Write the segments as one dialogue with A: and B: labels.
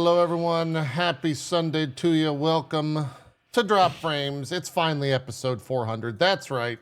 A: Hello, everyone. Happy Sunday to you. Welcome to Drop Frames. It's finally episode 400. That's right.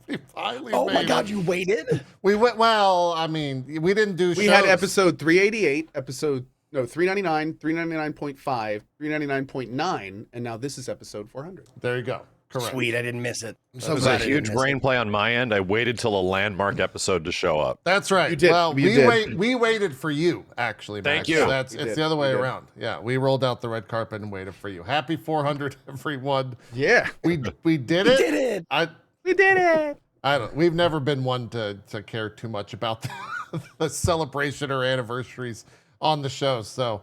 A: We finally made
B: Oh my God,
A: it.
B: you waited?
A: We went, well, I mean, we didn't do shows.
C: We had episode 388, 399, 399.5, 399.9, and now this is episode 400.
A: There you go. Correct.
B: Sweet, I didn't miss it. I'm so
D: That was
B: glad
D: a
B: I
D: huge
B: didn't miss
D: brain
B: it.
D: play on my end. I waited till a landmark episode to show up.
A: That's right.
C: You did.
A: Well,
C: You did.
A: we waited for you, actually, Max.
D: Thank you.
A: So it's
C: did.
A: the other way
C: You did.
A: around. Yeah, we rolled out the red carpet and waited for you. Happy 400, everyone.
C: Yeah.
A: We did
B: We
A: it.
B: did it!
C: We did it.
A: We've never been one to care too much about the celebration or anniversaries on the show. So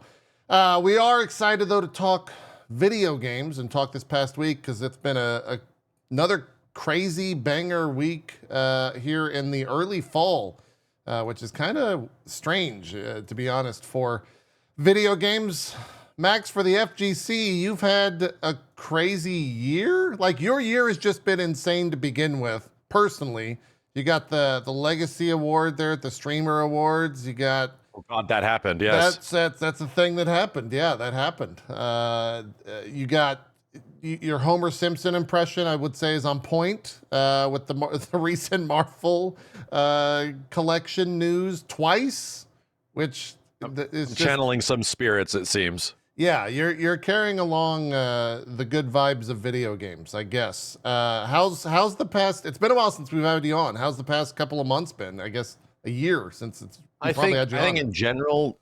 A: we are excited, though, to talk video games and talk this past week because it's been another crazy banger week here in the early fall, which is kind of strange, to be honest, for video games. Max, for the FGC, you've had a crazy year. Like, your year has just been insane to begin with. Personally, you got the Legacy Award there at the Streamer Awards. You got
D: Oh God, that happened. Yes.
A: that's a thing that happened. Yeah, that happened. You got your Homer Simpson impression, I would say, is on point with the recent Marvel collection news twice, which is just,
D: Channeling some spirits, it seems.
A: yeah, you're carrying along the good vibes of video games, I guess. How's the past? It's been a while since we've had you on. How's the past couple of months been? I guess a year since
D: I think in general,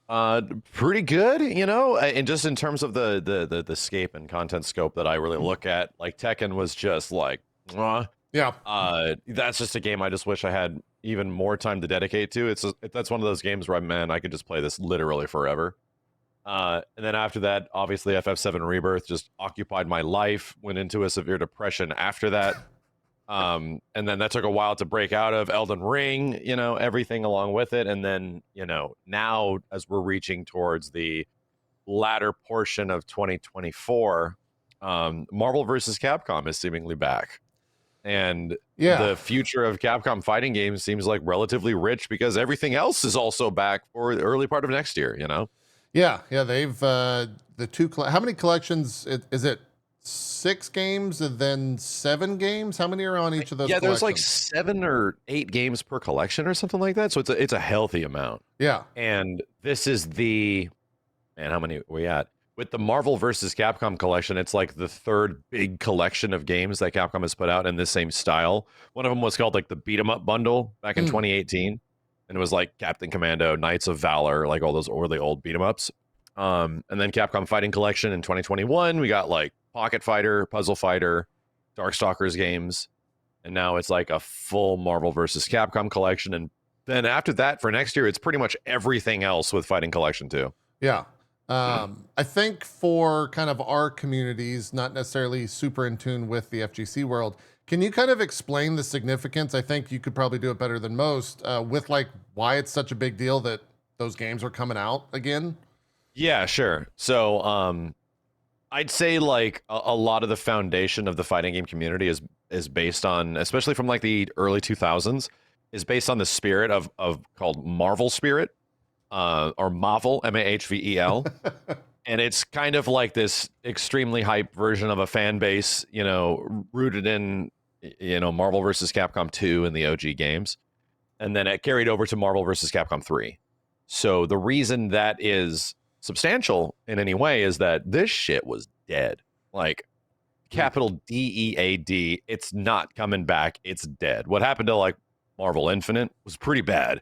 D: pretty good. You know, and just in terms of the scape and content scope that I really look at, like Tekken was just like,
A: yeah.
D: that's just a game I just wish I had even more time to dedicate to. That's one of those games where, man, I could just play this literally forever. And then after that, obviously FF7 Rebirth just occupied my life, went into a severe depression after that. And then that took a while to break out of. Elden Ring, you know, everything along with it. And then, you know, now as we're reaching towards the latter portion of 2024, Marvel vs. Capcom is seemingly back. And
A: Yeah.
D: the future of Capcom fighting games seems like relatively rich because everything else is also back for the early part of next year, you know?
A: Yeah, they've the two. How many collections is it? 6 games and then 7 games. How many are on each of those?
D: Yeah, there's like
A: collections?
D: 7 or 8 games per collection or something like that. So it's a healthy amount.
A: Yeah,
D: And this is how many are we at? With the Marvel vs. Capcom collection, it's like the 3rd big collection of games that Capcom has put out in this same style. One of them was called like the Beat 'em Up bundle back in 2018. And it was like Captain Commando, Knights of Valor, like all those really old beat 'em ups. And then Capcom Fighting Collection in 2021, we got like Pocket Fighter, Puzzle Fighter, Darkstalkers games. And now it's like a full Marvel vs. Capcom collection. And then after that, for next year, it's pretty much everything else with Fighting Collection too.
A: yeah. I think for kind of our communities, not necessarily super in tune with the FGC world, can you kind of explain the significance? I think you could probably do it better than most with like why it's such a big deal that those games are coming out again.
D: Yeah, sure. So I'd say like a lot of the foundation of the fighting game community is based on, especially from like the early 2000s, is based on the spirit of called Marvel Spirit, or Mavel, MAHVEL. And it's kind of like this extremely hype version of a fan base, you know, rooted in, you know, Marvel vs. Capcom 2 and the OG games. And then it carried over to Marvel vs. Capcom 3. So the reason that is substantial in any way is that this shit was dead. Like, capital DEAD, it's not coming back. It's dead. What happened to like Marvel Infinite was pretty bad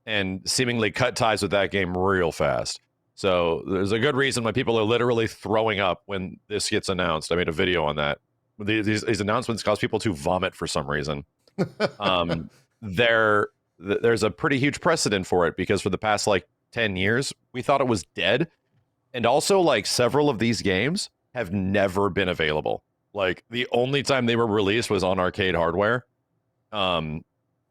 D: and seemingly cut ties with that game real fast. So there's a good reason why people are literally throwing up when this gets announced. I made a video on that. These announcements cause people to vomit for some reason. There's a pretty huge precedent for it because for the past like 10 years, we thought it was dead. And also like several of these games have never been available. Like the only time they were released was on arcade hardware.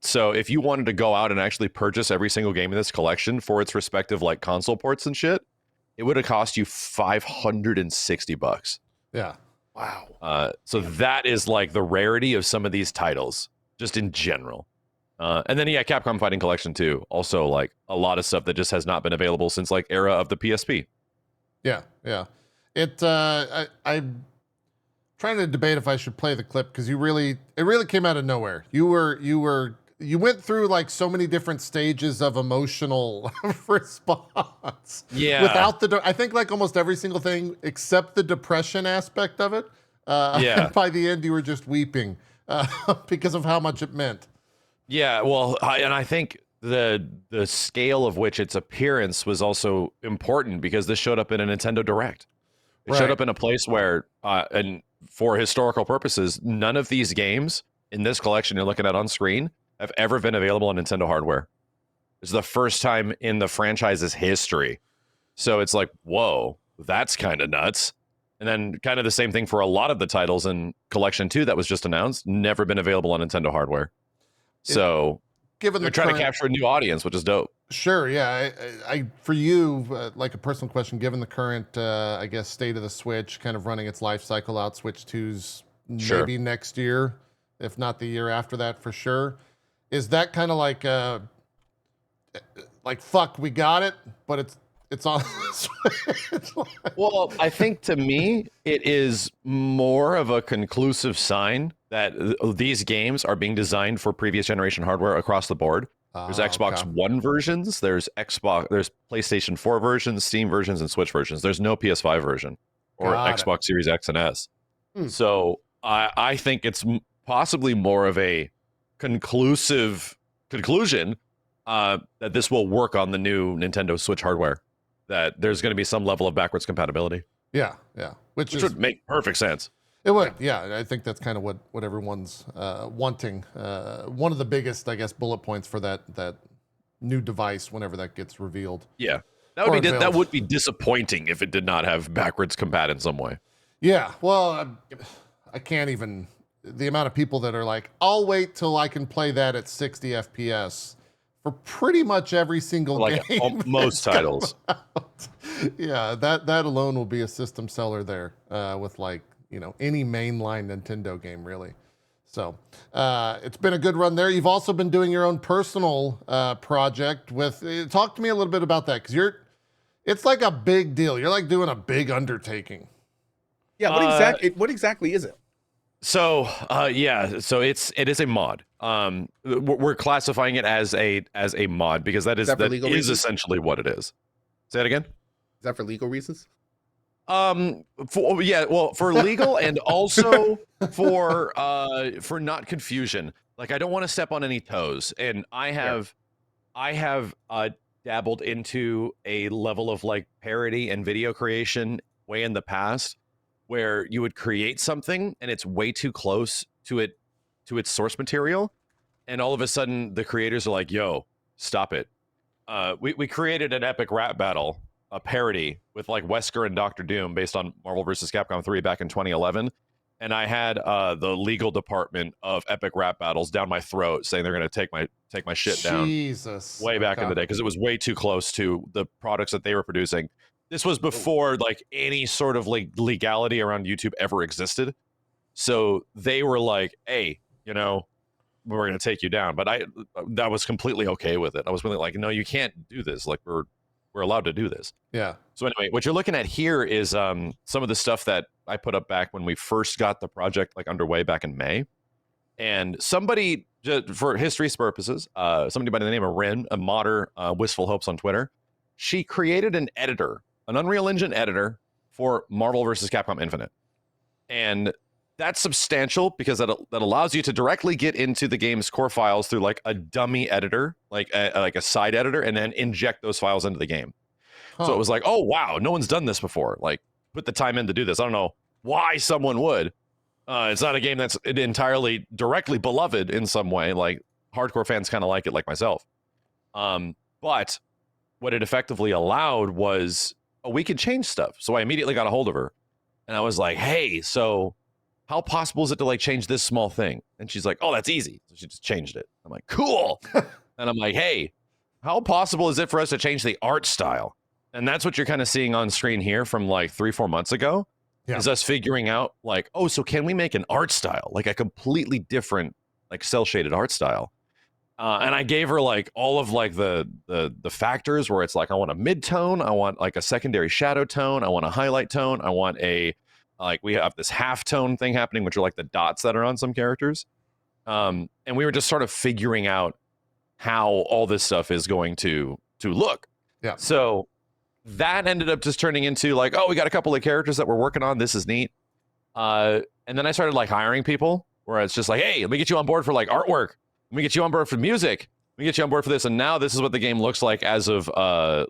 D: So if you wanted to go out and actually purchase every single game in this collection for its respective like console ports and shit, it would have cost you $560.
A: Yeah.
C: Wow.
D: So that is like the rarity of some of these titles, just in general. And then yeah, Capcom Fighting Collection too. Also like a lot of stuff that just has not been available since like era of the PSP.
A: Yeah, yeah. I'm trying to debate if I should play the clip because it really came out of nowhere. You went through like so many different stages of emotional response.
D: Yeah.
A: Without I think like almost every single thing except the depression aspect of it.
D: Yeah.
A: And by the end, you were just weeping because of how much it meant.
D: Yeah, well, I think the scale of which its appearance was also important because this showed up in a Nintendo Direct. It showed
A: Right.
D: up in a place where, and for historical purposes, none of these games in this collection you're looking at on screen have ever been available on Nintendo hardware. It's the first time in the franchise's history. So it's like, whoa, that's kind of nuts. And then kind of the same thing for a lot of the titles in Collection 2 that was just announced, never been available on Nintendo hardware. So
A: Given
D: they're
A: the
D: trying
A: current,
D: to capture a new audience, which is dope.
A: Sure, yeah. I for you, like a personal question, given the current, I guess, state of the Switch, kind of running its life cycle out, Switch 2's
D: Sure.
A: maybe next year, if not the year after that for sure. Is that kind of like fuck, we got it, but it's on Switch?
D: Well, I think to me, it is more of a conclusive sign that these games are being designed for previous generation hardware across the board. There's Xbox
A: Okay.
D: One versions, there's PlayStation 4 versions, Steam versions, and Switch versions. There's no PS5 version or
A: Got it.
D: Xbox Series X and S.
C: Hmm.
D: So I think it's possibly more of a conclusion that this will work on the new Nintendo Switch hardware. That there's going to be some level of backwards compatibility,
A: Yeah, yeah. Which is
D: would make perfect sense.
A: it would, yeah. I think that's kind of what everyone's wanting. One of the biggest, I guess, bullet points for that new device whenever that gets revealed.
D: Yeah,
A: Or
D: that
A: unveiled.
D: would be disappointing if it did not have backwards compat in some way.
A: Yeah, well, I can't even. The amount of people that are like, I'll wait till I can play that at 60 FPS for pretty much every single
D: Like
A: game.
D: most titles.
A: Yeah, that alone will be a system seller there with like, any mainline Nintendo game really. So it's been a good run there. You've also been doing your own personal project with. Talk to me a little bit about that because it's like a big deal. You're like doing a big undertaking.
C: Yeah, what exactly is it?
D: So so it is a mod. We're classifying it as a mod because that is essentially what it is. Say it again.
C: Is that for legal reasons?
D: For legal and also for not confusion. Like I don't want to step on any toes, and I have dabbled into a level of like parody and video creation way in the past, where you would create something and it's way too close to its source material, and all of a sudden the creators are like, "Yo, stop it." We created an epic rap battle, a parody with like Wesker and Doctor Doom based on Marvel vs. Capcom 3 back in 2011. And I had the legal department of epic rap battles down my throat saying they're going to take my shit down
A: Jesus.
D: way back in the day because it was way too close to the products that they were producing. This was before like any sort of like legality around YouTube ever existed. So they were like, hey, we're going to take you down. But that was completely okay with it. I was really like, no, you can't do this. Like we're allowed to do this.
A: Yeah.
D: So anyway, what you're looking at here is some of the stuff that I put up back when we first got the project like underway back in May. And somebody, just for history's purposes, somebody by the name of Rin, a modder, Wistful Hopes on Twitter, she created an editor, an Unreal Engine editor for Marvel vs. Capcom Infinite. And that's substantial because that allows you to directly get into the game's core files through like a dummy editor, like a side editor, and then inject those files into the game.
A: Huh.
D: So it was like, oh, wow, no one's done this before. Like, put the time in to do this. I don't know why someone would. It's not a game that's entirely directly beloved in some way. Like, hardcore fans kind of like it, like myself. But what it effectively allowed was, we could change stuff. So I immediately got a hold of her. And I was like, hey, so how possible is it to like change this small thing? And she's like, oh, that's easy. So she just changed it. I'm like, cool. And I'm like, hey, how possible is it for us to change the art style? And that's what you're kind of seeing on screen here from like 3-4 months ago.
A: Yeah.
D: Is us figuring out like, oh, so can we make an art style, like a completely different, like cell shaded art style? And I gave her like all of like the factors where it's like I want a mid-tone, I want like a secondary shadow tone, I want a highlight tone, I want a like we have this half tone thing happening, which are like the dots that are on some characters. And we were just sort of figuring out how all this stuff is going to look.
A: Yeah.
D: So that ended up just turning into like, oh, we got a couple of characters that we're working on. This is neat. And then I started like hiring people where it's just like, hey, let me get you on board for like artwork. Let me get you on board for music. Let me get you on board for this. And now this is what the game looks like as of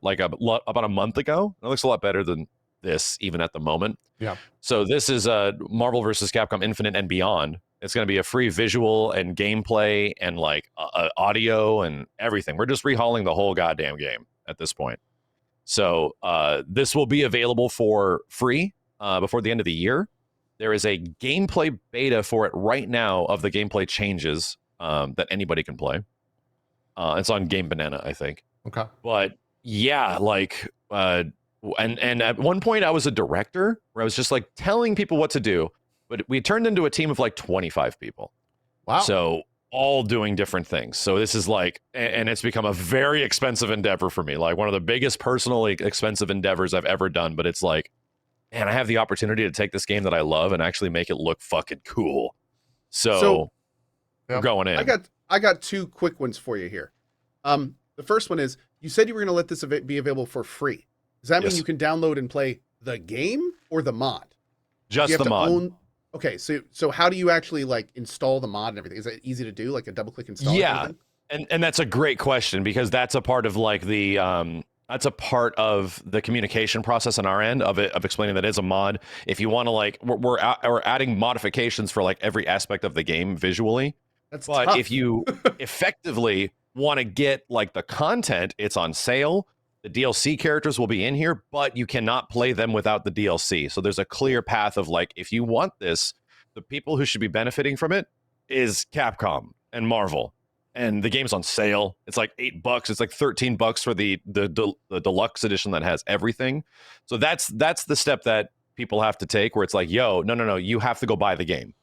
D: like about a month ago. It looks a lot better than this even at the moment.
A: Yeah.
D: So this is Marvel vs. Capcom Infinite and Beyond. It's going to be a free visual and gameplay and like audio and everything. We're just rehauling the whole goddamn game at this point. So this will be available for free before the end of the year. There is a gameplay beta for it right now of the gameplay changes that anybody can play. It's on Game Banana, I think.
A: Okay.
D: But yeah, like, and at one point I was a director where I was just like telling people what to do, but we turned into a team of like 25 people.
A: Wow.
D: So all doing different things. So this is like, and it's become a very expensive endeavor for me, like one of the biggest personally expensive endeavors I've ever done. But it's like, man, I have the opportunity to take this game that I love and actually make it look fucking cool. So we're going in.
C: I got two quick ones for you here. The first one is, you said you were going to let this be available for free. Does that mean you can download and play the game or the mod?
D: Just the mod.
C: Okay, so how do you actually like install the mod and everything? Is it easy to do, like a double click install?
D: Yeah, and that's a great question because that's a part of like the that's a part of the communication process on our end of explaining that it's a mod. If you want to like, we're adding modifications for like every aspect of the game visually.
C: But
D: tough. If you effectively want to get like the content, it's on sale. The DLC characters will be in here, but you cannot play them without the DLC. So there's a clear path of like, if you want this, the people who should be benefiting from it is Capcom and Marvel. And the game's on sale. It's like $8. It's like $13 for the deluxe edition that has everything. So that's the step that people have to take where it's like, yo, no, you have to go buy the game.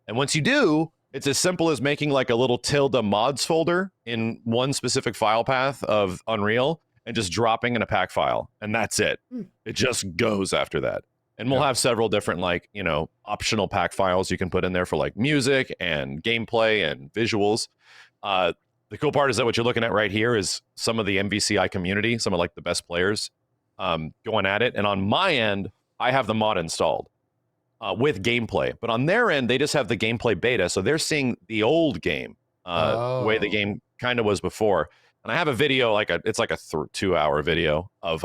D: And once you do, it's as simple as making like a little tilde mods folder in one specific file path of Unreal and just dropping in a pack file. And that's it. It just goes after that. And we'll have several different like, optional pack files you can put in there for like music and gameplay and visuals. The cool part is that what you're looking at right here is some of the MVCI community, some of like the best players going at it. And on my end, I have the mod installed with gameplay. But on their end, they just have the gameplay beta. So they're seeing the old game, the way the game kind of was before. And I have a video, it's like a 2-hour video of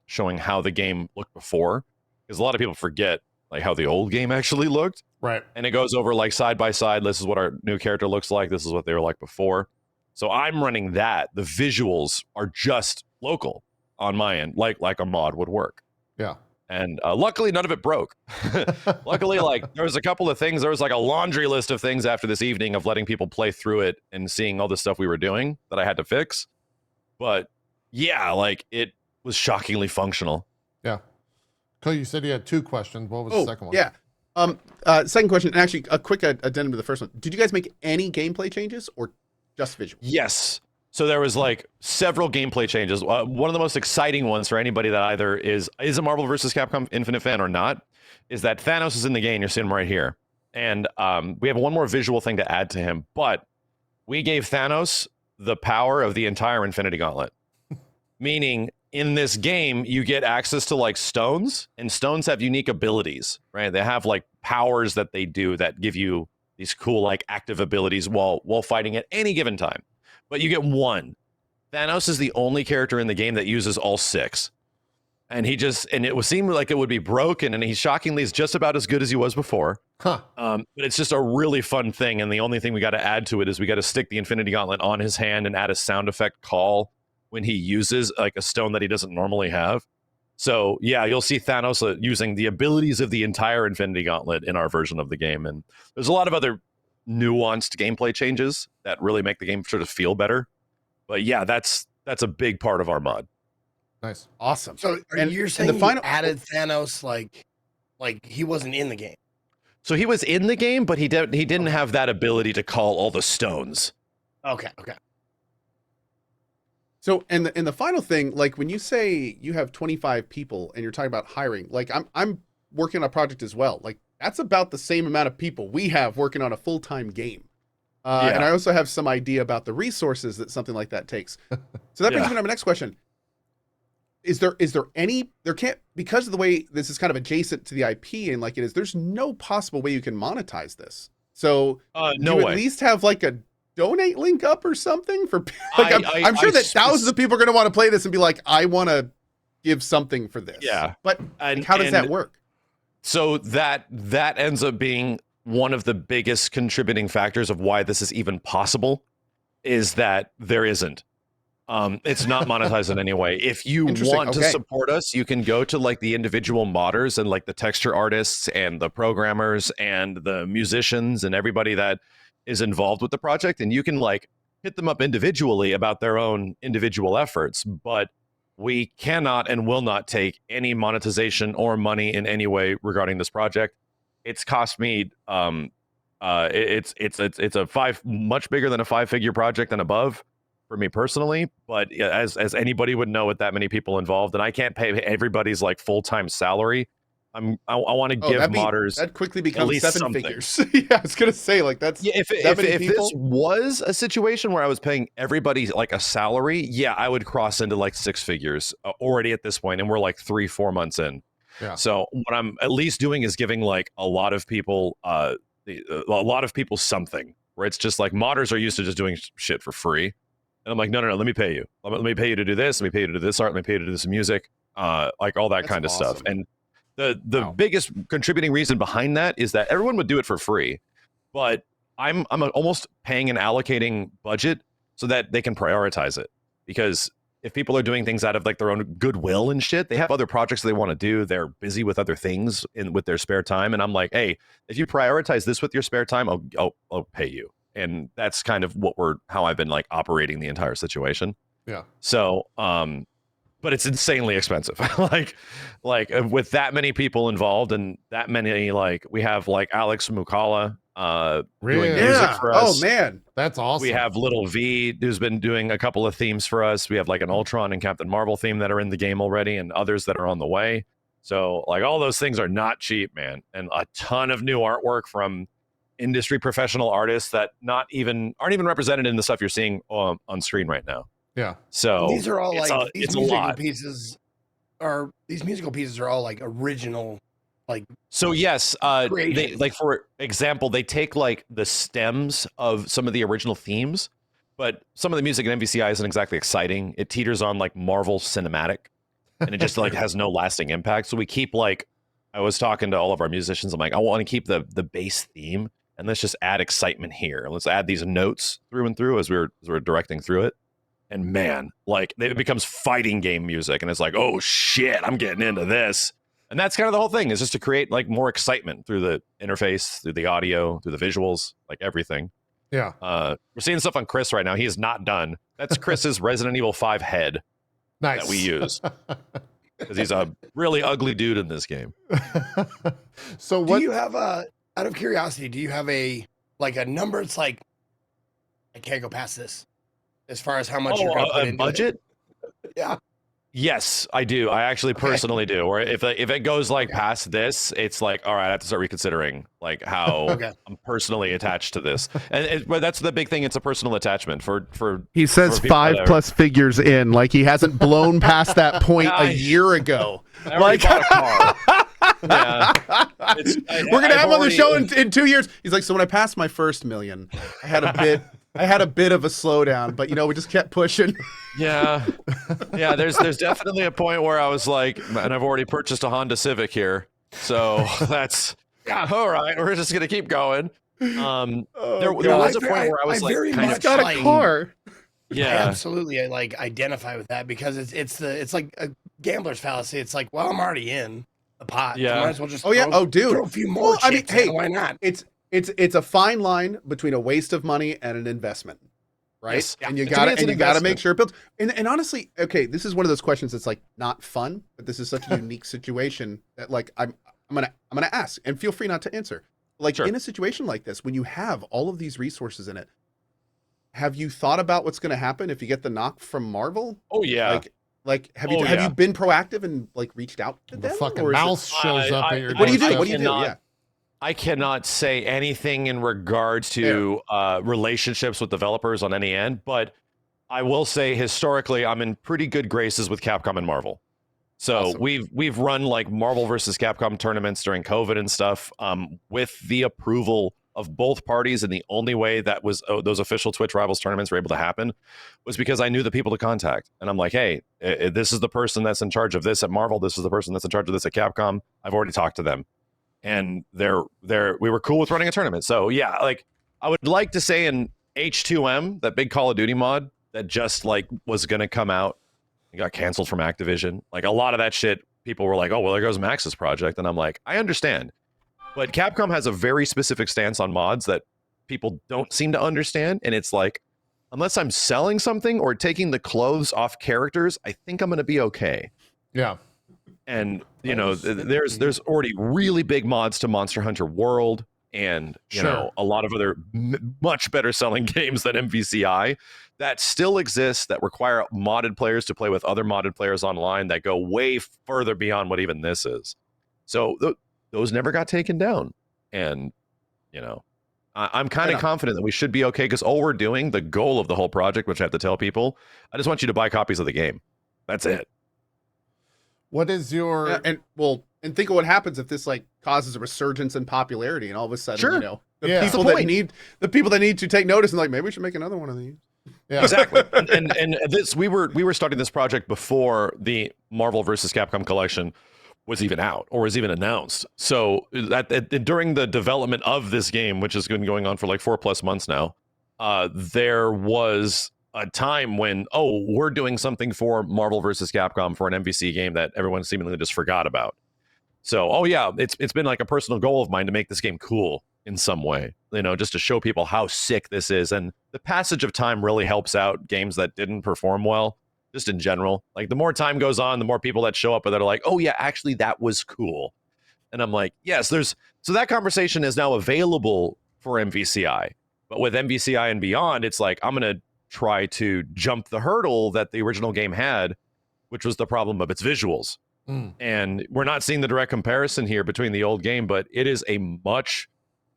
D: showing how the game looked before. Because a lot of people forget like how the old game actually looked.
A: Right.
D: And it goes over like side by side. This is what our new character looks like. This is what they were like before. So I'm running that. The visuals are just local on my end, like a mod would work.
A: Yeah.
D: And luckily, none of it broke. Luckily, like there was a couple of things. There was like a laundry list of things after this evening of letting people play through it and seeing all the stuff we were doing that I had to fix. But yeah, like it was shockingly functional.
A: Yeah. Cole, you said you had two questions. What was the second one?
C: Yeah. Second question, and actually a quick addendum to the first one. Did you guys make any gameplay changes or just visual?
D: Yes. So there was like several gameplay changes. One of the most exciting ones for anybody that either is a Marvel vs. Capcom Infinite fan or not is that Thanos is in the game. You're seeing him right here. And we have one more visual thing to add to him, but we gave Thanos the power of the entire Infinity Gauntlet. Meaning in this game, you get access to like stones, and stones have unique abilities, right? They have like powers that they do that give you these cool like active abilities while fighting at any given time. But you get one. Thanos is the only character in the game that uses all 6. And it would seem like it would be broken, and he shockingly is just about as good as he was before.
A: Huh.
D: But it's just a really fun thing, and the only thing we got to add to it is we got to stick the Infinity Gauntlet on his hand and add a sound effect call when he uses like a stone that he doesn't normally have. So yeah, you'll see Thanos using the abilities of the entire Infinity Gauntlet in our version of the game. And there's a lot of other nuanced gameplay changes that really make the game sort of feel better. But yeah, that's a big part of our mod.
A: Nice.
C: Awesome.
B: So you're saying the final added Thanos like he wasn't in the game?
D: So he was in the game, but he didn't have that ability to call all the stones.
B: Okay.
C: So, and the final thing, like when you say you have 25 people and you're talking about hiring, like I'm working on a project as well. Like that's about the same amount of people we have working on a full-time game. And I also have some idea about the resources that something like that takes. So that brings me to my next question. Is there any, there can't, because of the way this is kind of adjacent to the IP and like it is, there's no possible way you can monetize this. So
D: no
C: you
D: way.
C: at least have like a donate link up or something for like I'm sure that thousands of people are going to want to play this and be like, I want to give something for this.
D: Yeah.
C: But how does that work?
D: So that ends up being one of the biggest contributing factors of why this is even possible, is that there isn't. It's not monetized in any way. If you want to support us, you can go to like the individual modders and like the texture artists and the programmers and the musicians and everybody that is involved with the project, and you can like hit them up individually about their own individual efforts. But we cannot and will not take any monetization or money in any way regarding this project. It's cost me it's a much bigger than a 5-figure project and above for me personally, but as anybody would know with that many people involved, and I can't pay everybody's like full-time salary. I want to give modders
C: that quickly becomes 7
D: something.
C: figures. Yeah, I was gonna say like that's
D: if this was a situation where I was paying everybody like a salary, yeah, I would cross into like 6 figures already at this point, and we're like 3-4 months in.
A: Yeah.
D: So what I'm at least doing is giving like a lot of people something, where it's just like modders are used to just doing shit for free. And I'm like, no, let me pay you. Let me pay you to do this. Let me pay you to do this art. Let me pay you to do this music, like all that kind of stuff. And the biggest contributing reason behind that is that everyone would do it for free, but I'm almost paying and allocating budget so that they can prioritize it. Because if people are doing things out of like their own goodwill and shit, they have other projects they want to do. They're busy with other things with their spare time. And I'm like, hey, if you prioritize this with your spare time, I'll pay you. And that's kind of how I've been like operating the entire situation.
A: Yeah.
D: So, but it's insanely expensive. like with that many people involved and that many, like we have like Alex Mukala doing music for us.
C: Oh man,
A: that's awesome.
D: We have Little V, who's been doing a couple of themes for us. We have like an Ultron and Captain Marvel theme that are in the game already, and others that are on the way. So like all those things are not cheap, man. And a ton of new artwork from industry professional artists that aren't even represented in the stuff you're seeing on screen right now.
A: Yeah.
D: So
B: these are all like
D: it's a lot.
B: These musical pieces are all like original. Like,
D: so yes, they, like for example, they take like the stems of some of the original themes, but some of the music in MVCI isn't exactly exciting. It teeters on like Marvel cinematic, and it just like has no lasting impact. So we keep like, I was talking to all of our musicians. I'm like, I want to keep the base theme, and let's just add excitement here. Let's add these notes through and through as we're directing through it. And man, like it becomes fighting game music, and it's like, oh shit, I'm getting into this. And that's kind of the whole thing, is just to create like more excitement through the interface, through the audio, through the visuals, like everything.
A: Yeah.
D: We're seeing stuff on Chris right now. He is not done. That's Chris's Resident Evil 5 head that we use. Because he's a really ugly dude in this game.
A: So what
B: do you have out of curiosity, do you have a number? It's like, I can't go past this as far as how much you're going to put into
D: budget?
B: Yeah.
D: Yes, I do. I actually personally do. Or if it goes like past this, it's like, all right, I have to start reconsidering like how I'm personally attached to this. And but that's the big thing. It's a personal attachment for.
C: He says 5+ figures in, like he hasn't blown past that point a year ago.
D: Like bought a car. Yeah.
C: We're gonna have him on the show in 2 years. He's like, so when I passed my first million, I had a bit of a slowdown, but we just kept pushing.
D: Yeah. There's definitely a point where I was like, and I've already purchased a Honda Civic here, so that's all right. We're just gonna keep going. There was a point where I was like,
C: he's got a car.
D: Yeah,
B: I absolutely like identify with that, because it's like a gambler's fallacy. It's like, well, I'm already in the pot.
D: Yeah.
B: So I might as well just
C: throw
B: a few more.
C: I mean, hey,
B: why not?
C: It's a fine line between a waste of money and an investment, right?
D: Yes.
C: And you gotta make sure it builds. And honestly, okay, this is one of those questions that's like not fun, but this is such a unique situation that like I'm gonna ask, and feel free not to answer. Like in a situation like this, when you have all of these resources in it, have you thought about what's going to happen if you get the knock from Marvel?
D: Oh yeah.
C: Have you been proactive and like reached out to
A: The
C: them?
A: fucking
C: or is it-
A: mouse shows up at your
C: What do you do?
A: doorstep.
C: What do you do? Yeah.
D: I cannot say anything in regards to relationships with developers on any end, but I will say historically, I'm in pretty good graces with Capcom and Marvel. So
C: Awesome.
D: we've run like Marvel versus Capcom tournaments during COVID and stuff with the approval of both parties, and the only way that was those official Twitch Rivals tournaments were able to happen was because I knew the people to contact, and I'm like, hey, this is the person that's in charge of this at Marvel. This is the person that's in charge of this at Capcom. I've already talked to them, and we were cool with running a tournament. So yeah, like I would like to say in H2M, that big Call of Duty mod that just like was gonna come out and got canceled from Activision. Like a lot of that shit, people were like, oh well, there goes Max's project, and I'm like, I understand. But Capcom has a very specific stance on mods that people don't seem to understand. And it's like, unless I'm selling something or taking the clothes off characters, I think I'm going to be okay.
A: Yeah.
D: And, you know, there's already really big mods to Monster Hunter World and, you know, a lot of other much better selling games than MVCI that still exist that require modded players to play with other modded players online that go way further beyond what even this is. So those never got taken down. And, you know, I'm kind of confident that we should be okay because all we're doing, the goal of the whole project, which I have to tell people, I just want you to buy copies of the game. That's it.
A: What is your...
C: and think of what happens if this like causes a resurgence in popularity and all of a sudden, you know, the people that need to take notice and like, maybe we should make another one of these.
A: Yeah.
D: Exactly. and this, we were starting this project before the Marvel versus Capcom collection was even out or was even announced. So during the development of this game, which has been going on for like 4+ months now, there was a time when, we're doing something for Marvel versus Capcom for an MVC game that everyone seemingly just forgot about. So, it's been like a personal goal of mine to make this game cool in some way, you know, just to show people how sick this is. And the passage of time really helps out games that didn't perform well. Just in general, like the more time goes on, the more people that show up that are like, oh yeah, actually that was cool. And I'm like, yes, so that conversation is now available for MVCI, but with MVCI and beyond, it's like, I'm going to try to jump the hurdle that the original game had, which was the problem of its visuals. And we're not seeing the direct comparison here between the old game, but it is a much,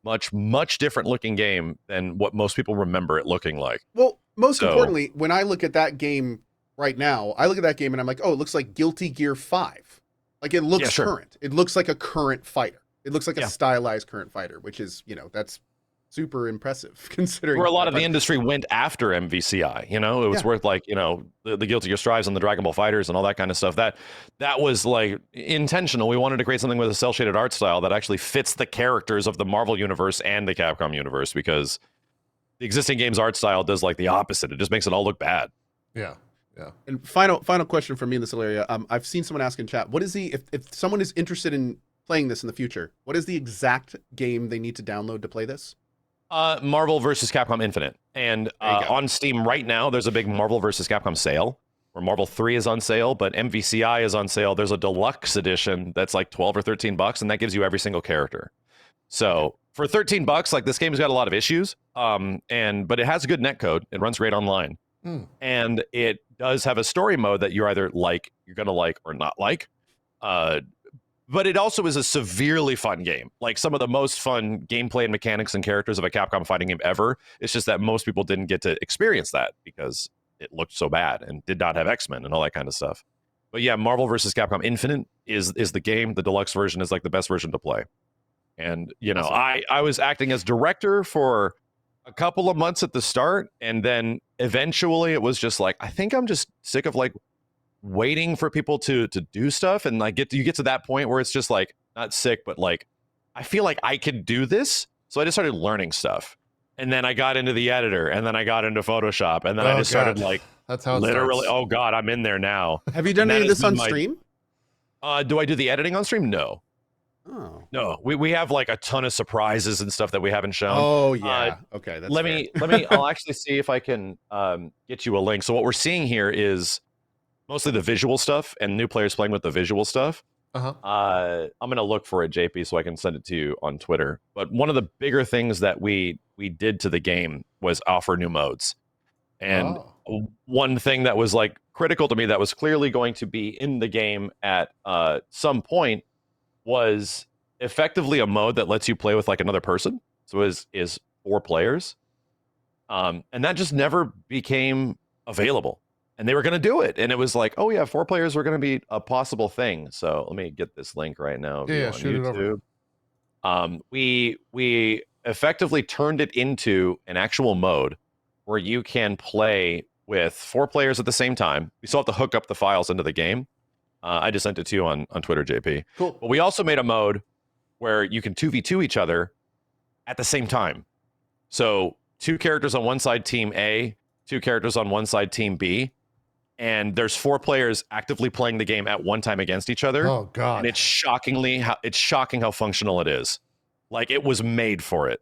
D: much, much different looking game than what most people remember it looking like.
C: Well, most importantly, when I look at that game right now, I look at that game and I'm like, oh, it looks like Guilty Gear 5. Like it looks current. It looks like a current fighter. It looks like a stylized current fighter, which is, you know, that's super impressive considering
D: where a lot of the industry went after MVCI. You know, it was worth like, you know, the Guilty Gear Strives and the Dragon Ball Fighters and all that kind of stuff. That was like intentional. We wanted to create something with a cell shaded art style that actually fits the characters of the Marvel universe and the Capcom universe, because the existing game's art style does like the opposite. It just makes it all look bad.
A: Yeah. Yeah.
C: And final question for me in this area. I've seen someone ask in chat, what is if someone is interested in playing this in the future, what is the exact game they need to download to play this?
D: Marvel versus Capcom Infinite. And on Steam right now, there's a big Marvel versus Capcom sale where Marvel 3 is on sale, but MVCI is on sale. There's a deluxe edition that's like $12 or $13, and that gives you every single character. So for $13, like this game's got a lot of issues, but it has a good netcode. It runs great online. And it does have a story mode that you're either like, you're going to like or not like. But it also is a severely fun game. Like some of the most fun gameplay and mechanics and characters of a Capcom fighting game ever. It's just that most people didn't get to experience that because it looked so bad and did not have X-Men and all that kind of stuff. But yeah, Marvel vs. Capcom Infinite is the game. The deluxe version is like the best version to play. And, you know, I was acting as director for a couple of months at the start, and then eventually it was just like, I think I'm just sick of like waiting for people to do stuff, and like you get to that point where it's just like not sick, but like I feel like I could do this. So I just started learning stuff, and then I got into the editor, and then I got into Photoshop, and then I just started like
A: that's how it
D: literally.
A: starts.
D: Oh God, I'm in there now.
C: Have you done any of this on stream?
D: Do I do the editing on stream? No.
C: Oh.
D: No, we have like a ton of surprises and stuff that we haven't shown.
C: Oh yeah. Okay. That's
D: let me I'll actually see if I can get you a link. So what we're seeing here is mostly the visual stuff and new players playing with the visual stuff. I'm gonna look for it, JP, so I can send it to you on Twitter. But one of the bigger things that we did to the game was offer new modes. And
A: Oh.
D: one thing that was like critical to me that was clearly going to be in the game at some point was effectively a mode that lets you play with like another person. So is 4 players. And that just never became available. And they were going to do it. And it was like, oh yeah, 4 players were going to be a possible thing. So let me get this link right now.
A: Yeah,
D: on
A: shoot it over.
D: We effectively turned it into an actual mode where you can play with 4 players at the same time. We still have to hook up the files into the game. I just sent it to you on Twitter, JP.
A: Cool.
D: But we also made a mode where you can 2v2 each other at the same time. So 2 characters on one side, team A, 2 characters on one side, team B. And there's 4 players actively playing the game at one time against each other.
A: Oh God.
D: And it's shocking how functional it is. Like it was made for it.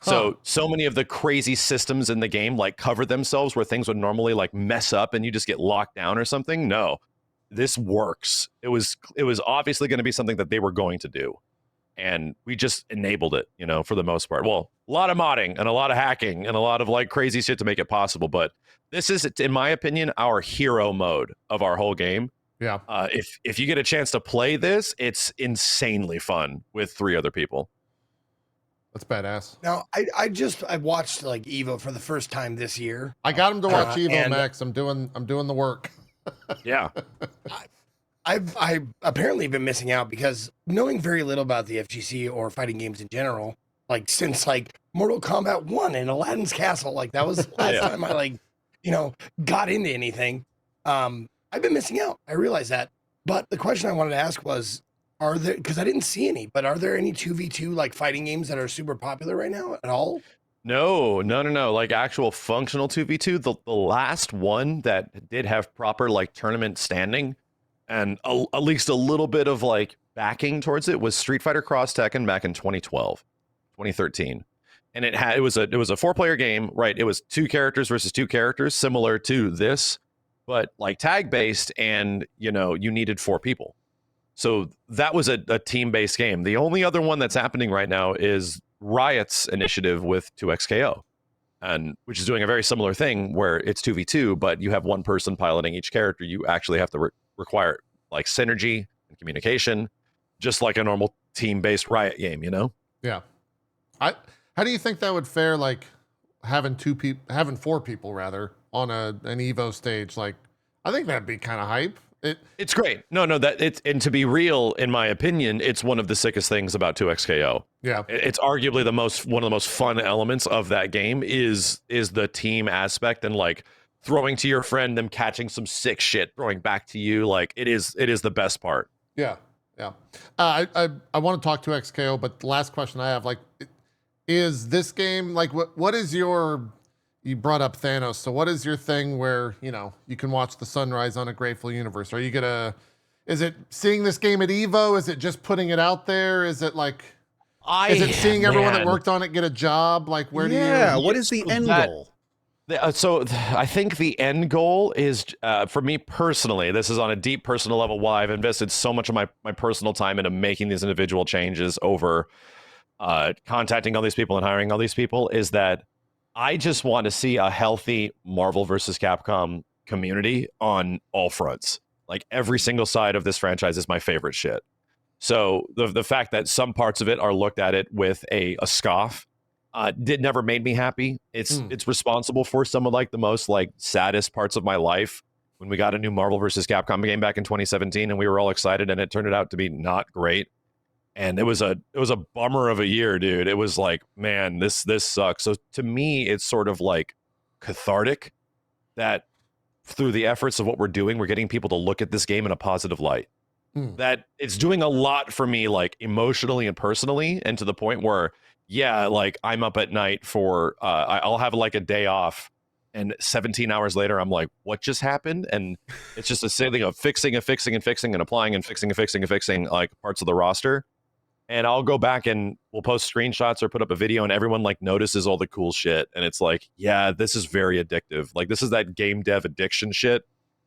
D: So many of the crazy systems in the game like cover themselves where things would normally like mess up and you just get locked down or something. No, this works. It was obviously going to be something that they were going to do. And we just enabled it, you know, for the most part. Well, a lot of modding and a lot of hacking and a lot of like crazy shit to make it possible. But this is, in my opinion, our hero mode of our whole game.
A: Yeah.
D: If you get a chance to play this, it's insanely fun with 3 other people.
A: That's badass.
B: Now, I watched like Evo for the first time this year.
A: I got him to watch Evo,
B: and-
A: Max. I'm doing the work.
D: Yeah.
B: I've apparently been missing out because knowing very little about the FGC or fighting games in general, like since like Mortal Kombat 1 and Aladdin's Castle, like that was the last time I like, you know, got into anything. I've been missing out. I realize that. But the question I wanted to ask was, are there, because I didn't see any, but are there any 2v2 like fighting games that are super popular right now at all?
D: No. Like actual functional 2v2. The last one that did have proper like tournament standing and at least a little bit of like backing towards it was Street Fighter Cross Tekken back in 2013. And it was a 4-player game, right? It was 2 characters versus 2 characters, similar to this, but like tag based, and you know, you needed 4 people. So that was a team-based game. The only other one that's happening right now is Riot's initiative with 2XKO, and which is doing a very similar thing where it's 2v2, but you have one person piloting each character. You actually have to require like synergy and communication, just like a normal team-based Riot game, you know?
A: Yeah. How do you think that would fare, like having 4 people rather on an Evo stage? Like, I think that'd be kind of hype.
D: It's great. No, and to be real, in my opinion, it's one of the sickest things about 2XKO.
A: Yeah.
D: It's arguably one of the most fun elements of that game is the team aspect and like throwing to your friend, them catching some sick shit, throwing back to you. Like it is the best part.
A: Yeah. Yeah. I want to talk to XKO, but the last question I have, like, is this game, like, what is your, you brought up Thanos, so what is your thing where, you know, you can watch the sunrise on a grateful universe? Are you is it seeing this game at Evo? Is it just putting it out there? Is it like, is it seeing everyone that worked on it get a job? Like, where do you?
C: Yeah, what is the end goal?
D: So I think the end goal is, for me personally, this is on a deep personal level, why I've invested so much of my personal time into making these individual changes over contacting all these people and hiring all these people, is that I just want to see a healthy Marvel versus Capcom community on all fronts. Like every single side of this franchise is my favorite shit. So the fact that some parts of it are looked at it with a scoff never made me happy. It's responsible for some of like the most like saddest parts of my life when we got a new Marvel versus Capcom game back in 2017 and we were all excited and it turned out to be not great. And it was a bummer of a year, dude. It was like, man, this sucks. So to me, it's sort of like cathartic that through the efforts of what we're doing, we're getting people to look at this game in a positive light. That it's doing a lot for me, like emotionally and personally, and to the point where, yeah, like I'm up at night for, I'll have like a day off, and 17 hours later, I'm like, what just happened? And it's just a thing of fixing and applying and fixing like parts of the roster. And I'll go back and we'll post screenshots or put up a video and everyone like notices all the cool shit. And it's like, yeah, this is very addictive. Like this is that game dev addiction shit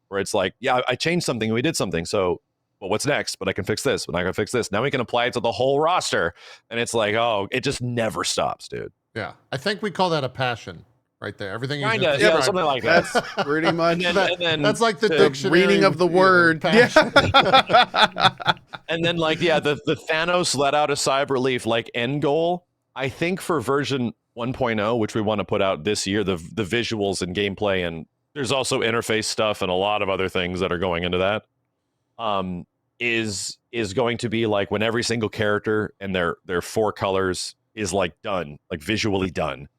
D: where it's like, yeah, I changed something and we did something. So, well, what's next? But I can fix this, but I can fix this. Now we can apply it to the whole roster. And it's like, oh, it just never stops, dude.
A: Yeah. I think we call that a passion, right there. Everything you
D: Kinda,
A: just
D: yeah,
A: described.
D: something like that.
C: That's pretty much
D: And then
A: That's like the
D: the
A: dictionary
C: reading of the word.
A: passion.
C: Yeah.
D: And then, like, yeah, the Thanos let out a sigh of relief, like, end goal. I think for version 1.0, which we want to put out this year, the visuals and gameplay, and there's also interface stuff and a lot of other things that are going into that, is going to be like when every single character and their 4 colors is like done, like visually done.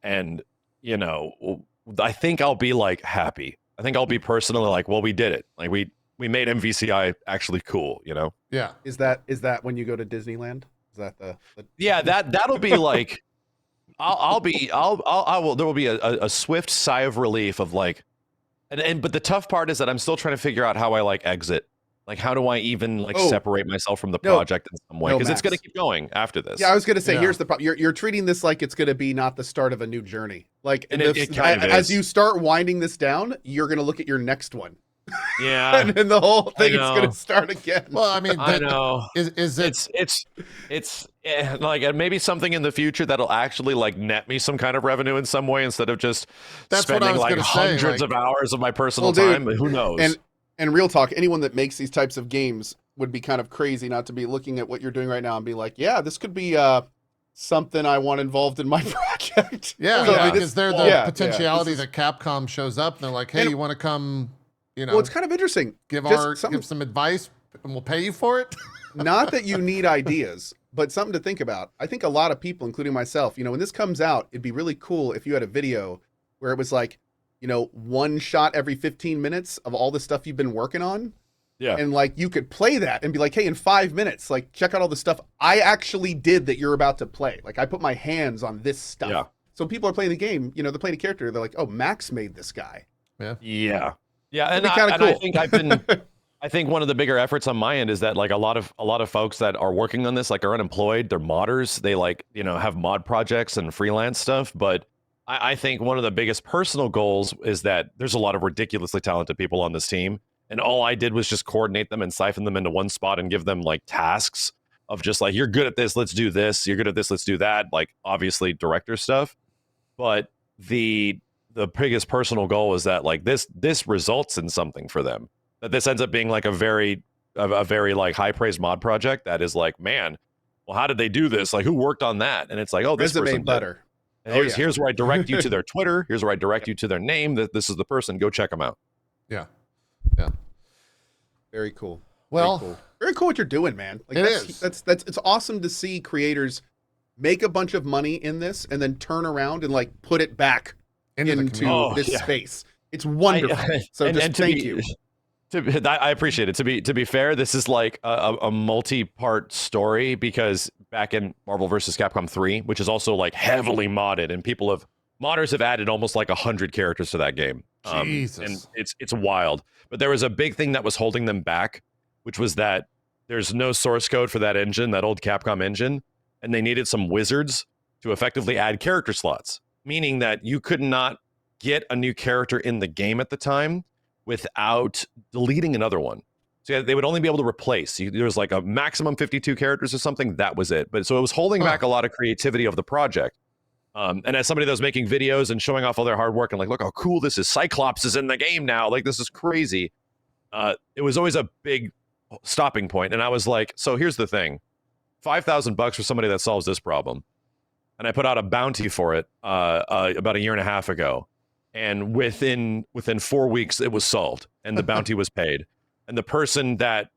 D: And, you know, I think I'll be like happy. I think I'll be personally like, well, we did it. Like we made MVCI actually cool, you know?
A: Yeah.
C: Is that when you go to Disneyland? Is that the
D: Yeah, that'll be like, I will, there will be a swift sigh of relief of like, but the tough part is that I'm still trying to figure out how I like exit. Like, how do I even like separate myself from the project in some way? Because it's going to keep going after this.
C: Yeah, I was going to say,
A: Yeah.
C: here's the problem. You're treating this like it's going to be not the start of a new journey. Like,
D: And it kind of
C: as
D: is.
C: you start winding this down, you're going to look at your next one.
D: Yeah,
C: And then the whole thing is
D: know.
C: going to start again.
A: Well, I mean,
D: I know.
A: Is it?
D: It's like maybe something in the future that'll actually like net me some kind of revenue in some way instead of just
A: That's what I
D: spending
A: was
D: like
A: gonna say,
D: hundreds
A: like-
D: of hours of my personal
C: Well, dude,
D: time. Who knows?
C: And real talk, anyone that makes these types of games would be kind of crazy not to be looking at what you're doing right now and be like, yeah, this could be something I want involved in my project.
A: Yeah,
C: So, I
A: like,
C: mean, this-
A: is there the
C: yeah,
A: potentiality
C: this is-
A: that Capcom shows up and they're like, hey,
C: And-
A: you want to come, you know,
C: Well, it's kind of interesting.
A: give
C: Just
A: give some advice and we'll pay you for it?
C: Not that you need ideas, but something to think about. I think a lot of people, including myself, you know, when this comes out, it'd be really cool if you had a video where it was like, you know, one shot every 15 minutes of all the stuff you've been working on.
D: Yeah.
C: And like you could play that and be like, hey, in 5 minutes, like check out all the stuff I actually did that you're about to play. Like I put my hands on this stuff.
D: Yeah.
C: So people are playing the game, you know, they're playing a character. They're like, oh, Max made this guy.
D: Yeah, and,
C: be kinda cool.
D: I think I think one of the bigger efforts on my end is that like a lot of folks that are working on this like are unemployed. They're modders. They like, you know, have mod projects and freelance stuff. But I think one of the biggest personal goals is that there's a lot of ridiculously talented people on this team. And all I did was just coordinate them and siphon them into one spot and give them like tasks of just like, you're good at this, let's do this. You're good at this, let's do that. Like obviously director stuff. But the biggest personal goal is that like this results in something for them. That this ends up being like a very like high praise mod project that is like, man, well, how did they do this? Like who worked on that? And it's like, oh, this
C: Resume
D: person did.
C: butter.
D: And
C: Oh,
D: here's where I direct you to their Twitter. Here's where I direct you to their name. That this is the person. Go check them out.
A: Yeah.
C: Very cool.
A: Well,
C: Very cool what you're doing, man. Like
A: It
C: that's,
A: is.
C: That's it's awesome to see creators make a bunch of money in this and then turn around and like put it back
A: into the
C: into
A: community.
D: Oh,
C: this
D: yeah.
C: space. It's wonderful. So just thank you.
D: I appreciate it. To be fair, this is like a multi-part story because back in Marvel vs. Capcom 3, which is also like heavily modded, and modders have added almost like 100 characters to that game.
A: Jesus.
D: And it's wild. But there was a big thing that was holding them back, which was that there's no source code for that engine, that old Capcom engine, and they needed some wizards to effectively add character slots, meaning that you could not get a new character in the game at the time without deleting another one. So yeah, they would only be able to replace. There was like a maximum 52 characters or something. That was it. But so it was holding back a lot of creativity of the project. And as somebody that was making videos and showing off all their hard work and like, look how cool this is. Cyclops is in the game now. Like, this is crazy. It was always a big stopping point. And I was like, so here's the thing. $5,000 for somebody that solves this problem. And I put out a bounty for it about a year and a half ago. And within 4 weeks, it was solved and the bounty was paid. And the person that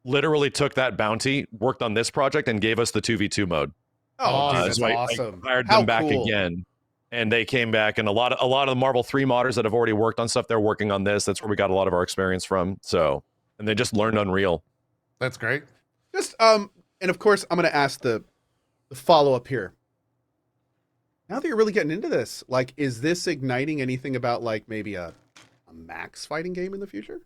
D: literally took that bounty worked on this project and gave us the 2v2 mode.
C: Oh, dude,
A: So
C: that's
D: I
C: awesome.
D: hired
C: How
D: them back
C: cool.
D: again. And they came back, and a lot of the Marvel 3 modders that have already worked on stuff, they're working on this. That's where we got a lot of our experience from. So, and they just learned Unreal.
A: That's great.
C: Just and of course I'm gonna ask the follow-up here. Now that you're really getting into this, like, is this igniting anything about like maybe a Max fighting game in the future?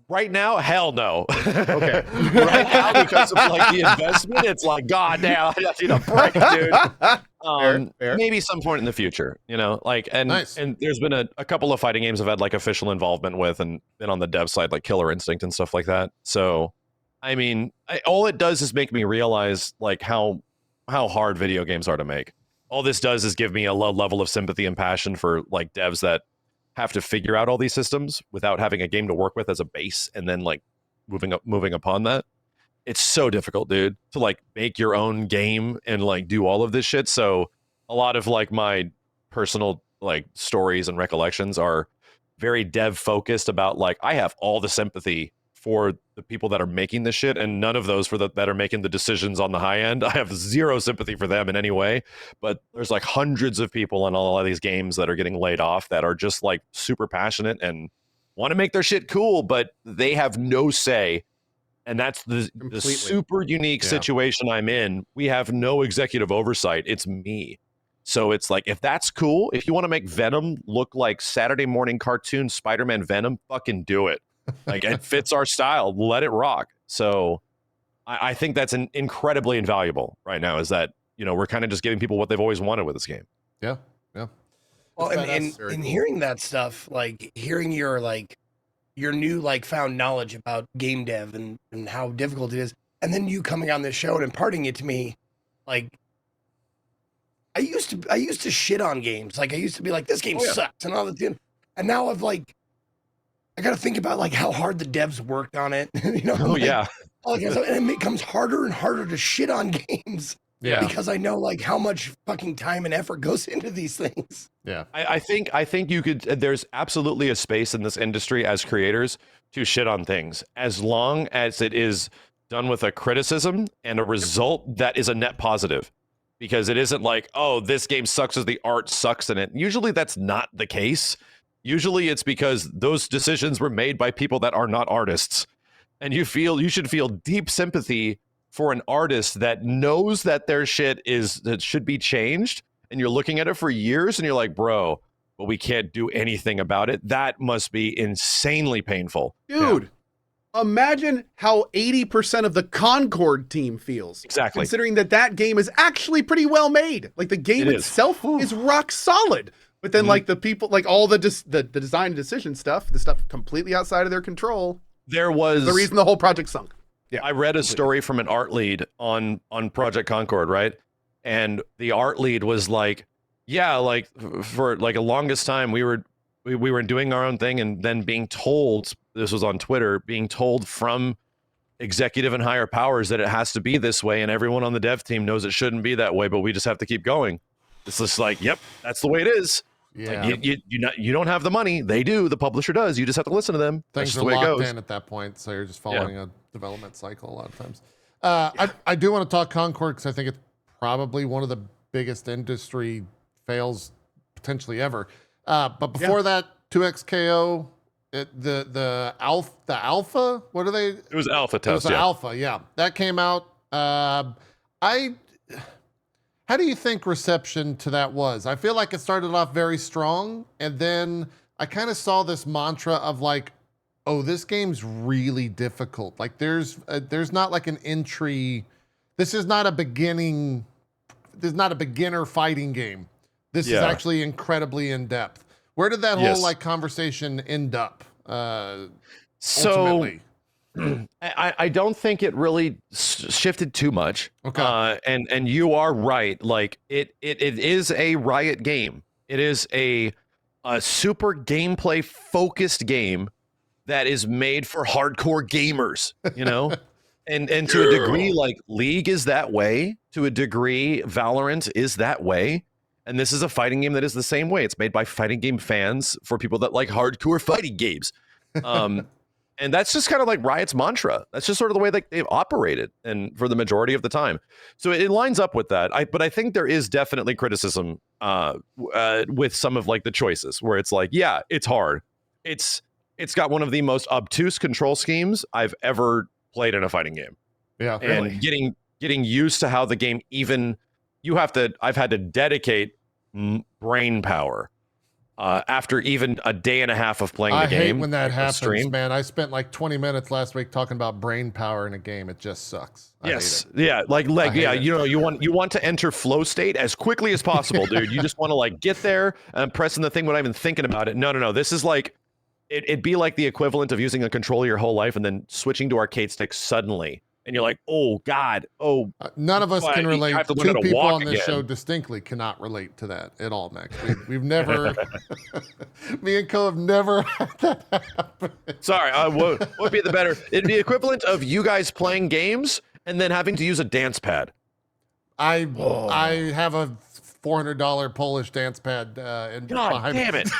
D: Right now, hell no.
C: Okay.
D: Right now, because of like the investment, it's like, God damn, I just need a break, dude.
C: Fair.
D: Maybe some point in the future, you know, like, and
A: Nice.
D: and there's been a couple of fighting games I've had like official involvement with, and been on the dev side, like Killer Instinct and stuff like that. So, I mean, all it does is make me realize like how hard video games are to make. all this does is give me a low level of sympathy and passion for like devs that have to figure out all these systems without having a game to work with as a base, and then like moving upon that. It's so difficult, dude, to like make your own game and like do all of this shit. So a lot of like my personal like stories and recollections are very dev focused about like I have all the sympathy for the people that are making this shit, and none of those for the that are making the decisions on the high end. I have zero sympathy for them in any way. But there's like hundreds of people in all of these games that are getting laid off that are just like super passionate and want to make their shit cool, but they have no say. And that's the super unique situation I'm in. We have no executive oversight. It's me. So it's like, if that's cool, if you want to make Venom look like Saturday morning cartoon Spider-Man Venom, fucking do it. Like, it fits our style. Let it rock. So I think that's incredibly invaluable right now, is that, you know, we're kind of just giving people what they've always wanted with this game.
A: Yeah. Yeah.
B: Well, and
C: Very
B: cool.
C: cool.
B: Hearing that stuff, like hearing your new like found knowledge about game dev and how difficult it is, and then you coming on this show and imparting it to me, like I used to shit on games. Like I used to be like, this game sucks and all that. And now I got to think about like how hard the devs worked on it. You know?
D: Oh, yeah.
B: Like, and it becomes harder and harder to shit on games.
A: Yeah.
B: Because I know like how much fucking time and effort goes into these things.
A: Yeah.
D: I think you could, there's absolutely a space in this industry as creators to shit on things, as long as it is done with a criticism and a result that is a net positive. Because it isn't like, oh, this game sucks as the art sucks in it. Usually that's not the case. Usually it's because those decisions were made by people that are not artists. And you should feel deep sympathy for an artist that knows that their shit that should be changed. And you're looking at it for years and you're like, bro, but we can't do anything about it. That must be insanely painful.
C: Dude, imagine how 80% of the Concord team feels.
D: Exactly.
C: Considering that game is actually pretty well made. Like the game itself is rock solid. But then like the people, like all the design decision stuff, the stuff completely outside of their control.
D: There was
C: the reason the whole project sunk. Yeah.
D: I read a story from an art lead on Project Concord, right? And the art lead was like, yeah, like for like a longest time we were doing our own thing, and then being told, this was on Twitter, being told from executive and higher powers that it has to be this way, and everyone on the dev team knows it shouldn't be that way, but we just have to keep going. It's just like, yep, that's the way it is.
A: Yeah.
D: Like you don't have the money. They do. The publisher does. You just have to listen to them.
A: Things
D: That's
A: are
D: the way it
A: locked
D: goes.
A: in at that point, so you're just following a development cycle a lot of times. I do want to talk Concord because I think it's probably one of the biggest industry fails potentially ever. But before that, 2XKO, the alpha. What are they?
D: It was alpha
A: It was
D: test.
A: the alpha. Yeah, that came out. How do you think reception to that was? I feel like it started off very strong, and then I kind of saw this mantra of like, oh, this game's really difficult. Like there's not like an entry. This is not a beginner fighting game. This is actually incredibly in depth. Where did that whole like conversation end up? Ultimately?
D: I don't think it really shifted too much.
A: Okay.
D: And you are right. Like it is a Riot game. It is a super gameplay focused game that is made for hardcore gamers, you know? and to a degree, like League is that way. To a degree, Valorant is that way. And this is a fighting game that is the same way. It's made by fighting game fans for people that like hardcore fighting games. And that's just kind of like Riot's mantra. That's just sort of the way that they've operated, and for the majority of the time. So it lines up with that. But I think there is definitely criticism with some of like the choices where it's like, yeah, it's hard. It's got one of the most obtuse control schemes I've ever played in a fighting game.
A: Yeah.
D: And getting used to how the game I've had to dedicate brain power. After even a day and a half of playing the game.
A: I hate when that happens,
D: stream.
A: man. I spent like 20 minutes last week talking about brain power in a game. It just sucks.
D: Yes. Yeah. Like you know, you want to enter flow state as quickly as possible, dude. You just want to like get there and pressing the thing without even thinking about it. No. This is like it'd be like the equivalent of using a controller your whole life and then switching to arcade sticks suddenly and you're like, oh God, oh.
A: None of us
D: Well,
A: can
D: you
A: relate.
D: have to learn
A: Two
D: how to
A: people
D: walk
A: on this
D: again.
A: show distinctly cannot relate to that at all, Max. We've never, me and Co have never had that happen.
D: Sorry, what would be the better? It'd be equivalent of you guys playing games and then having to use a dance pad.
A: I have a $400 Polish dance pad.
D: God damn it!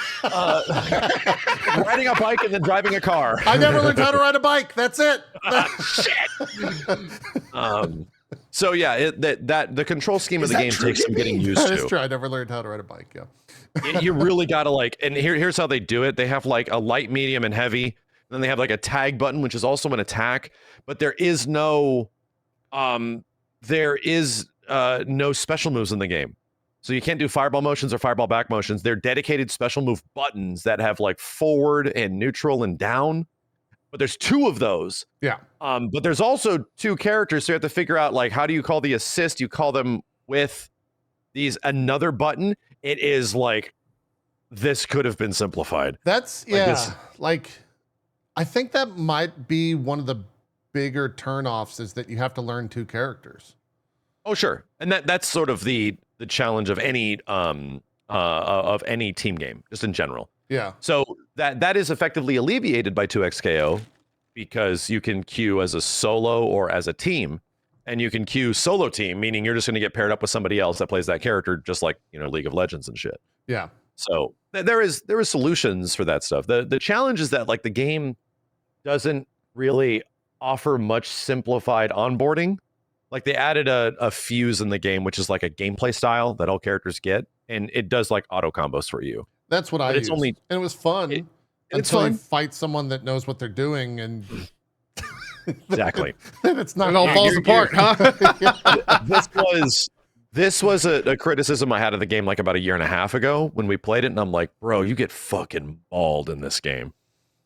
D: Riding a bike and then driving a car.
A: I never learned how to ride a bike. That's it.
D: Shit. So yeah, the control scheme of the game takes some getting used
A: That is
D: to.
A: true. I never learned how to ride a bike. Yeah.
D: You really gotta and here's how they do it. They have like a light, medium, and heavy. And then they have like a tag button, which is also an attack. But there is no special moves in the game. So you can't do fireball motions or fireball back motions. They're dedicated special move buttons that have like forward and neutral and down. But there's 2 of those.
A: Yeah.
D: But there's also 2 characters, so you have to figure out like how do you call the assist? You call them with another button. It is like this could have been simplified.
A: That's I think that might be one of the bigger turnoffs is that you have to learn 2 characters.
D: Oh sure, and that's sort of the challenge of any team game, just in general.
A: Yeah.
D: So that is effectively alleviated by 2XKO because you can queue as a solo or as a team, and you can queue solo team, meaning you're just going to get paired up with somebody else that plays that character, just like League of Legends and shit.
A: Yeah.
D: So there is solutions for that stuff. The challenge is that like the game doesn't really offer much simplified onboarding. Like they added a fuse in the game, which is like a gameplay style that all characters get, and it does like auto combos for you.
A: That's what I used. And it was fun until you fight someone that knows what they're doing, and
D: exactly.
A: It's not.
C: It all falls apart, huh?
D: This was a criticism I had of the game like about 1.5 years ago when we played it, and I'm like, bro, you get fucking mauled in this game.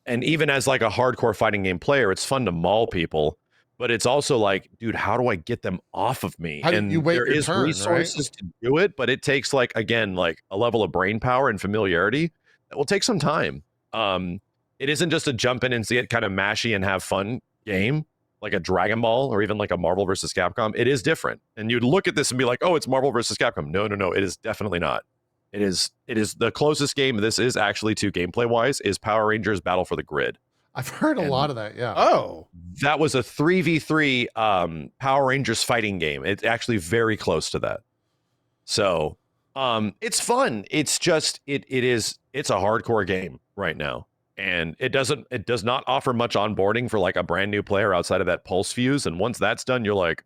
D: And even as like a hardcore fighting game player, it's fun to maul people. But it's also like, dude, how do I get them off of me?
A: And there is
D: resources to do it, but it takes like, again, like a level of brain power and familiarity that will take some time. It isn't just a jump in and see it kind of mashy and have fun game like a Dragon Ball or even like a Marvel versus Capcom. It is different. And you'd look at this and be like, oh, it's Marvel versus Capcom. No, it is definitely not. It is the closest game this is actually to gameplay wise is Power Rangers Battle for the Grid.
A: I've heard a lot of that, yeah.
C: Oh.
D: That was a 3v3 Power Rangers fighting game. It's actually very close to that. So it's fun. It's just it's a hardcore game right now. And it does not offer much onboarding for like a brand new player outside of that pulse fuse. And once that's done, you're like,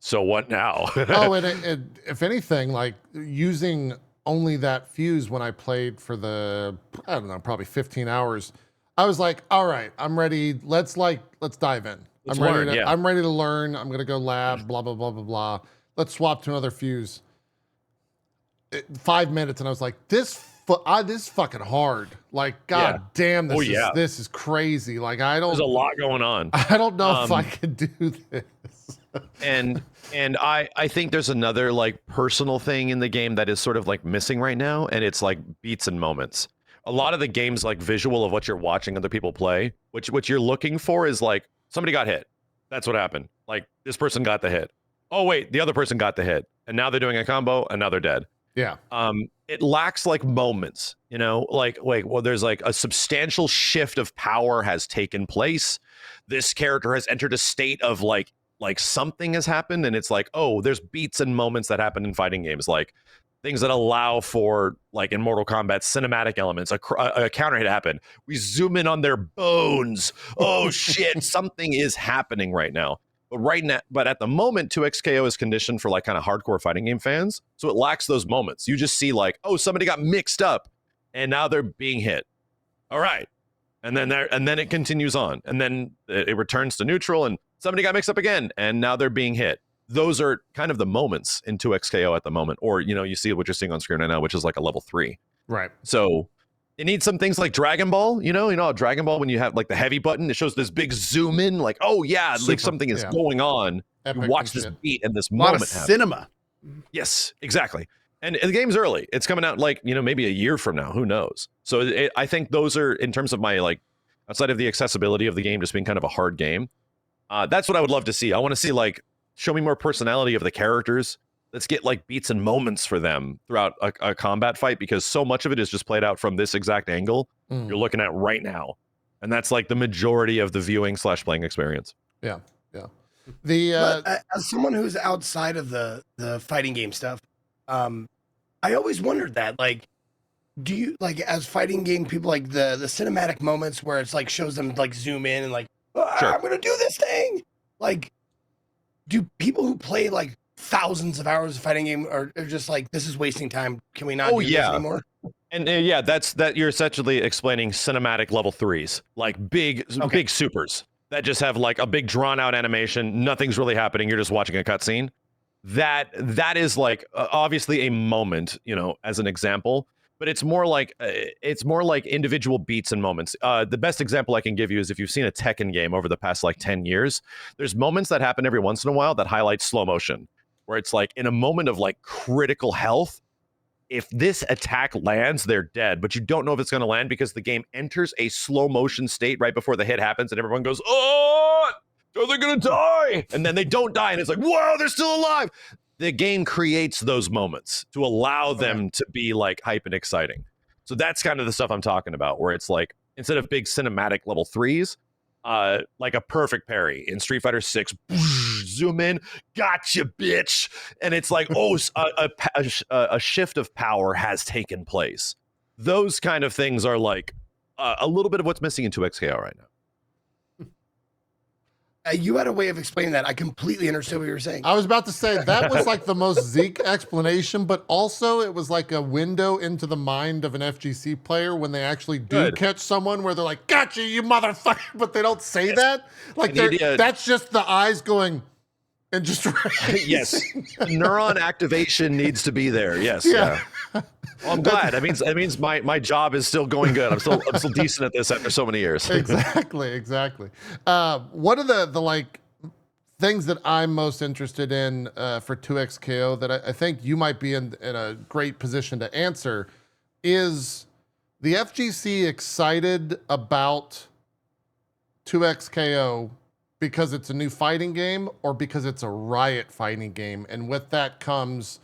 D: so what now?
A: Oh, and if anything, like using only that fuse when I played for I don't know, probably 15 hours, I was like, all right, I'm ready. Let's dive in. I'm ready to learn. I'm going to go lab, blah, blah, blah, blah, blah. Let's swap to another fuse. 5 minutes. And I was like, this is fucking hard. Like, God damn, this is crazy. Like, there's
D: a lot going on.
A: I don't know if I can do this.
D: and I think there's another like personal thing in the game that is sort of like missing right now. And it's like beats and moments. A lot of the games like visual of what you're watching other people play, which you're looking for is like somebody got hit. That's what happened. Like this person got the hit. Oh wait, the other person got the hit. And now they're doing a combo and now they're dead.
A: Yeah.
D: It lacks like moments, like wait, well, there's like a substantial shift of power has taken place. This character has entered a state of like something has happened, and it's like, oh, there's beats and moments that happen in fighting games, like things that allow for, like in Mortal Kombat, cinematic elements. A counter hit happened. We zoom in on their bones. Oh shit, something is happening right now. But at the moment, 2XKO is conditioned for like kind of hardcore fighting game fans, so it lacks those moments. You just see like, oh, somebody got mixed up, and now they're being hit. All right, and then it continues on, and then it returns to neutral, and somebody got mixed up again, and now they're being hit. Those are kind of the moments in 2XKO at the moment, or you see what you're seeing on screen right now, which is like a level 3.
A: Right.
D: So it needs some things like Dragon Ball, Dragon Ball, when you have like the heavy button, it shows this big zoom in, like, oh yeah, like something is going on.
A: Epic
D: you watch this beat and this
C: a lot
D: moment
C: of
D: happen.
C: cinema.
D: Yes, exactly. And the game's early. It's coming out like, maybe a year from now. Who knows? So I think those are, in terms of my like, outside of the accessibility of the game just being kind of a hard game, That's what I would love to see. I want to see like show me more personality of the characters. Let's get like beats and moments for them throughout a combat fight, because so much of it is just played out from this exact angle you're looking at right now, and that's like the majority of the viewing / playing experience.
A: Yeah. The
B: as someone who's outside of the fighting game stuff, I always wondered that, like, do you like, as fighting game people, like the cinematic moments where it's like shows them like zoom in and like,
D: Sure.
B: I'm gonna do this thing. Like, do people who play like thousands of hours of fighting game are just like, this is wasting time? Can we not do this anymore?
D: And yeah, that's you're essentially explaining cinematic level 3s, like big supers that just have like a big drawn out animation. Nothing's really happening. You're just watching a cutscene. That is like obviously a moment, as an example, but it's more like individual beats and moments. The best example I can give you is if you've seen a Tekken game over the past like 10 years, there's moments that happen every once in a while that highlight slow motion, where it's like in a moment of like critical health, if this attack lands, they're dead, but you don't know if it's going to land because the game enters a slow motion state right before the hit happens, and everyone goes, "Oh, are they going to die?" And then they don't die, and it's like, "Whoa, they're still alive." The game creates those moments to allow them to be like hype and exciting. So that's kind of the stuff I'm talking about, where it's like, instead of big cinematic level 3s, like a perfect parry in Street Fighter 6, zoom in, gotcha, bitch, and it's like, oh, a shift of power has taken place. Those kind of things are like a little bit of what's missing in 2XKO right now.
B: You had a way of explaining that. I completely understood what you were saying.
A: I was about to say that was like the most Zeke explanation, but also it was like a window into the mind of an FGC player when they actually do catch someone where they're like, "Gotcha, you motherfucker," but they don't say that. Like that's just the eyes going and just
D: yes, neuron activation needs to be there. Yes, yeah. Well, I'm glad. That means my job is still going good. I'm still decent at this after so many years.
A: Exactly. One of the like things that I'm most interested in for 2XKO that I think you might be in a great position to answer is the FGC excited about 2XKO because it's a new fighting game or because it's a Riot fighting game, and with that comes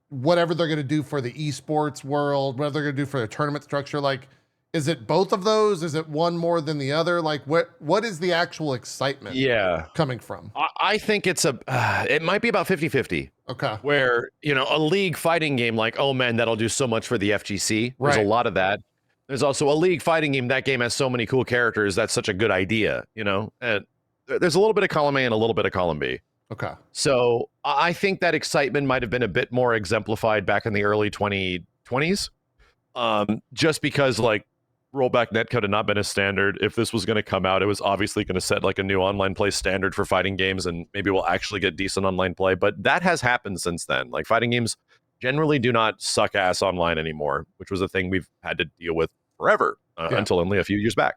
A: whatever they're going to do for the esports world, whatever they're going to do for the tournament structure. Like, is it both of those? Is it one more than the other? Like, what is the actual excitement coming from?
D: I think it might be about 50-50.
A: Okay.
D: Where, a league fighting game, like, oh man, that'll do so much for the FGC. There's a lot of that. There's also a league fighting game. That game has so many cool characters. That's such a good idea, And there's a little bit of column A and a little bit of column B.
A: Okay.
D: So I think that excitement might have been a bit more exemplified back in the early 2020s, just because like rollback netcode had not been a standard. If this was going to come out, it was obviously going to set like a new online play standard for fighting games, and maybe we'll actually get decent online play. But that has happened since then. Like, fighting games generally do not suck ass online anymore, which was a thing we've had to deal with forever until only a few years back.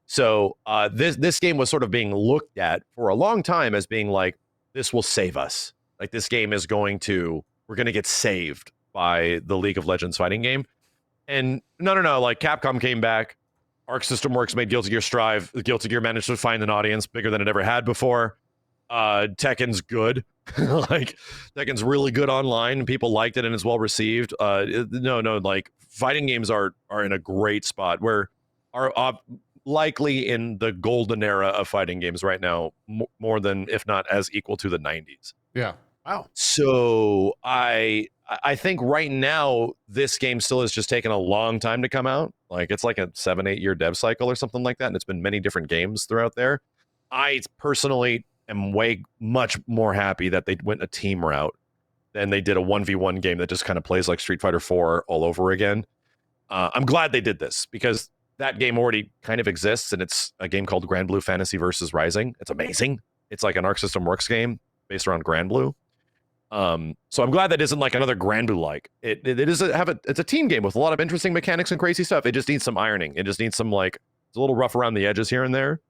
D: So this game was sort of being looked at for a long time as being like, this will save us. Like, this game is we're going to get saved by the League of Legends fighting game. And no, like, Capcom came back, Arc System Works made Guilty Gear Strive, Guilty Gear managed to find an audience bigger than it ever had before. Tekken's good. Like, Tekken's really good online, and people liked it, and it's well received. Like, fighting games are in a great spot, where are likely in the golden era of fighting games right now, more than, if not as equal to, the 90s.
A: Yeah.
B: Wow.
D: So I think right now this game still has just taken a long time to come out. Like, it's like a 7-8 year dev cycle or something like that, and it's been many different games throughout there. I personally am much more happy that they went a team route than they did a 1v1 game that just kind of plays like Street Fighter 4 all over again. I'm glad they did this, because that game already kind of exists, and it's a game called Grand Blue Fantasy versus Rising. It's amazing. It's like an Arc System Works game based around Grand Blue. So I'm glad that isn't like another Grand Blue like. It's a team game with a lot of interesting mechanics and crazy stuff. It just needs some ironing. It just needs some, like, it's a little rough around the edges here and there.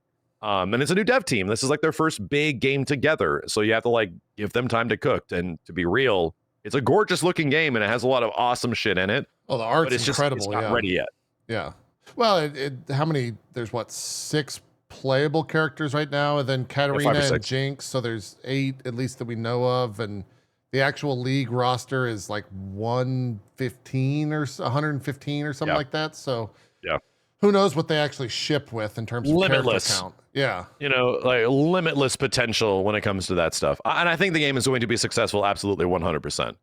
D: And it's a new dev team. This is like their first big game together. So you have to like give them time to cook. And to be real, it's a gorgeous looking game, and it has a lot of awesome shit in it.
A: Oh, the art's
D: but it's
A: incredible.
D: Just, it's not ready yet.
A: Yeah. Well, how many? There's what, 6+ playable characters right now, and then Katarina and
D: 6.
A: Jinx. So there's 8 at least that we know of, and the actual league roster is like 115 or 115 or something
D: Yeah.
A: like that. So
D: Yeah.
A: who knows what they actually ship with in terms of
D: Limitless.
A: character count? Yeah.
D: You know, like limitless potential when it comes to that stuff. And I think the game is going to be successful, absolutely 100%.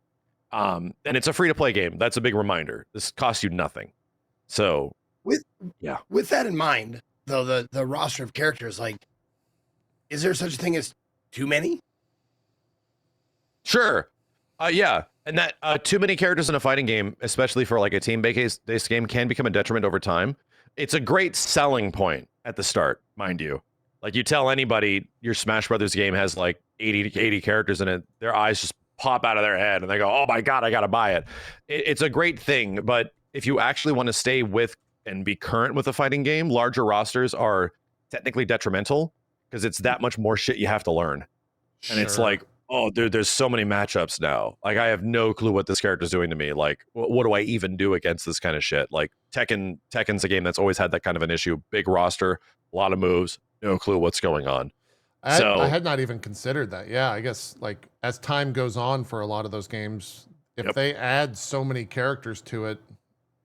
D: And it's a free-to-play game. That's a big reminder. This costs you nothing. So,
B: With that in mind, though, the roster of characters, like, is there such a thing as too many?
D: sure. Yeah. And that too many characters in a fighting game, especially for like a team-based game, can become a detriment over time. It's a great selling point at the start, mind you. Like you tell anybody your Smash Brothers game has like 80 characters in it, their eyes just pop out of their head and they go, oh my God, I got to buy it. It's a great thing. But if you actually want to stay with and be current with a fighting game, larger rosters are technically detrimental because it's that much more shit you have to learn. And it's like, oh, dude, there's so many matchups now. Like, I have no clue what this character's doing to me. Like, what do I even do against this kind of shit? Like, Tekken's a game that's always had that kind of an issue. Big roster, a lot of moves, no clue what's going on.
A: I had not even considered that. Yeah, I guess like as time goes on for a lot of those games, if they add so many characters to it,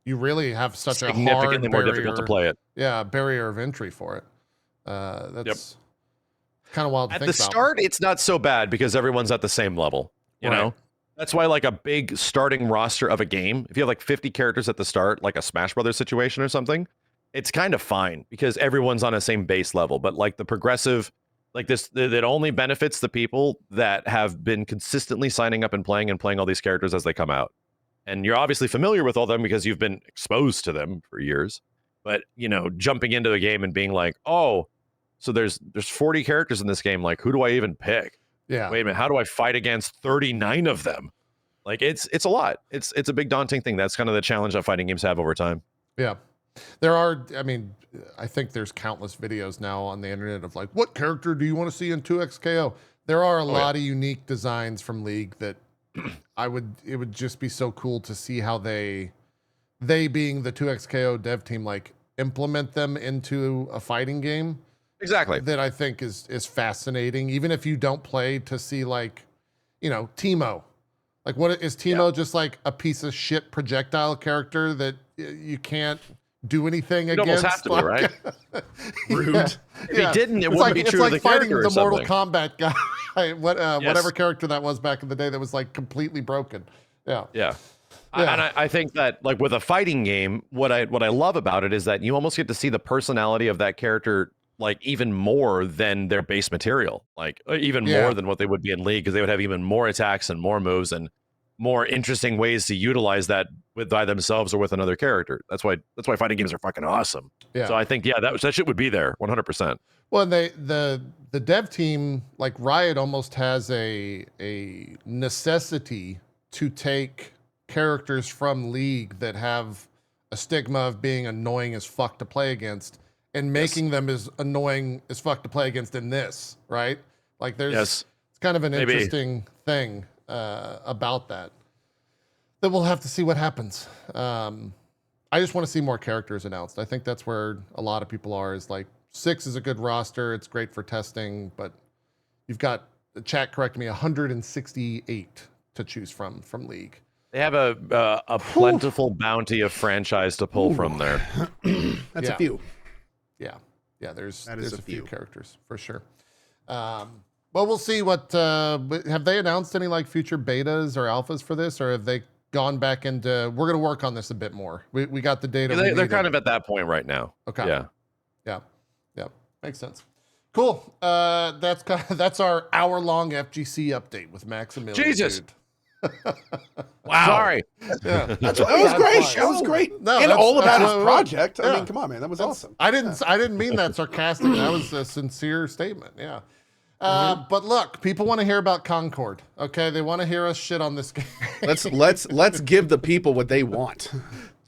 A: you really have such a hard
D: significantly more
A: barrier,
D: difficult to play it.
A: Yeah, barrier of entry for it. That's kind of wild to
D: At
A: think
D: the
A: about.
D: start, it's not so bad because everyone's at the same level. You know, that's why like a big starting roster of a game, if you have like 50 characters at the start, like a Smash Brothers situation or something, it's kind of fine because everyone's on the same base level. But like the progressive, like this, that only benefits the people that have been consistently signing up and playing all these characters as they come out. And you're obviously familiar with all them because you've been exposed to them for years. But, you know, jumping into the game and being like, oh, so there's 40 characters in this game. Like, who do I even pick?
A: Yeah.
D: Wait a minute. How do I fight against 39 of them? Like, it's a lot. It's a big daunting thing. That's kind of the challenge that fighting games have over time.
A: Yeah. There are, I mean, I think there's countless videos now on the internet of like, what character do you want to see in 2XKO? There are a lot of unique designs from League that it would just be so cool to see how they being the 2XKO dev team, like implement them into a fighting game.
D: Exactly.
A: That I think is fascinating. Even if you don't play, to see like, you know, Teemo. Like, what is Teemo just like a piece of shit projectile character that you can't do anything
D: You'd
A: against?
D: almost have to be, right?
C: Rude.
D: If he didn't, it wouldn't be
A: it's
D: true
A: like
D: to the
A: fighting
D: character or
A: the Mortal
D: something.
A: Kombat guy. Whatever character that was back in the day that was like completely broken. Yeah.
D: Yeah. And I think that like with a fighting game, what I love about it is that you almost get to see the personality of that character like even more than their base material, like even more than what they would be in League, because they would have even more attacks and more moves and more interesting ways to utilize that by themselves or with another character. That's why fighting games are fucking awesome. Yeah. So I think that shit would be there 100%.
A: Well, the dev team, like Riot, almost has a necessity to take characters from League that have a stigma of being annoying as fuck to play against and making them as annoying as fuck to play against in this, right? Like there's it's kind of an interesting thing about that we'll have to see what happens. I just want to see more characters announced. I think that's where a lot of people are, is like 6 is a good roster. It's great for testing, but you've got, the chat correct me, 168 to choose from League.
D: They have a plentiful bounty of franchise to pull from there.
C: That's a few.
A: Yeah, there's a few characters for sure. Well, we'll see what have they announced any like future betas or alphas for this, or have they gone back into, we're going to work on this a bit more. We got the data.
D: They're kind of at that point right now.
A: Okay. Yeah. Makes sense. Cool. That's our hour-long FGC update with Maximilian.
D: Jesus.
C: Wow.
D: Sorry.
A: Yeah.
C: That was great. That was great.
A: No,
C: and all about his
A: what
C: project. I mean, come on, man. That was awesome.
A: I didn't mean that sarcastic. That was a sincere statement. Yeah. But look, people want to hear about Concord. Okay, they want to hear us shit on this game.
C: Let's give the people what they want.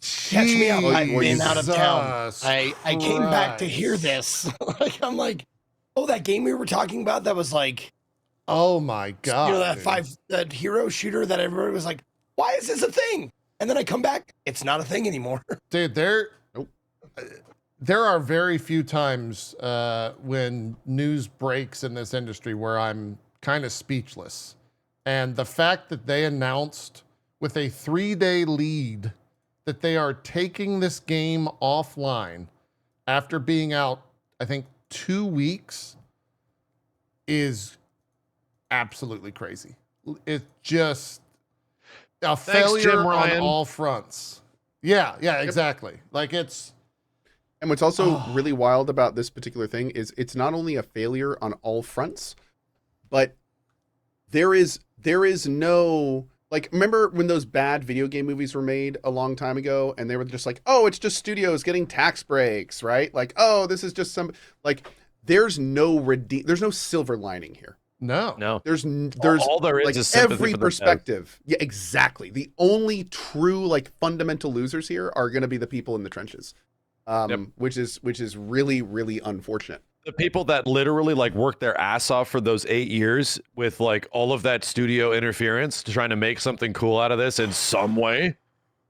B: Catch me out. I've been out of town.
A: Jesus
B: I came back to
A: Christ.
B: hear this. I'm like, oh, that game we were talking about that was like,
A: Oh my god!
B: you know, that hero shooter that everybody was like, why is this a thing? And then I come back, it's not a thing anymore.
A: Dude, there are very few times when news breaks in this industry where I'm kind of speechless. And the fact that they announced with a 3-day lead that they are taking this game offline after being out, I think, 2 weeks is absolutely crazy. It's just a failure
D: Jim
A: on
D: Ryan.
A: all fronts. Yeah, exactly. Like it's...
C: And what's also really wild about this particular thing is it's not only a failure on all fronts, but there is no, like, remember when those bad video game movies were made a long time ago and they were just like, oh, it's just studios getting tax breaks, right? Like, oh, this is just some, like, there's no silver lining here.
A: No.
C: There's
D: all there is
C: like
D: is sympathy
C: every
D: for the
C: perspective. Yeah, exactly. The only true like fundamental losers here are going to be the people in the trenches, which is really, really unfortunate.
D: The people that literally like worked their ass off for those 8 years with like all of that studio interference to trying to make something cool out of this in some way.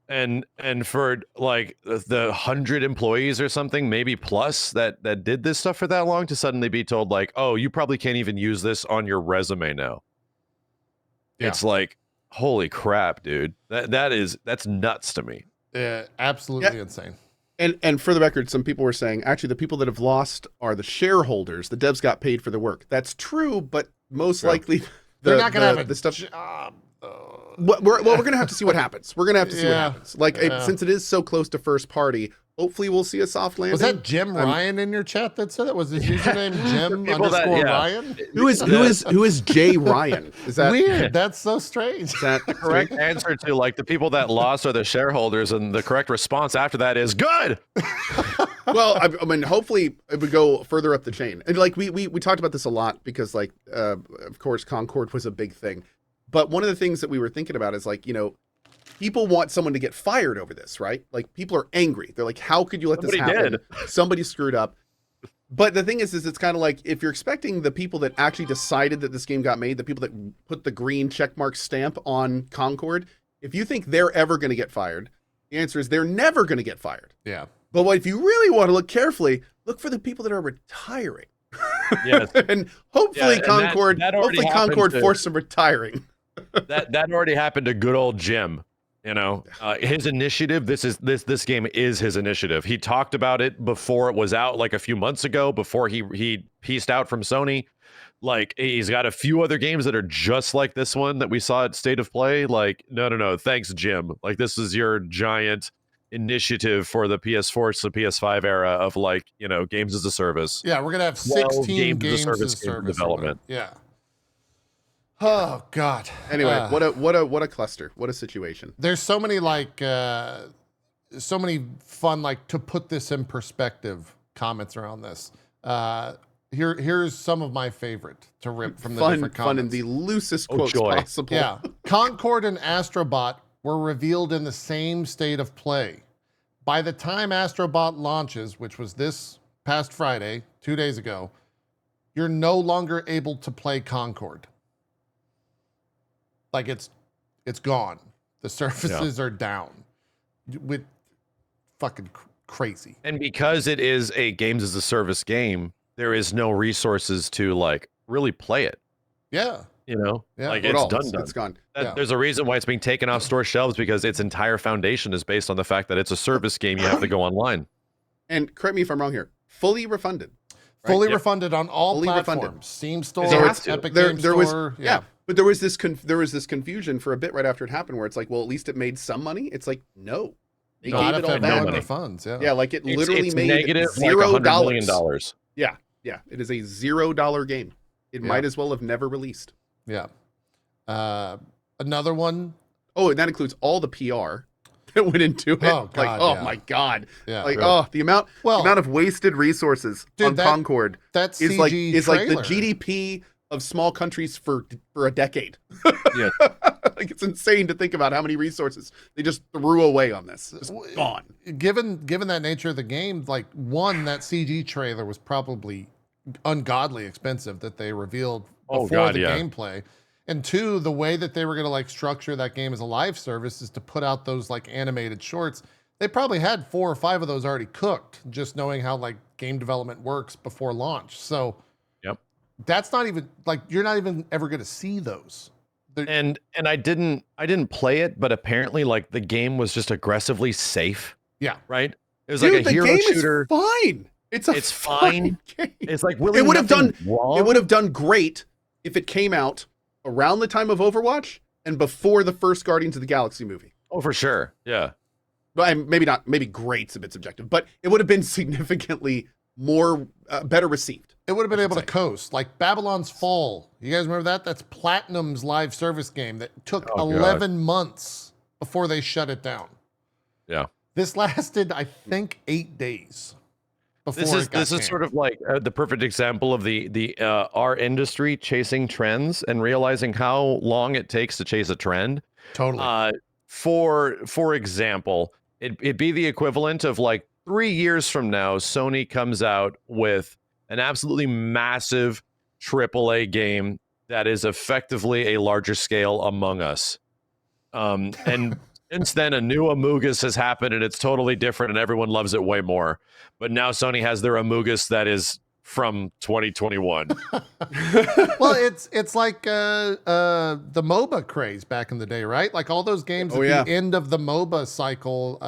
D: And for like the 100 employees or something, maybe plus that did this stuff for that long to suddenly be told like, oh, you probably can't even use this on your resume now.
A: Yeah.
D: It's like, holy crap, dude. That's nuts to me.
A: Absolutely insane.
C: And for the record, some people were saying, actually, the people that have lost are the shareholders. The devs got paid for the work. That's true, but most likely
A: they're not going to have
C: the stuff.
A: job.
C: We're going to have to see what happens. We're going to have to see what
A: Yeah.
C: happens. Like, since it is so close to first party, hopefully we'll see a soft landing.
A: Was that Jim Ryan in your chat that said it? Was his username Jim
D: People that-
A: _
D: yeah.
A: Ryan?
C: Who is Jay Ryan? Is that
A: Weird. That's so strange.
C: Is that
D: Correct answer to like the people that lost are the shareholders, and the correct response after that is good.
C: Well, I mean, hopefully it would go further up the chain. And like we talked about this a lot because like of course Concord was a big thing. But one of the things that we were thinking about is like, you know, people want someone to get fired over this, right? Like people are angry. They're like, how could you let this
D: Somebody
C: happen?
D: did.
C: Somebody screwed up. But the thing is it's kind of like if you're expecting the people that actually decided that this game got made, the people that put the green checkmark stamp on Concord, if you think they're ever going to get fired, the answer is they're never going to get fired.
A: Yeah.
C: But if you really want to look carefully, look for the people that are retiring.
D: Yes.
C: And hopefully
D: and
C: Concord,
D: that already
C: hopefully
D: happened
C: Concord
D: to-
C: forced some retiring.
D: that already happened to good old Jim. You know, his initiative. This game is his initiative. He talked about it before it was out, like a few months ago, before he pieced out from Sony. Like he's got a few other games that are just like this one that we saw at State of Play. Like no, thanks Jim. Like this is your giant initiative for the PS4 to PS5 era of like, you know, games as a service.
A: Yeah, we're going to have
D: 12
A: 16 games as a
D: game
A: service.
D: development.
A: Yeah. Oh God.
C: Anyway, what a cluster. What a situation.
A: There's so many like so many fun like to put this in perspective comments around this. Here's some of my favorite to rip from the different comments.
C: Fun in the loosest quotes
D: joy.
C: possible.
A: Yeah. Concord and Astrobot were revealed in the same state of play. By the time Astrobot launches, which was this past Friday, 2 days ago, you're no longer able to play Concord. Like it's gone. The services are down. With fucking crazy.
D: And because it is a games as a service game, there is no resources to like really play it.
A: Yeah.
D: You know,
A: Yeah.
D: like
C: At
D: it's
C: all.
D: done.
C: It's gone.
A: Yeah.
D: There's a reason why it's being taken off store shelves, because its entire foundation is based on the fact that it's a service game. You have to go online.
C: And correct me if I'm wrong here. Fully refunded. Right?
A: Fully
D: Yep.
A: refunded on all
C: Fully
A: platforms.
C: refunded.
A: Steam Store,
D: They have to.
A: Epic
C: There
A: Games
C: was
A: Store.
C: but there was this confusion for a bit right after it happened where it's like, well, at least it made some money. It's like, no. They
A: Not
C: gave
A: if
C: it all
A: it
C: back.
A: made the funds. Yeah.
C: Yeah, like it literally
D: it's
C: made
D: negative
C: $0.
D: like $100 million.
C: Yeah, it is a $0 game. It
A: Yeah.
C: might as well have never released.
A: Yeah. Another one.
C: Oh, and that includes all the PR that went into it.
A: Oh,
C: like,
A: God,
C: oh
A: yeah.
C: my God.
A: Yeah.
C: Like,
D: really.
C: oh, the amount
A: Well,
C: of wasted resources
A: dude,
C: on
A: that
C: Concord
A: that
C: is
A: CG
C: like the
A: trailer.
C: GDP of small countries for a decade.
D: Yeah.
C: Like it's insane to think about how many resources they just threw away on this. Just gone.
A: Given that nature of the game, like one, that CG trailer was probably ungodly expensive that they revealed
D: Oh,
A: before
D: God,
A: the
D: yeah.
A: gameplay. And two, the way that they were going to like structure that game as a live service is to put out those like animated shorts. they probably had 4 or 5 of those already cooked, just knowing how like game development works before launch. So
D: Yep.
A: that's not even like you're not even ever going to see those.
D: And I didn't play it, but apparently like the game was just aggressively safe.
A: Yeah.
D: Right. It was
C: Dude,
D: like a hero
C: game
D: shooter.
C: Is fine. It's
D: fine.
C: Game.
D: It's like really
C: It would have done.
D: wrong.
C: It would have done great if it came out around the time of Overwatch and before the first Guardians of the Galaxy movie.
D: Oh, for sure. Yeah.
C: But maybe not. Maybe great's a bit subjective, but it would have been significantly more better received.
A: It would have been able to coast. Like Babylon's Fall. You guys remember that? That's Platinum's live service game that took 11 months before they shut it down.
D: Yeah.
A: This lasted, I think, 8 days.
D: This is sort of like the perfect example of the our industry chasing trends and realizing how long it takes to chase a trend.
A: Totally.
D: For example, it'd be the equivalent of like 3 years from now, Sony comes out with an absolutely massive AAA game that is effectively a larger scale Among Us. And since then, a new Amogus has happened and it's totally different and everyone loves it way more. But now Sony has their Amogus that is from 2021.
A: Well, it's like the MOBA craze back in the day, right? Like all those games at the end of the MOBA cycle.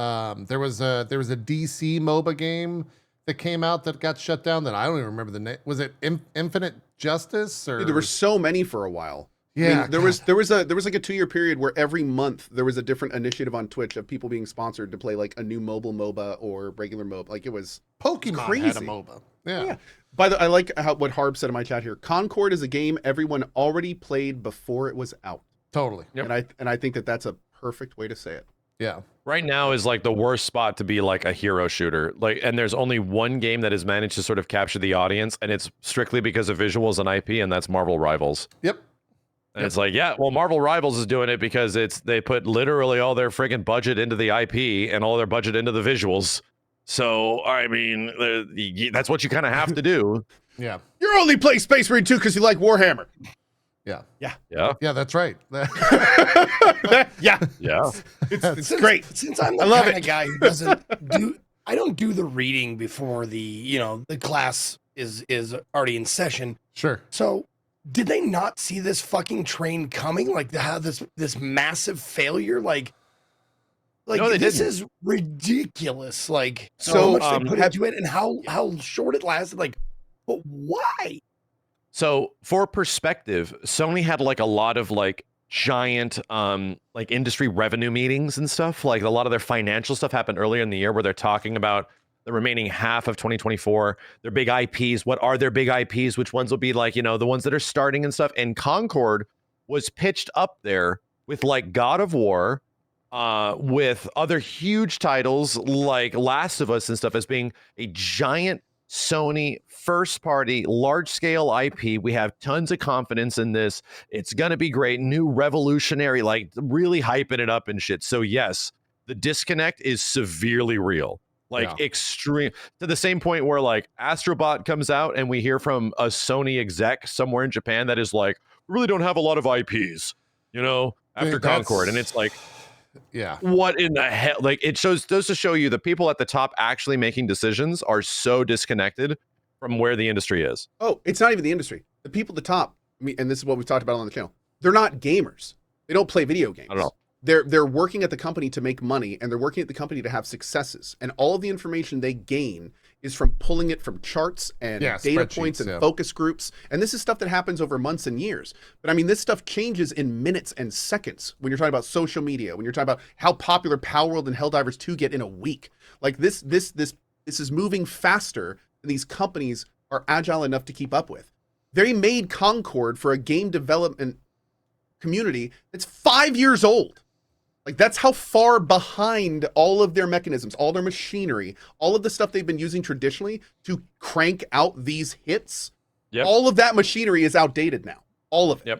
A: There was a DC MOBA game that came out that got shut down that I don't even remember the name. Was it Infinite Justice or?
C: Dude, there were so many for a while.
A: Yeah,
C: I mean, there was like a 2-year period where every month there was a different initiative on Twitch of people being sponsored to play like a new mobile MOBA or regular MOBA. Like it was
A: Pokemon
C: crazy.
A: had a MOBA. Yeah.
C: By the I like what Harb said in my chat here. Concord is a game everyone already played before it was out.
A: Totally.
D: Yep.
C: And I think that that's a perfect way to say it.
A: Yeah.
D: Right now is like the worst spot to be like a hero shooter. Like, and there's only one game that has managed to sort of capture the audience, and it's strictly because of visuals and IP, and that's Marvel Rivals.
A: Yep.
D: And it's like, yeah, well, Marvel Rivals is doing it because they put literally all their friggin' budget into the IP and all their budget into the visuals. So, I mean, that's what you kind of have to do.
A: Yeah.
C: You're only playing Space Marine 2 because you like Warhammer.
A: Yeah.
C: Yeah.
D: Yeah.
A: Yeah, that's right.
C: Yeah.
D: Yeah.
C: It's great.
B: Since I'm the kind of guy who I don't do the reading before the class is already in session.
A: Sure.
B: So did they not see this fucking train coming? Like how this massive failure? Like
D: no, they
B: this
D: didn't.
B: is ridiculous. Like
C: So,
B: how much they put into it and how short it lasted. Like, but why?
D: So for perspective, Sony had like a lot of like giant like industry revenue meetings and stuff. Like a lot of their financial stuff happened earlier in the year where they're talking about the remaining half of 2024, their big IPs. What are their big IPs? Which ones will be like, the ones that are starting and stuff. And Concord was pitched up there with like God of War, with other huge titles like Last of Us and stuff as being a giant Sony first party large scale IP. We have tons of confidence in this. It's going to be great. New revolutionary, like really hyping it up and shit. So yes, the disconnect is severely real. Like extreme to the same point where like Astrobot comes out and we hear from a Sony exec somewhere in Japan that is like, we really don't have a lot of IPs, after Concord. And it's like,
A: yeah,
D: what in the hell? Like it goes to show you the people at the top actually making decisions are so disconnected from where the industry is.
C: Oh, it's not even the industry. The people at the top, and this is what we've talked about on the channel. They're not gamers. They don't play video games.
D: I don't know.
C: They're working at the company to make money, and they're working at the company to have successes. And all of the information they gain is from pulling it from charts and data points and focus groups. And this is stuff that happens over months and years. But I mean, this stuff changes in minutes and seconds when you're talking about social media, when you're talking about how popular Power World and Helldivers 2 get in a week. Like this is moving faster than these companies are agile enough to keep up with. They made Concord for a game development community that's 5 years old. Like that's how far behind all of their mechanisms, all their machinery, all of the stuff they've been using traditionally to crank out these hits.
D: Yep.
C: All of that machinery is outdated now. All of it.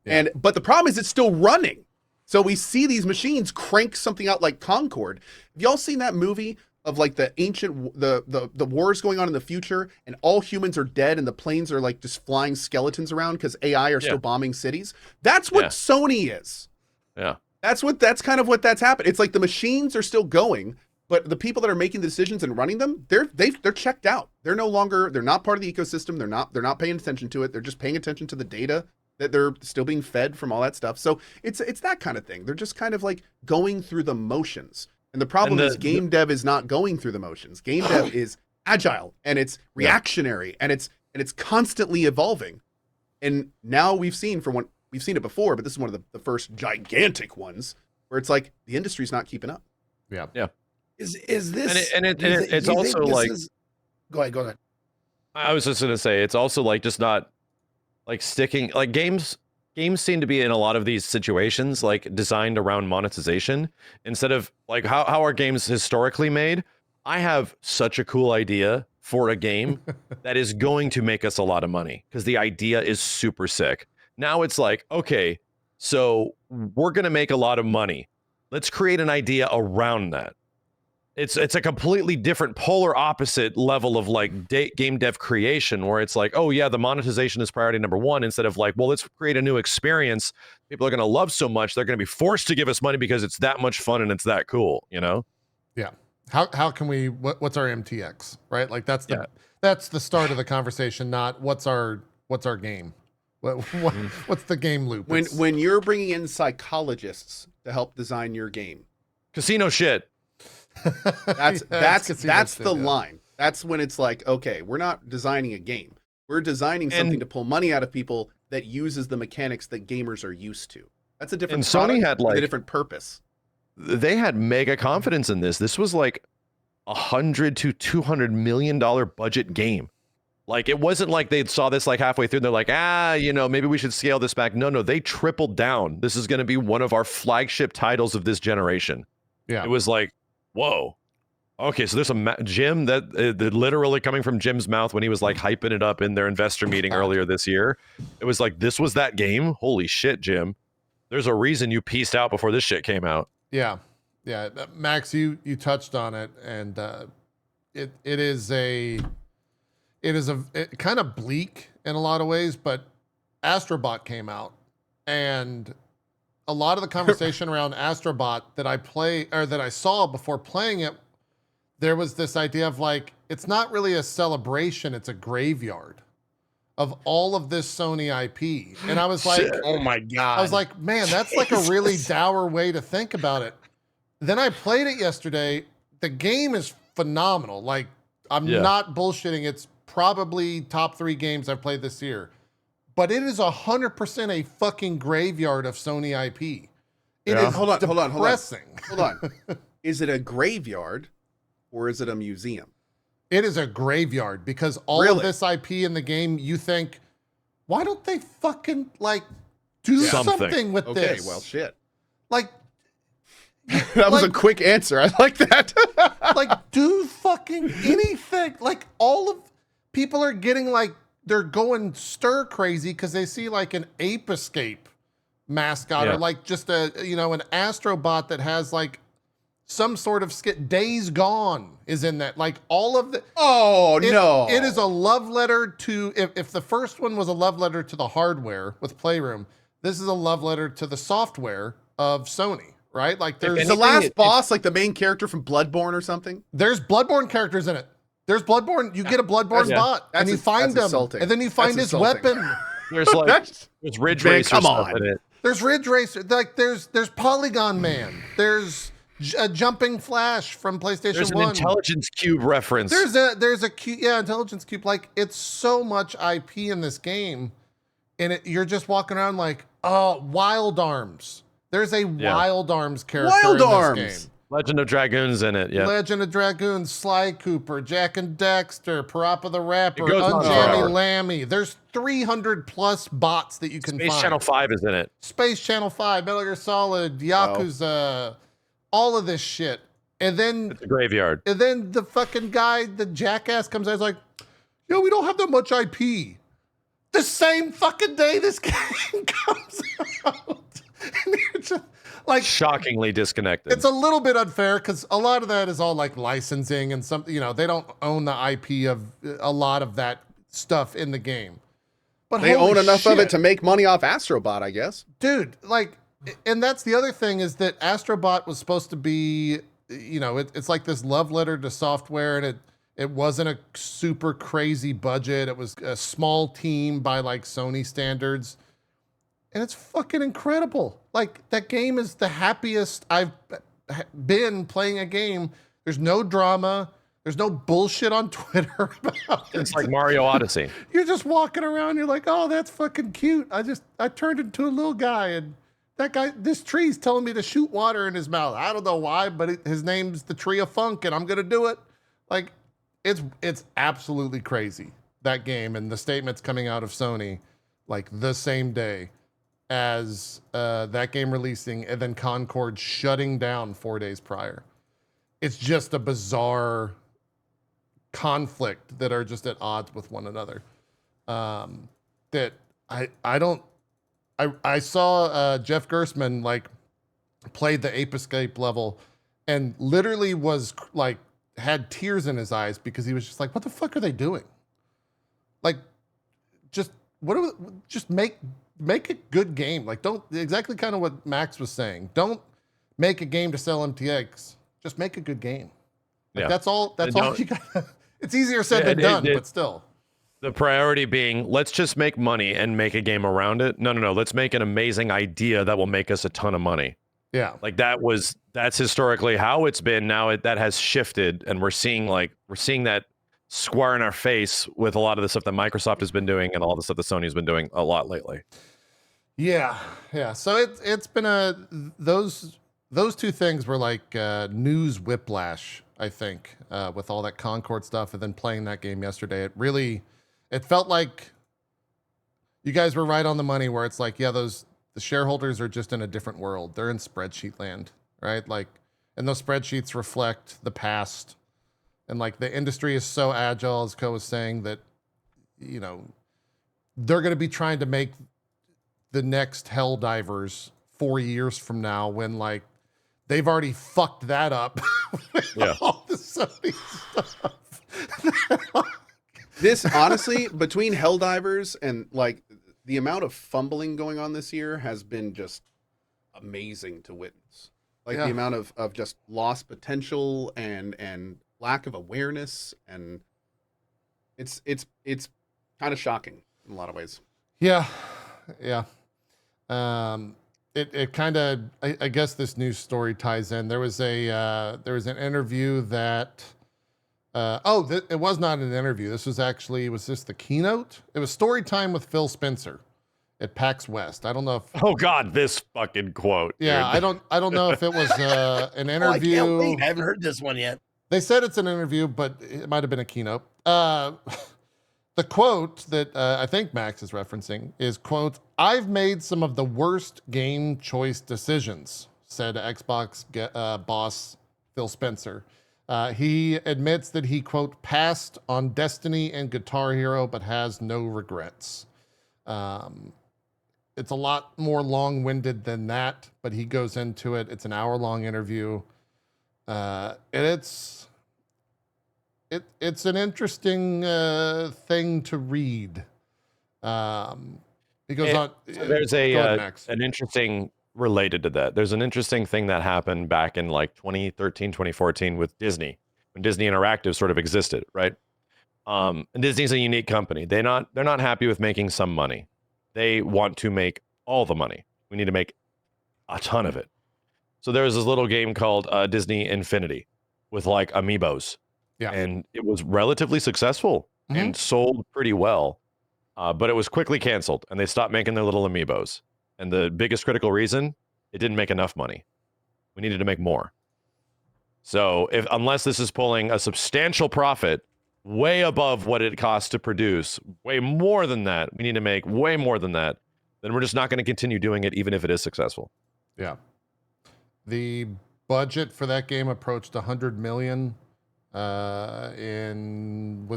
D: Yep.
C: But the problem is it's still running. So we see these machines crank something out like Concord. Have y'all seen that movie of like the ancient, the wars going on in the future and all humans are dead and the planes are like just flying skeletons around because AI are still bombing cities? That's what Sony is.
D: Yeah.
C: That's kind of what that's happened. It's like the machines are still going, But the people that are making the decisions and running them, they're checked out. They're not part of the ecosystem. They're not paying attention to it. They're just paying attention to the data that they're still being fed from all that stuff. So it's that kind of thing. They're just kind of like going through the motions. And the problem is game dev is not going through the motions. Game dev is agile and it's reactionary and it's constantly evolving. And now we've seen it before, but this is one of the first gigantic ones where it's like the industry's not keeping up.
A: Yeah.
D: Yeah.
B: Is this
D: it's also like
B: go ahead.
D: I was just gonna say it's also like just not like sticking like games seem to be in a lot of these situations like designed around monetization instead of like how are games historically made. I have such a cool idea for a game that is going to make us a lot of money because the idea is super sick. Now it's like, okay, so we're gonna make a lot of money. Let's create an idea around that. It's a completely different polar opposite level of like game dev creation where it's like, oh yeah, the monetization is priority number one instead of like, well, let's create a new experience people are going to love so much they're going to be forced to give us money because it's that much fun and it's that cool, you know?
A: Yeah. How can we what's our MTX, right? Like that's the start of the conversation, not what's our game. What's the game loop?
C: When you're bringing in psychologists to help design your game.
D: Casino shit.
C: That's the line. That's when it's like, okay, we're not designing a game. We're designing something to pull money out of people that uses the mechanics that gamers are used to. That's a different product.
D: Sony had like
C: a different purpose.
D: They had mega confidence in this. This was like $100 to $200 million budget game. Like it wasn't like they saw this like halfway through and they're like, maybe we should scale this back. No, they tripled down. This is going to be one of our flagship titles of this generation.
A: Yeah.
D: It was like, whoa. Okay, so there's a Jim that literally coming from Jim's mouth when he was like hyping it up in their investor meeting earlier this year. It was like, this was that game? Holy shit, Jim. There's a reason you pieced out before this shit came out.
A: Yeah. Max, you touched on it, and it is kind of bleak in a lot of ways, but Astrobot came out, and a lot of the conversation around Astrobot that I saw before playing it, there was this idea of like, it's not really a celebration, it's a graveyard of all of this Sony IP. And I was like,
B: oh my God.
A: I was like, man, that's like a really dour way to think about it. Then I played it yesterday. The game is phenomenal. Like, I'm not bullshitting. It's probably top 3 games I've played this year. But it is 100% a fucking graveyard of Sony IP. It is depressing.
C: Hold on. Is it a graveyard or is it a museum?
A: It is a graveyard because all of this IP in the game, you think, why don't they fucking like do something with this?
C: Okay, well, shit.
A: Like,
C: that was a quick answer. I like that.
A: like, do fucking anything. Like, all of people are getting like, they're going stir crazy because they see like an Ape Escape mascot or like just an Astrobot that has like some sort of skit. Days Gone is in that. Like all of the.
C: No.
A: It is a love letter to, if the first one was a love letter to the hardware with Playroom, this is a love letter to the software of Sony, right? Like there's
C: the last boss, like the main character from Bloodborne or something.
A: There's Bloodborne characters in it. There's Bloodborne. You get a Bloodborne bot, and you find him, and then you find his weapon.
D: There's like there's Ridge Racer stuff in it.
A: There's Ridge Racer. Like there's Polygon Man. There's a Jumping Flash from PlayStation 1.
D: There's an Intelligence Cube reference.
A: There's a Intelligence Cube. Like it's so much IP in this game, and you're just walking around like, oh, Wild Arms. There's a Wild Arms character in this game.
D: Legend of Dragoon's in it, yeah.
A: Legend of Dragoons, Sly Cooper, Jack and Dexter, Parappa the Rapper, Unjammy Lammy. There's 300 plus bots that you can find.
D: Space Channel 5 is in it.
A: Space Channel 5, Metal Gear Solid, Yakuza, all of this shit. And then
D: it's a graveyard.
A: And then the fucking guy, the jackass comes out, he's like, we don't have that much IP. The same fucking day this game comes out. And you're just like
D: shockingly disconnected.
A: It's a little bit unfair because a lot of that is all like licensing and some, they don't own the IP of a lot of that stuff in the game. But
C: they own enough of it to make money off Astrobot, I guess.
A: Dude, like, and that's the other thing is that Astrobot was supposed to be it's like this love letter to software, and it wasn't a super crazy budget. It was a small team by like Sony standards, and it's fucking incredible. Like, that game is the happiest I've been playing a game. There's no drama. There's no bullshit on Twitter about it.
D: It's like Mario Odyssey.
A: You're just walking around. You're like, oh, that's fucking cute. I turned into a little guy, and this tree's telling me to shoot water in his mouth. I don't know why, but his name's the Tree of Funk, and I'm gonna do it. Like, it's absolutely crazy, that game, and the statements coming out of Sony, like the same day as that game releasing, and then Concord shutting down 4 days prior. It's just a bizarre conflict that are just at odds with one another. That I saw Jeff Gersman like played the Ape Escape level and literally was like had tears in his eyes because he was just like, what the fuck are they doing? Like, just make a good game. Like, don't exactly kind of what Max was saying. Don't make a game to sell MTX. Just make a good game. Like,
D: Yeah.
A: That's all you got. It's easier said than done, but still.
D: The priority being, let's just make money and make a game around it. No. Let's make an amazing idea that will make us a ton of money.
A: Yeah.
D: Like, that's historically how it's been. Now that has shifted, and we're seeing that square in our face with a lot of the stuff that Microsoft has been doing and all the stuff that Sony's been doing a lot lately.
A: Yeah. So it's been those two things were like news whiplash, I think, with all that Concord stuff, and then playing that game yesterday. It felt like you guys were right on the money, where it's like, yeah, the shareholders are just in a different world. They're in spreadsheet land, right? Like, and those spreadsheets reflect the past. And like, the industry is so agile, as Ko was saying, that, they're going to be trying to make the next Helldivers 4 years from now, when like they've already fucked that up with all the Sony stuff.
C: This, honestly, between Helldivers and like the amount of fumbling going on this year has been just amazing to witness. Like, the amount of just lost potential and lack of awareness, and it's kind of shocking in a lot of ways.
A: Yeah. It kind of, I guess this news story ties in. There was an interview that, it was not an interview. Was this the keynote? It was story time with Phil Spencer at PAX West. I don't know if.
D: Oh God, this fucking quote.
A: Yeah,
D: dude.
A: I don't know if it was an interview.
B: I can't wait. I haven't heard this one yet.
A: They said it's an interview, but it might have been a keynote. The quote that I think Max is referencing is, quote, "I've made some of the worst game choice decisions," said Xbox boss Phil Spencer. He admits that he, quote, "passed on Destiny and Guitar Hero, but has no regrets." It's a lot more long-winded than that, but he goes into it. It's an hour-long interview. And it's an interesting thing to read. He goes on.
D: There's an interesting related to that. There's an interesting thing that happened back in like 2013, 2014 with Disney, when Disney Interactive sort of existed, right? And Disney's a unique company. They're not happy with making some money. They want to make all the money. We need to make a ton of it. So there was this little game called Disney Infinity with like amiibos.
A: Yeah.
D: And it was relatively successful and sold pretty well. But it was quickly canceled, and they stopped making their little amiibos. And the biggest critical reason, it didn't make enough money. We needed to make more. So unless this is pulling a substantial profit way above what it costs to produce, way more than that, we need to make way more than that, then we're just not going to continue doing it, even if it is successful.
A: Yeah. The budget for that game approached 100 million was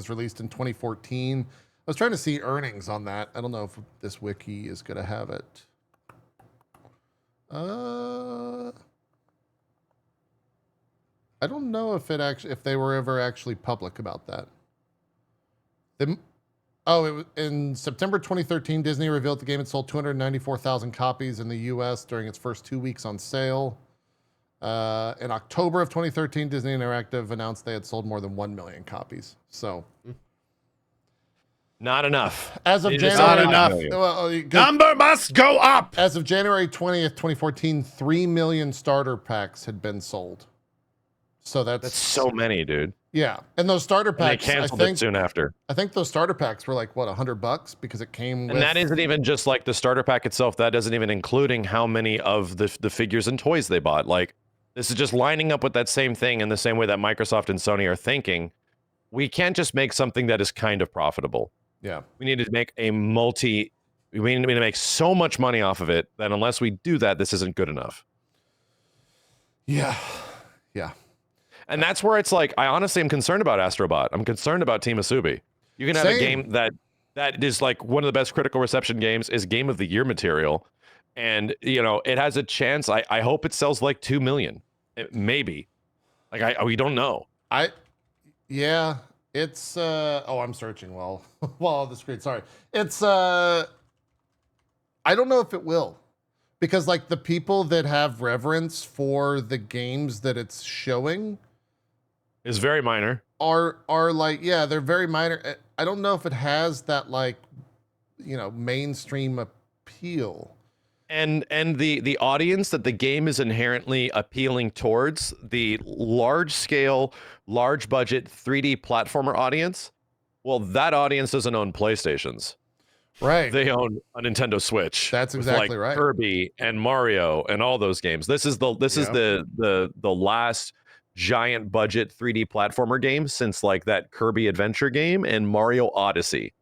A: released in 2014. I was trying to see earnings on that. I don't know if this wiki is going to have it. I don't know if they were ever actually public about that. It was in September 2013, Disney revealed the game had sold 294,000 copies in the US during its first 2 weeks on sale. In October of 2013, Disney Interactive announced they had sold more than 1 million copies. So,
D: Not enough.
A: as of
D: It is
A: January,
C: not enough.
B: Number must go up.
A: As of January 20th, 2014, 3 million starter packs had been sold. So
D: That's so many, dude.
A: yeah. And those starter
D: And they
A: packs,
D: canceled it soon after.
A: I think those starter packs were like, what, $100 because it came with.
D: And that isn't even just like the starter pack itself. That doesn't even including how many of the figures and toys they bought. Like, this is just lining up with that same thing in the same way that Microsoft and Sony are thinking. We can't just make something that is kind of profitable.
A: Yeah.
D: We need to make we need to make so much money off of it that unless we do that, this isn't good enough.
A: Yeah. Yeah.
D: And that's where it's like, I honestly am concerned about Astrobot. I'm concerned about Team Asubi. You can have a game that is like one of the best critical reception games, is Game of the Year material. And, you know, it has a chance. I hope it sells like 2 million. Maybe. Like, we don't know.
A: Yeah. It's, I'm searching while on the screen. Sorry. It's, I don't know if it will. Because, like, the people that have reverence for the games that it's showing
D: Is very minor.
A: are like, yeah, they're very minor. I don't know if it has that, like, you know, mainstream appeal.
D: And the audience that the game is inherently appealing towards, the large scale, large budget 3D platformer audience, well, that audience doesn't own PlayStations.
A: Right.
D: They own a Nintendo Switch.
A: That's
D: with,
A: exactly
D: like,
A: right.
D: Kirby and Mario and all those games. This is the last giant budget 3D platformer game since like that Kirby Adventure game and Mario Odyssey.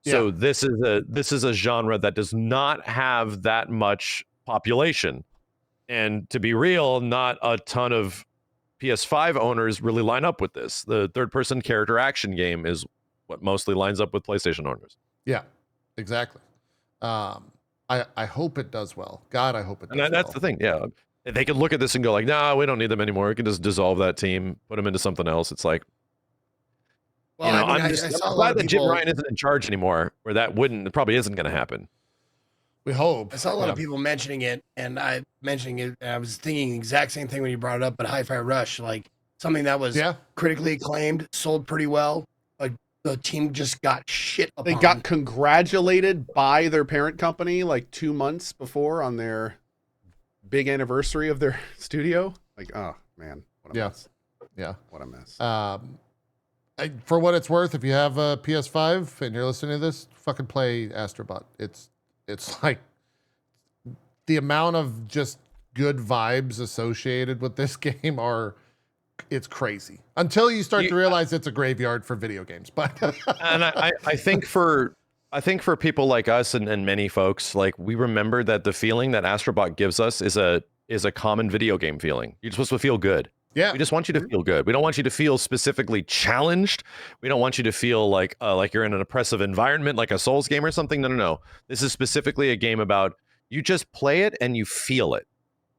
D: So this is a genre that does not have that much population. And to be real, not a ton of PS5 owners really line up with this. The third-person character action game is what mostly lines up with PlayStation owners.
A: Yeah, exactly. I hope it does well. God, I hope it does
D: And that's
A: well.
D: the thing, yeah. They could look at this and go like, nah, we don't need them anymore. We can just dissolve that team, put them into something else. It's like,
B: Well,
D: you know,
B: I mean,
D: I'm
B: saw a lot
D: glad
B: of
D: that Jim
B: people.
D: Ryan isn't in charge anymore, or it probably isn't going to happen.
A: We hope.
B: I saw a lot of people mentioning it, and I was thinking the exact same thing when you brought it up. But Hi-Fi Rush, like something that was critically acclaimed, sold pretty well. Like the team just got shit upon.
C: They got congratulated by their parent company like 2 months before on their big anniversary of their studio. Like, oh man, what a mess.
A: Yeah,
C: what a mess.
A: For what it's worth, if you have a PS5 and you're listening to this, fucking play Astrobot. It's like the amount of just good vibes associated with this game it's crazy. Until you start to realize it's a graveyard for video games. But
D: and I think for people like us and many folks, like, we remember that the feeling that Astrobot gives us is a common video game feeling. You're supposed to feel good.
A: Yeah.
D: We just want you to feel good. We don't want you to feel specifically challenged. We don't want you to feel like you're in an oppressive environment, like a Souls game or something. No. This is specifically a game about you just play it and you feel it.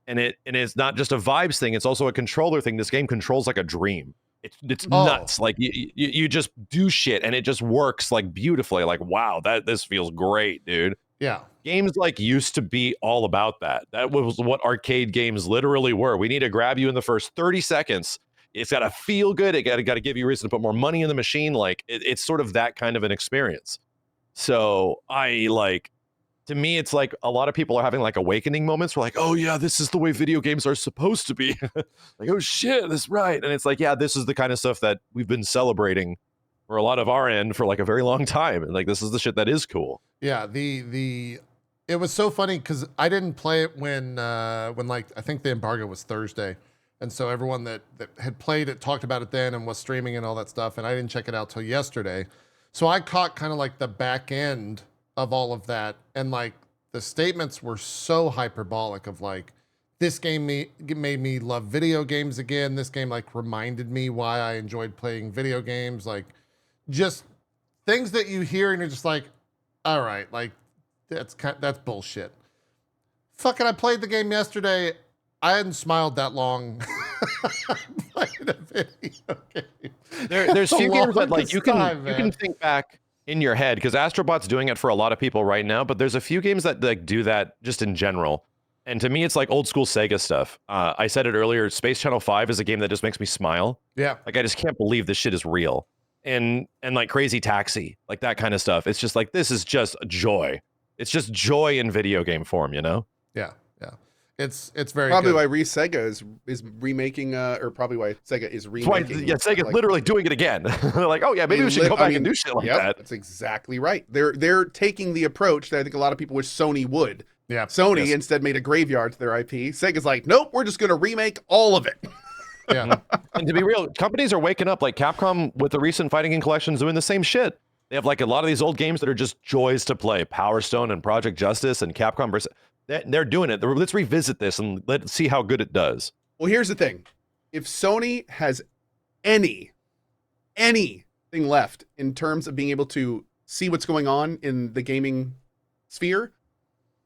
D: And it's not just a vibes thing. It's also a controller thing. This game controls like a dream. It's nuts. Like you just do shit and it just works like beautifully. Like, wow, this feels great, dude.
A: Yeah.
D: Games like used to be all about that. That was what arcade games literally were. We need to grab you in the first 30 seconds. It's got to feel good. It got to give you a reason to put more money in the machine. Like, it's sort of that kind of an experience. So to me, it's like a lot of people are having like awakening moments. We're like, oh yeah, this is the way video games are supposed to be. Like, oh shit, that's right. And it's like, yeah, this is the kind of stuff that we've been celebrating for a lot of our end for like a very long time. And like, this is the shit that is cool.
A: Yeah, it was so funny because I didn't play it when like I think the embargo was Thursday, and so everyone that had played it talked about it then and was streaming and all that stuff, and I didn't check it out till yesterday, so I caught kind of like the back end of all of that, and like the statements were so hyperbolic of like, this game made me love video games again. This game like reminded me why I enjoyed playing video games, like just things that you hear and you're just like, all right, like that's bullshit. Fucking, I played the game yesterday. I hadn't smiled that long playing a video game.
D: There's few games that like you
A: time,
D: can think back in your head, because Astrobot's doing it for a lot of people right now, but there's a few games that like do that just in general. And to me, it's like old school Sega stuff. I said it earlier. Space Channel 5 is a game that just makes me smile.
A: Yeah.
D: Like I just can't believe this shit is real. And like Crazy Taxi, like that kind of stuff. It's just like this is just joy. It's just joy in video game form, you know?
A: Yeah. It's very
C: Probably
A: good.
C: why Sega is remaking, or probably why Sega is
D: That's why,
C: remaking.
D: Sega's
C: like,
D: literally doing it again. They're like, oh yeah, maybe we should go back and do shit like that.
C: That's exactly right. They're taking the approach that I think a lot of people wish Sony would.
A: Yeah.
C: Sony instead made a graveyard to their IP. Sega's like, nope, we're just going to remake all of it.
A: Yeah.
D: And to be real, companies are waking up. Like Capcom with the recent fighting game collections doing the same shit. They have like a lot of these old games that are just joys to play. Power Stone and Project Justice and Capcom versus. They're doing it. Let's revisit this and let's see how good it does.
C: Well, here's the thing. If Sony has anything left in terms of being able to see what's going on in the gaming sphere,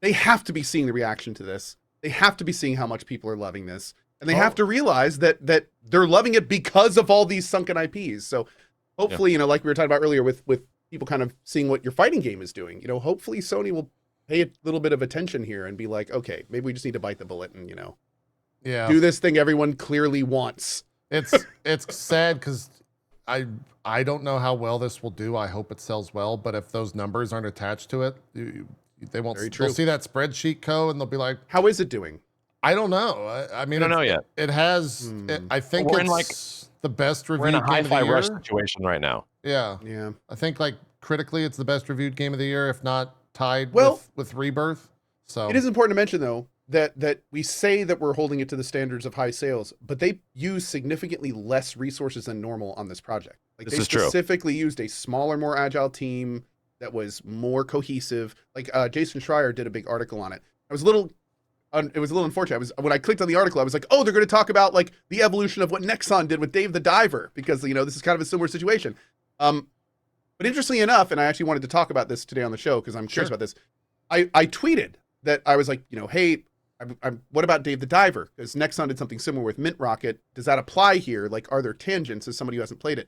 C: they have to be seeing the reaction to this. They have to be seeing how much people are loving this. And they have to realize that they're loving it because of all these sunken IPs. So hopefully, like we were talking about earlier with people kind of seeing what your fighting game is doing, hopefully Sony will pay a little bit of attention here and be like, okay, maybe we just need to bite the bullet and, do this thing everyone clearly wants.
A: It's sad because I don't know how well this will do. I hope it sells well, but if those numbers aren't attached to it, they won't. They'll see that spreadsheet and they'll be like,
C: how is it doing?
A: I don't know. I mean,
D: I don't know yet.
A: It has. I think
D: We're
A: it's the best reviewed
D: We're in a
A: game of the
D: hi-fi
A: year.
D: rush situation right now.
A: Yeah. I think critically, it's the best reviewed game of the year, if not tied with Rebirth. So
C: it is important to mention though that we say that we're holding it to the standards of high sales, but they use significantly less resources than normal on this project. Like
D: This
C: they
D: is true.
C: specifically used a smaller, more agile team that was more cohesive. Like Jason Schreier did a big article on it. It was a little unfortunate. When I clicked on the article, I was like, oh, they're going to talk about like the evolution of what Nexon did with Dave the Diver, because this is kind of a similar situation. But interestingly enough, and I actually wanted to talk about this today on the show because I'm curious about this. I tweeted that I was like, hey, what about Dave the Diver? Because Nexon did something similar with Mint Rocket. Does that apply here? Like, are there tangents as somebody who hasn't played it?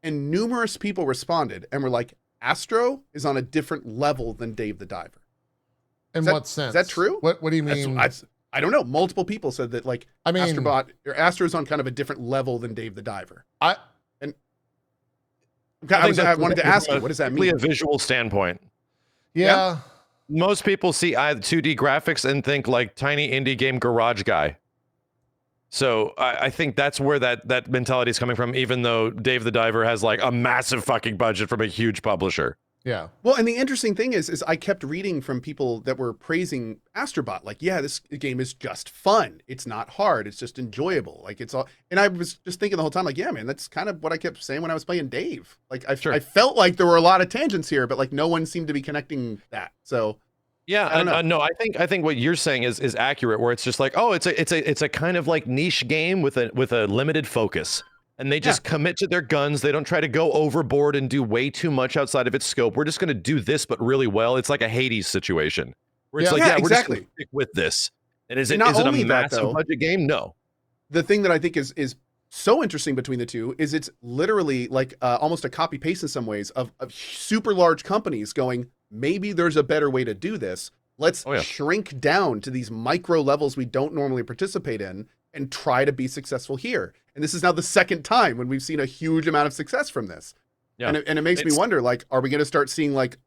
C: And numerous people responded and were like, Astro is on a different level than Dave the Diver.
A: In what sense?
C: Is that true?
A: What do you mean?
C: I don't know. Multiple people said that, like, Astrobot or Astro's on kind of a different level than Dave the Diver. I wanted to ask you, what does that mean?
D: A visual standpoint.
A: Yeah.
D: Most people see 2D graphics and think like tiny indie game garage guy. So I think that's where that mentality is coming from, even though Dave the Diver has like a massive fucking budget from a huge publisher.
A: Yeah.
C: Well, and the interesting thing is I kept reading from people that were praising Astrobot. Like, yeah, this game is just fun. It's not hard. It's just enjoyable. Like, it's all. And I was just thinking the whole time, like, yeah, man, that's kind of what I kept saying when I was playing Dave. Like, I felt like there were a lot of tangents here, but like no one seemed to be connecting that. So.
D: Yeah, I think what you're saying is accurate. Where it's just like, oh, it's a kind of like niche game with a limited focus. And they just commit to their guns. They don't try to go overboard and do way too much outside of its scope. We're just going to do this, but really well. It's like a Hades situation where it's we're just going to stick with this. And is it a massive budget game? No.
C: The thing that I think is so interesting between the two is it's literally like almost a copy paste in some ways of super large companies going, maybe there's a better way to do this. Let's shrink down to these micro levels we don't normally participate in and try to be successful here. And this is now the second time when we've seen a huge amount of success from this. Yeah. And it makes me wonder, like, are we going to start seeing like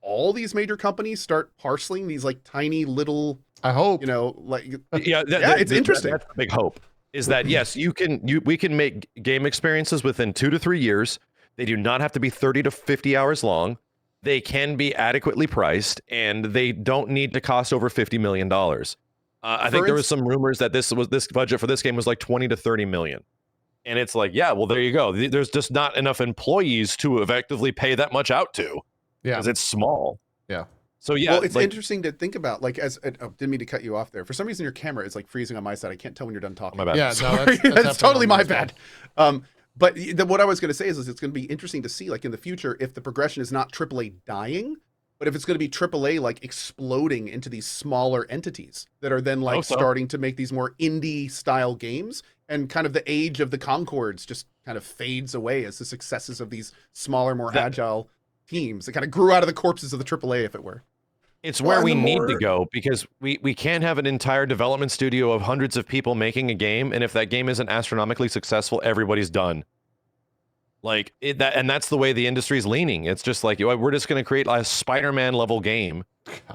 C: all these major companies start parceling these like tiny little,
A: I hope,
C: like,
D: it's
C: interesting.
D: That's the big hope is that, yes, we can make game experiences within 2 to 3 years. They do not have to be 30 to 50 hours long. They can be adequately priced and they don't need to cost over $50 million. I think there was some rumors that this budget for this game was like 20 to 30 million. And it's like, yeah, well, there you go. There's just not enough employees to effectively pay that much out to. Yeah. Because it's small.
A: Yeah.
D: So, yeah.
C: Well, it's interesting to think about, like, didn't mean to cut you off there. For some reason, your camera is like freezing on my side. I can't tell when you're done talking.
D: My bad.
A: Yeah,
C: sorry. That's totally my bad. But what I was going to say is it's going to be interesting to see, like, in the future, if the progression is not AAA dying, but if it's going to be AAA, like, exploding into these smaller entities that are then, like, starting to make these more indie-style games, and kind of the age of the Concords just kind of fades away as the successes of these smaller, more agile teams that kind of grew out of the corpses of the AAA, if it were.
D: It's
B: Well,
D: where
B: and
D: we
B: the
D: need to
B: more-
D: go because we can't have an entire development studio of hundreds of people making a game, and if that game isn't astronomically successful, everybody's done. Like and that's the way the industry's leaning. It's just like we're just going to create a Spider-Man level game,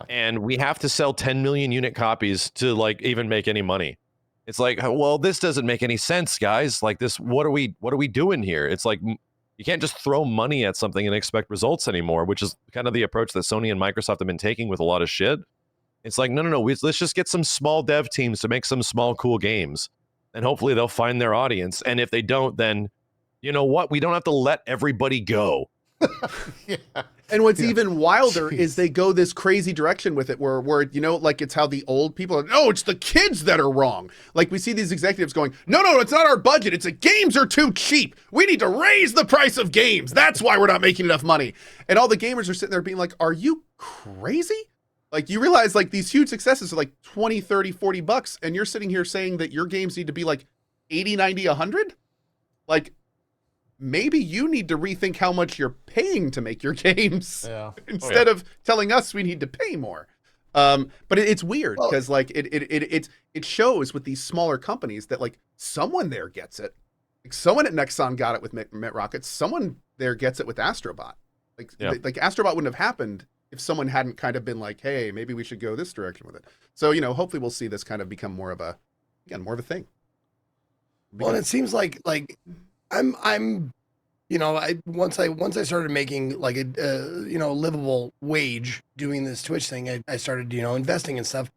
D: and we have to sell 10 million unit copies to like even make any money. It's like, well, this doesn't make any sense, guys. Like this, what are we doing here? It's like you can't just throw money at something and expect results anymore, which is kind of the approach that Sony and Microsoft have been taking with a lot of shit. It's like, no, let's just get some small dev teams to make some small, cool games, and hopefully they'll find their audience. And if they don't, then you know what? We don't have to let everybody go.
A: Yeah.
C: And what's even wilder
A: Jeez.
C: is they go this crazy direction with it where you know, like it's how the old people are, no, it's the kids that are wrong. Like we see these executives going, no, it's not our budget. It's that games are too cheap. We need to raise the price of games. That's why we're not making enough money. And all the gamers are sitting there being like, are you crazy? Like you realize like these huge successes are like 20, 30, 40 bucks. And you're sitting here saying that your games need to be like 80, 90, 100. Like, maybe you need to rethink how much you're paying to make your games
A: Yeah.
C: instead of telling us we need to pay more. But it's weird
B: Well-
C: because like it shows with these smaller companies that like someone there gets it. Like someone at Nexon got it with Met Rockets. Someone there gets it with Astrobot. Like
D: Yeah.
C: like Astrobot wouldn't have happened if someone hadn't kind of been like, hey, maybe we should go this direction with it. So you know, hopefully we'll see this kind of become more of a thing.
B: Well, and it seems like I'm you know, once I started making like a you know, livable wage doing this Twitch thing, I started, you know, investing in stuff.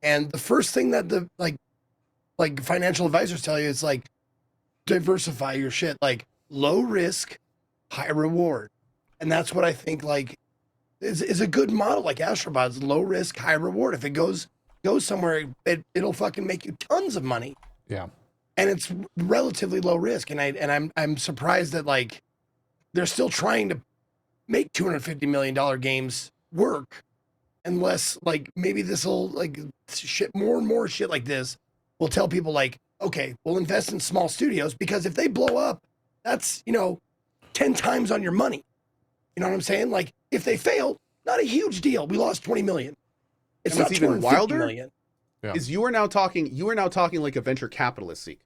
B: And the first thing that the like financial advisors tell you is like diversify your shit, like low risk, high reward. And that's what I think like is a good model. Like Astrobot's low risk, high reward. If it goes somewhere, it'll fucking make you tons of money.
A: Yeah.
B: And it's relatively low risk, and I'm surprised that like they're still trying to make $250 million games work, unless like maybe this will like shit more and more shit like this will tell people like, okay, we'll invest in small studios because if they blow up, that's, you know, 10 times on your money. You know what I'm saying? Like if they fail, not a huge deal. We lost 20 million. It's
C: And
B: not
C: what's even
B: 250
C: wilder
B: million.
A: Yeah.
C: is you are now talking like a venture capitalist, Zeke.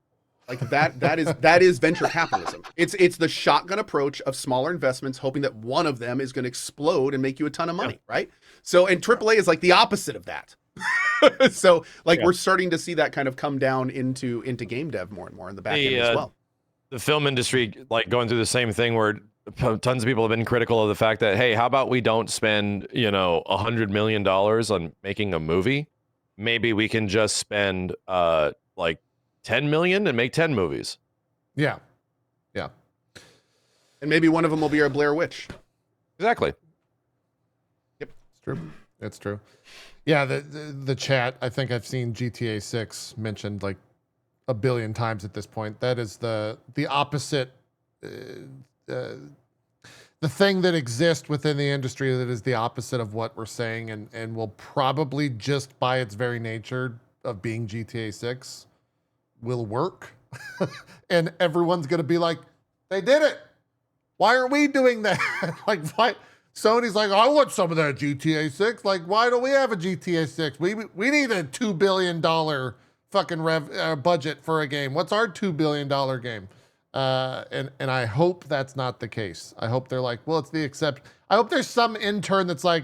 C: Like that is venture capitalism. It's the shotgun approach of smaller investments, hoping that one of them is going to explode and make you a ton of money, right? So, and AAA is like the opposite of that. So, like we're starting to see that kind of come down into game dev more and more in the back end as well.
D: The film industry, like going through the same thing where tons of people have been critical of the fact that, hey, how about we don't spend, you know, $100 million on making a movie? Maybe we can just spend like 10 million and make 10 movies.
A: Yeah.
C: And maybe one of them will be our Blair Witch.
D: Exactly.
A: It's true. It's true. Yeah, the chat, I think I've seen GTA 6 mentioned like a billion times at this point. That is the opposite, the thing that exists within the industry that is the opposite of what we're saying and will probably just by its very nature of being GTA 6 will work. And everyone's going to be like, they did it. Why are we doing that? Like, why? Sony's like, I want some of that GTA 6. Like, why don't we have a GTA 6? We need a $2 billion fucking budget for a game. What's our $2 billion game? And I hope that's not the case. I hope they're like, well, it's the exception. I hope there's some intern that's like,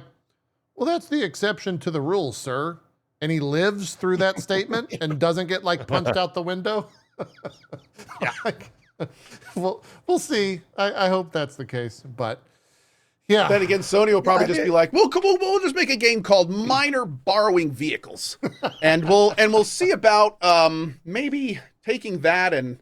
A: well, that's the exception to the rules, sir. And he lives through that statement and doesn't get like punched out the window.
C: Yeah.
A: Like, we'll see. I hope that's the case, but yeah.
C: Then again, Sony will probably
B: Yeah,
C: just be like, "Well, come on, we'll just make a game called Minor Borrowing Vehicles," and we'll see about maybe taking that and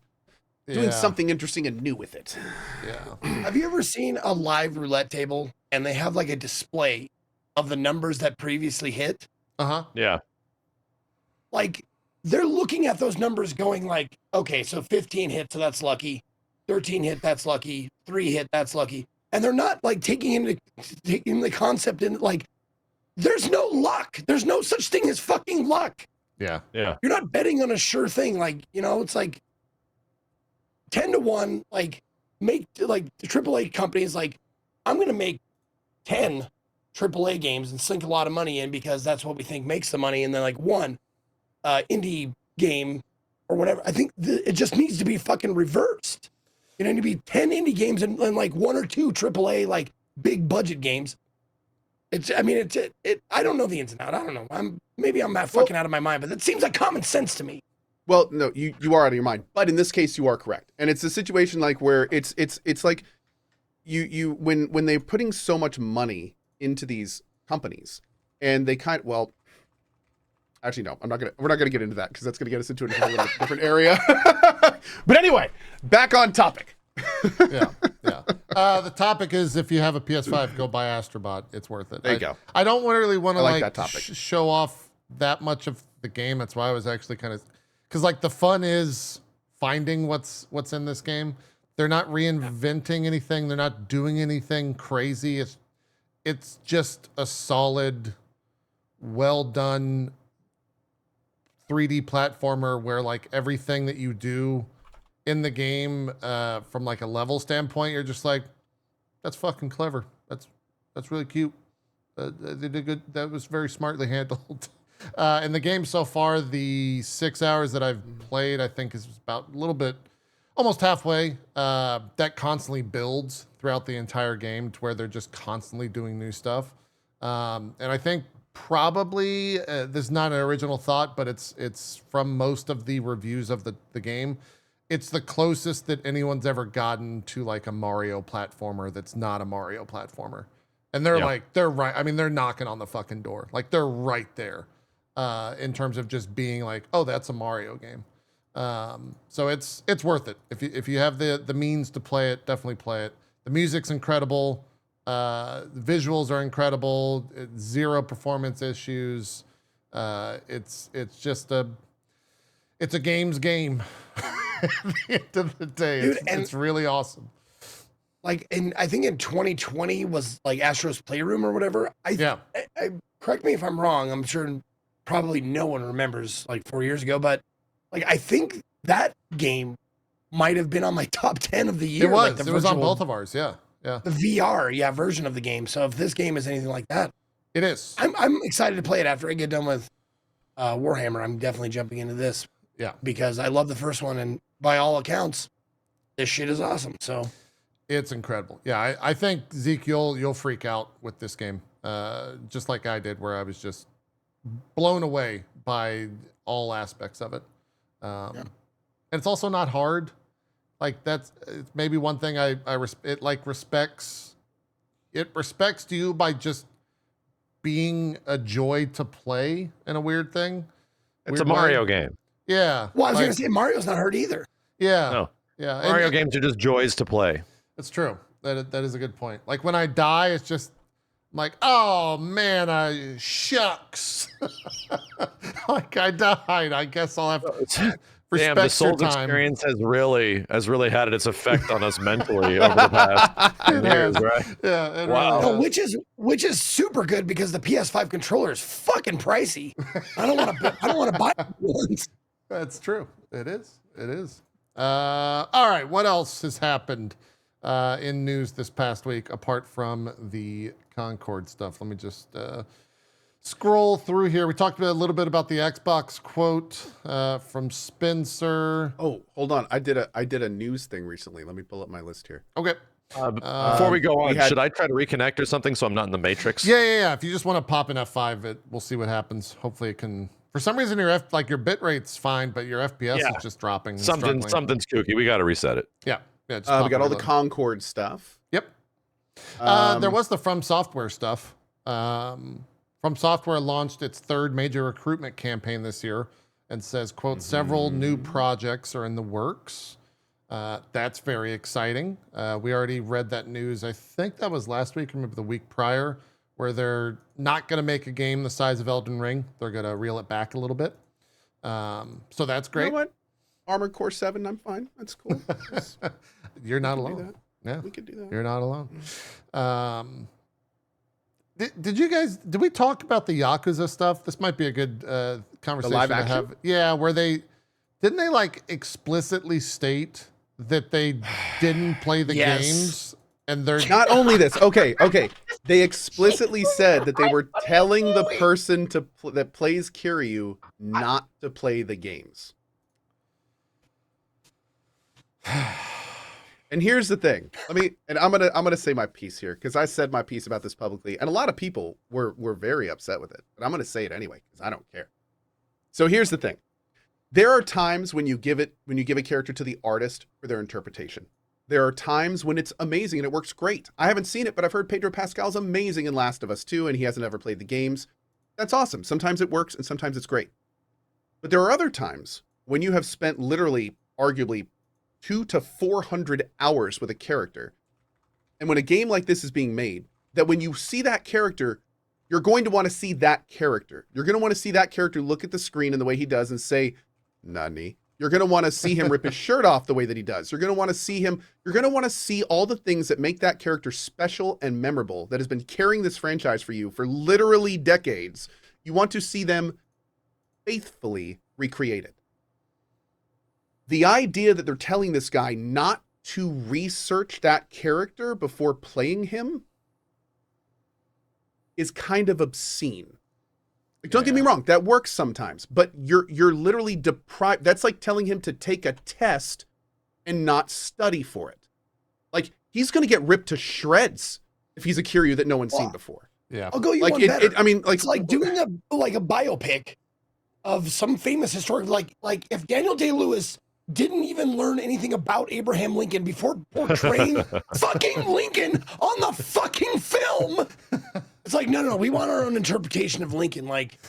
C: doing
A: Yeah.
C: something interesting and new with it.
A: Yeah.
B: Have you ever seen a live roulette table and they have like a display of the numbers that previously hit?
A: Uh-huh.
D: Yeah.
B: Like they're looking at those numbers going like, okay, so 15 hit, so that's lucky. 13 hit, that's lucky. 3 hit, that's lucky. And they're not like taking the concept in like, there's no luck. There's no such thing as fucking luck.
A: Yeah.
D: Yeah.
B: You're not betting on a sure thing. Like, you know, it's like 10-1, like make like the AAA companies like, I'm going to make 10 AAA games and sink a lot of money in because that's what we think makes the money, and then like one indie game or whatever. I think it just needs to be fucking reversed. You know, it need to be 10 indie games and like 1 or 2 AAA like big budget games. I don't know the ins and outs. I don't know. Maybe I'm not fucking out of my mind, but that seems like common sense to me.
C: Well, no, you are out of your mind, but in this case, you are correct, and it's a situation like where it's like you when they're putting so much money into these companies, and they actually no, we're not gonna get into that because that's gonna get us into a whole different area. But anyway, back on topic.
A: Yeah. The topic is if you have a PS5, go buy Astrobot. It's worth it.
C: There you go.
A: I don't really want to
C: like that topic.
A: show off that much of the game. That's why I was actually kind of, because like the fun is finding what's in this game. They're not reinventing anything. They're not doing anything crazy. It's just a solid, well done 3D platformer where like everything that you do in the game from like a level standpoint, you're just like, that's fucking clever. That's really cute. They did good. That was very smartly handled. In the game so far, the 6 hours that I've played, I think is about a little bit, almost halfway. That constantly builds throughout the entire game to where they're just constantly doing new stuff. And I think probably this is not an original thought, but it's from most of the reviews of the game. It's the closest that anyone's ever gotten to like a Mario platformer that's not a Mario platformer. And they're right. I mean, they're knocking on the fucking door. Like they're right there in terms of just being like, oh, that's a Mario game. So it's worth it. If you have the means to play it, definitely play it. The music's incredible. The visuals are incredible. Zero performance issues. It's just a game's game. At the end of the day,
B: Dude,
A: it's really awesome.
B: Like, I think in 2020 was like Astro's Playroom or whatever. I correct me if I'm wrong. I'm sure probably no one remembers like 4 years ago, but like I think that game might have been on my top 10 of the year.
A: It was.
B: Like
A: It was on both of ours. Yeah.
B: The VR, version of the game. So if this game is anything like that,
A: it is.
B: I'm excited to play it after I get done with Warhammer. I'm definitely jumping into this.
A: Yeah.
B: Because I love the first one, and by all accounts, this shit is awesome. So
A: it's incredible. Yeah, I think Zeke, you'll freak out with this game, just like I did, where I was just blown away by all aspects of it. And it's also not hard. Like it's maybe one thing it respects you by just being a joy to play in a weird thing.
D: It's a Mario game.
A: Yeah.
B: Well, I was gonna say Mario's not hard either.
A: Yeah.
D: No.
A: Yeah.
D: Mario games are just joys to play.
A: That's true. That is a good point. Like when I die, it's just I'm like, oh man, shucks. Like I died. I guess I'll have to respect
D: the Souls
A: your time.
D: experience has really had its effect on us mentally over the past 10 years, right?
A: Yeah.
D: Wow.
A: Really
B: Which is super good because the PS5 controller is fucking pricey. I don't want to buy one.
A: That's true. It is. All right. What else has happened in news this past week apart from the Concord stuff? Let me just scroll through here. We talked a little bit about the Xbox quote from Spencer.
C: Oh, hold on. I did a news thing recently. Let me pull up my list here.
A: Okay.
D: Before we go on, should I try to reconnect or something so I'm not in the Matrix?
A: Yeah. If you just want to pop in F5, we'll see what happens. Hopefully it can. For some reason, your bit rate's fine, but your FPS is just dropping.
D: Something's kooky. We got to reset it.
A: Yeah. Just
C: we got all the Concord stuff.
A: Yep. There was the From Software stuff. From Software launched its third major recruitment campaign this year and says, quote, several new projects are in the works. That's very exciting. We already read that news. I think that was last week or maybe the week prior, where they're not going to make a game the size of Elden Ring. They're going to reel it back a little bit. So that's great.
C: You know what? Armored Core 7, I'm fine. That's cool.
A: You're not alone. Yeah,
C: we could do that.
A: You're not alone. Did we talk about the Yakuza stuff? This might be a good conversation
C: the live
A: to
C: action?
A: have. Yeah, where didn't they like explicitly state that they didn't play the
B: Yes.
A: games and they're
C: Not only this. Okay. They explicitly said that they were telling the person that plays Kiryu not to play the games. And here's the thing. I'm gonna say my piece here, because I said my piece about this publicly, and a lot of people were very upset with it. But I'm gonna say it anyway, because I don't care. So here's the thing. There are times when you give a character to the artist for their interpretation. There are times when it's amazing and it works great. I haven't seen it, but I've heard Pedro Pascal's amazing in Last of Us 2, and he hasn't ever played the games. That's awesome. Sometimes it works and sometimes it's great. But there are other times when you have spent literally, arguably, 200 to 400 hours with a character. And when a game like this is being made, that when you see that character, you're going to want to see that character. You're going to want to see that character look at the screen in the way he does and say, "Nani." You're going to want to see him rip his shirt off the way that he does. You're going to want to see him. You're going to want to see all the things that make that character special and memorable, that has been carrying this franchise for you for literally decades. You want to see them faithfully recreated. The idea that they're telling this guy not to research that character before playing him is kind of obscene. Like, don't get me wrong, that works sometimes, but you're literally deprived. That's like telling him to take a test and not study for it. Like, he's going to get ripped to shreds if he's a Kiryu that no one's seen before.
A: Yeah.
B: I'll go you
C: Like
B: one better.
C: it's
B: like doing a biopic of some famous historic, like if Daniel Day-Lewis didn't even learn anything about Abraham Lincoln before portraying fucking Lincoln on the fucking film. It's like, no, we want our own interpretation of Lincoln. Like,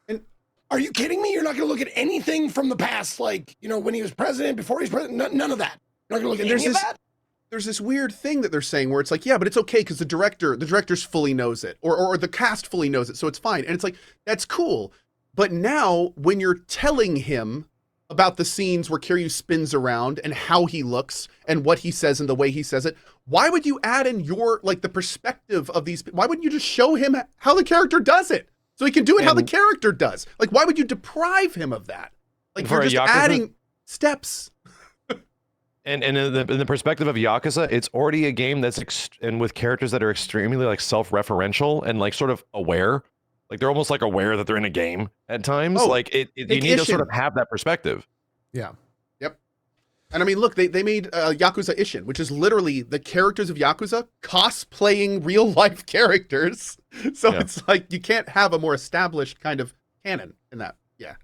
B: and are you kidding me? You're not going to look at anything from the past, like, when he was president, before he was president, none of that. You're not going to look at any of that?
C: There's this weird thing that they're saying where it's like, yeah, but it's okay because the director's fully knows it, or the cast fully knows it, so it's fine. And it's like, that's cool. But now, when you're telling him about the scenes where Kiryu spins around and how he looks and what he says and the way he says it, why would you add in the perspective of these? Why wouldn't you just show him how the character does it so he can do it how the character does? Like, why would you deprive him of that? Like, you're just adding steps.
D: And in the perspective of Yakuza, it's already a game that's and with characters that are extremely like self-referential and like sort of aware. Like, they're almost like aware that they're in a game at times.
C: Oh,
D: like you need to sort of have that perspective.
A: Yeah.
C: Yep. And I mean, look, they made Yakuza Ishin, which is literally the characters of Yakuza cosplaying real life characters. So it's like, you can't have a more established kind of canon in that. Yeah.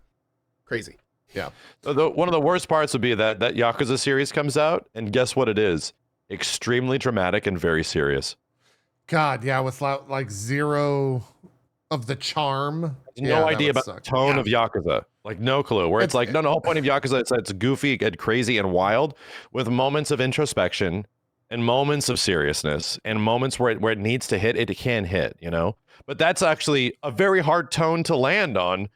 C: Crazy.
A: Yeah.
D: One of the worst parts would be that Yakuza series comes out, and guess what it is? Extremely dramatic and very serious.
A: God, yeah, with like zero of the charm.
D: No idea about the tone of Yakuza. Like, no clue. Where it's like, no, the whole point of Yakuza is it's goofy and crazy and wild, with moments of introspection and moments of seriousness and moments where it needs to hit, it can hit, But that's actually a very hard tone to land on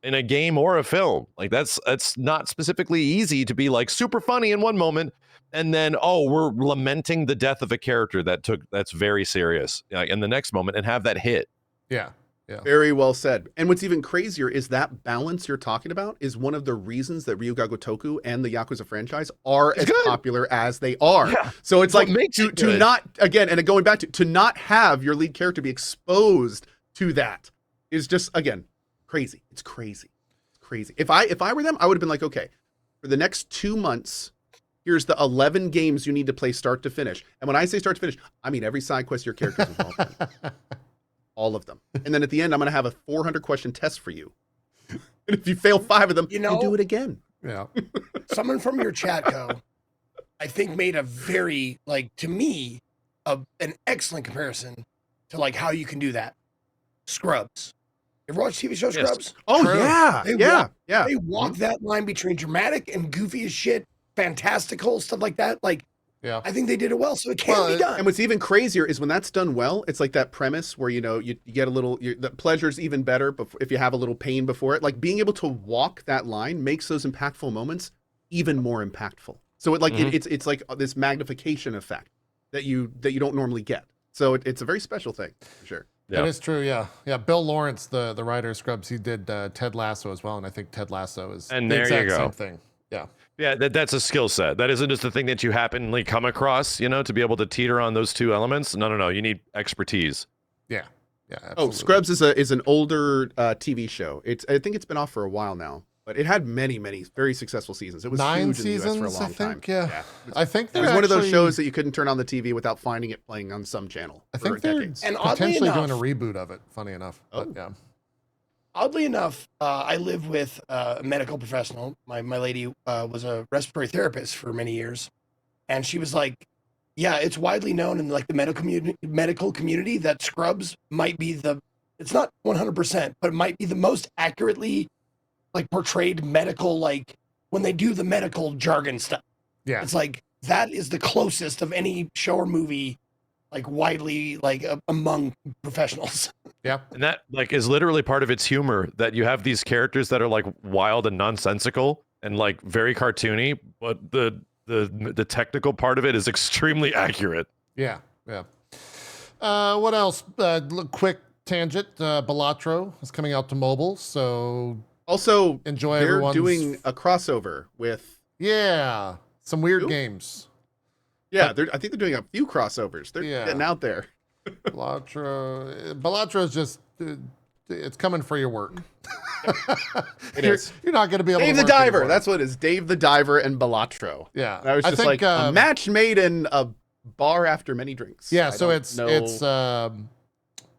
D: in a game or a film. Like, that's not specifically easy to be like super funny in one moment, and then, we're lamenting the death of a character that's very serious in the next moment, and have that hit.
A: Yeah. Yeah.
C: Very well said. And what's even crazier is that balance you're talking about is one of the reasons that Ryuga Gotoku and the Yakuza franchise are as popular as they are. Yeah. So it's like to not, again, and going back to not have your lead character be exposed to that is just, again, crazy. It's crazy. It's crazy. If I were them, I would have been like, okay, for the next 2 months, here's the 11 games you need to play start to finish. And when I say start to finish, I mean every side quest your character's involved in. All of them. And then at the end, I'm going to have a 400 question test for you. And if you fail 5 of them, you do it again.
A: Yeah.
B: Someone from your chat, I think made a very, to me, an excellent comparison to how you can do that. Scrubs. You ever watch TV show Scrubs?
C: Oh,
A: True.
C: yeah.
B: They walk that line between dramatic and goofy as shit, fantastical, stuff like that.
A: Yeah.
B: I think they did it well, so it can be done.
C: And what's even crazier is when that's done well, it's like that premise where, you get a little, the pleasure's even better if you have a little pain before it. Like, being able to walk that line makes those impactful moments even more impactful. So it's like this magnification effect that you don't normally get. So it's a very special thing, for sure.
A: Yeah. It is true, yeah. Yeah, Bill Lawrence, the writer of Scrubs, he did Ted Lasso as well, and I think Ted Lasso is
D: the
A: exact same thing. Yeah.
D: Yeah, that's a skill set. That isn't just a thing that you happenly come across, to be able to teeter on those two elements. No. You need expertise.
A: Yeah. Yeah.
C: Oh,
A: Absolutely.
C: Scrubs is an older TV show. I think it's been off for a while now, but it had many very successful seasons. It was
A: 9
C: huge
A: seasons,
C: in the US for a long
A: I think.
C: time.
A: Yeah. I think
C: It
A: they're
C: was one of those
A: actually-
C: shows that you couldn't turn on the TV without finding it playing on some channel.
A: I
C: for
A: think they're
C: decades.
B: And oddly
A: potentially
B: enough-
A: doing a reboot of it. Funny enough.
C: Oh.
A: But yeah.
B: Oddly enough, I live with a medical professional. My lady was a respiratory therapist for many years, and she was like, "Yeah, it's widely known in like the medical community that Scrubs might be it's not 100%, but it might be the most accurately like portrayed medical, like when they do the medical jargon stuff.
A: Yeah.
B: It's like that is the closest of any show or movie, like widely like among professionals."
A: Yeah.
D: And that like is literally part of its humor, that you have these characters that are like wild and nonsensical and like very cartoony, but the technical part of it is extremely accurate.
A: Yeah. Yeah. What else? Quick tangent. Balatro is coming out to mobile, so
C: Also,
A: enjoy
C: they're
A: everyone's.
C: doing a crossover with.
A: Yeah. Some weird
C: Who?
A: games.
C: Yeah, I think they're doing a few crossovers. They're
A: Yeah.
C: getting out there.
A: Balatro is just it's coming for your work.
C: It
A: you're,
C: is.
A: You're not going to be able
C: Dave
A: to
C: the
A: work
C: Diver.
A: anymore.
C: That's what it is. Dave the Diver and Balatro.
A: Yeah.
C: And I was just
A: think,
C: like a match made in a bar after many drinks.
A: Yeah,
C: I
A: so
C: don't
A: it's
C: know.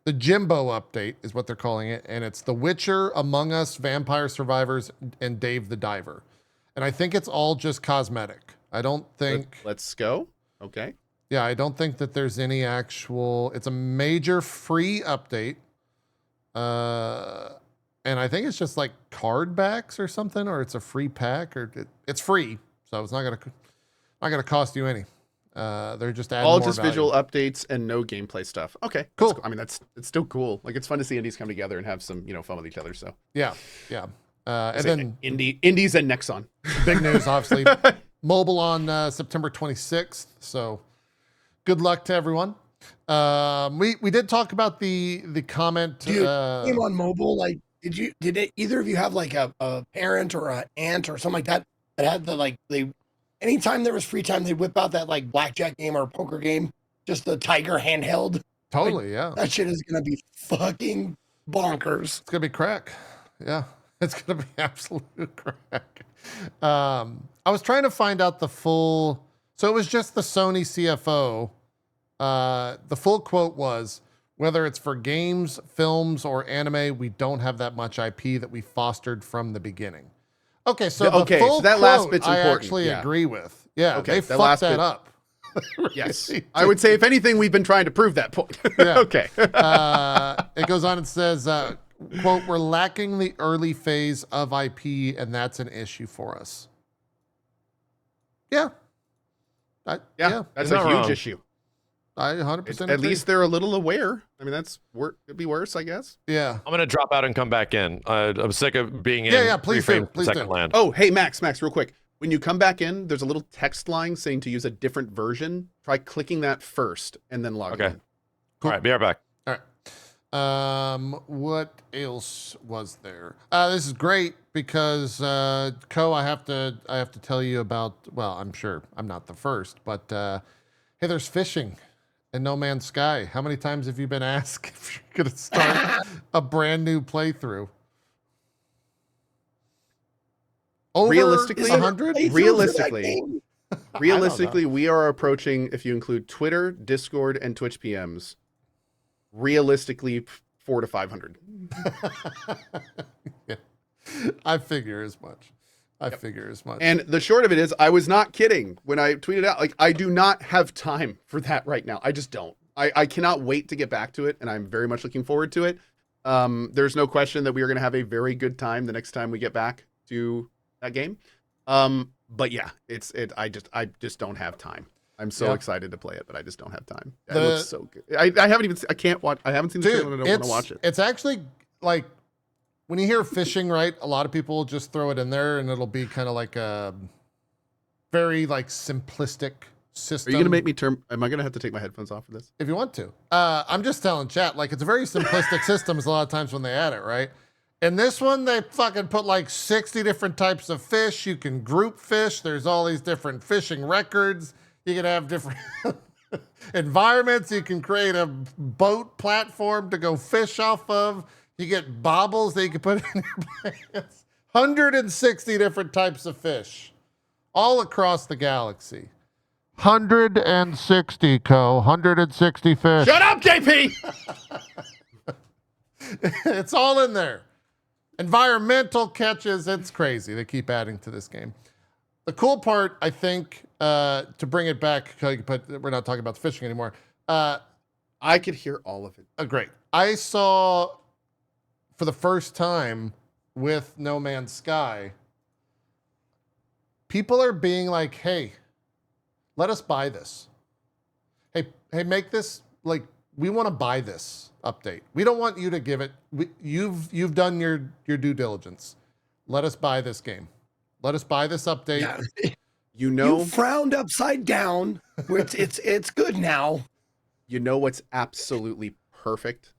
A: the Jimbo update is what they're calling it, and it's The Witcher, Among Us, Vampire Survivors, and Dave the Diver. And I think it's all just cosmetic. I don't think
C: Let's go. Okay.
A: Yeah, I don't think that there's any actual. It's a major free update, and I think it's just like card backs or something, or it's a free pack, or it's free, so it's not gonna cost you any. They're just adding
C: All
A: more
C: just
A: value.
C: visual updates and no gameplay stuff. Okay.
A: Cool.
C: I mean, it's still cool. Like it's fun to see indies come together and have some fun with each other. So
A: Yeah, yeah. And then
C: indies and Nexon.
A: big news, obviously, mobile on September 26th. So good luck to everyone. We did talk about the comment.
B: Dude, game on mobile, like did either of you have like a parent or an aunt or something like that had anytime there was free time, they'd whip out that like blackjack game or poker game, just the Tiger handheld.
A: Totally, yeah.
B: That shit is gonna be fucking bonkers.
A: It's gonna be crack. Yeah, it's gonna be absolute crack. I was trying to find out the full. So it was just the Sony CFO. The full quote was, "Whether it's for games, films, or anime, we don't have that much IP that we fostered from the beginning." Okay, so
C: Okay,
A: the full
C: so that last
A: quote
C: bit's
A: I
C: important,
A: actually
C: yeah.
A: agree with. Yeah,
C: Okay,
A: they
C: that
A: fucked
C: last
A: that
C: bit-
A: up.
C: Yes. I would say, if anything, we've been trying to prove that point.
A: Yeah.
C: Okay.
A: It goes on and says, quote, "We're lacking the early phase of IP, and that's an issue for us." Yeah.
C: Yeah, that's
D: You're
C: a
D: not
C: huge
D: wrong.
C: issue.
A: I 100%
C: At
A: agree.
C: least they're a little aware. I mean, could be worse, I guess.
A: Yeah.
D: I'm gonna drop out and come back in. I'm sick of being in.
A: Yeah, please do,
D: Reframe
A: please
D: Second
A: do.
D: Land.
C: Oh, hey, Max, real quick. When you come back in, there's a little text line saying to use a different version. Try clicking that first and then logging
D: Okay.
C: in.
D: All right, be right back.
A: All right. What else was there? This is great because I have to tell you about. Well, I'm sure I'm not the first, but hey, there's fishing in No Man's Sky. How many times have you been asked if you're gonna start a brand new playthrough? Over
C: Realistically-
A: 100?
C: Realistically, we are approaching, if you include Twitter, Discord, and Twitch PMs, realistically 400 to 500.
A: Yeah. I figure as much.
C: And the short of it is, I was not kidding when I tweeted out, like, I do not have time for that right now. I just don't. I cannot wait to get back to it, and I'm very much looking forward to it. There's no question that we are going to have a very good time the next time we get back to that game. But yeah, I just don't have time. I'm so
A: Yeah.
C: excited to play it, but I just don't have time. It
A: The-
C: looks so good. I haven't seen the trailer and I don't want to watch it.
A: It's actually like when you hear fishing, right? A lot of people just throw it in there and it'll be kind of like a very like simplistic system.
C: Are you going to make me am I going to have to take my headphones off for this?
A: If you want to. I'm just telling chat, like it's a very simplistic system a lot of times when they add it, right? In this one, they fucking put like 60 different types of fish. You can group fish. There's all these different fishing records. You can have different environments. You can create a boat platform to go fish off of. You get baubles that you can put in your plants. 160 different types of fish all across the galaxy. 160, 160 fish.
C: Shut up, JP!
A: It's all in there. Environmental catches. It's crazy. They keep adding to this game. The cool part, I think, to bring it back, but we're not talking about the fishing anymore.
C: I could hear all of it.
A: Great. I saw for the first time with No Man's Sky, people are being like, hey, let us buy this. Hey, make this, like, we want to buy this update. We don't want you to give it. You've done your due diligence. Let us buy this game. Let us buy this update.
B: Yeah.
C: You
B: frowned upside down. Where it's good now.
C: You know what's absolutely perfect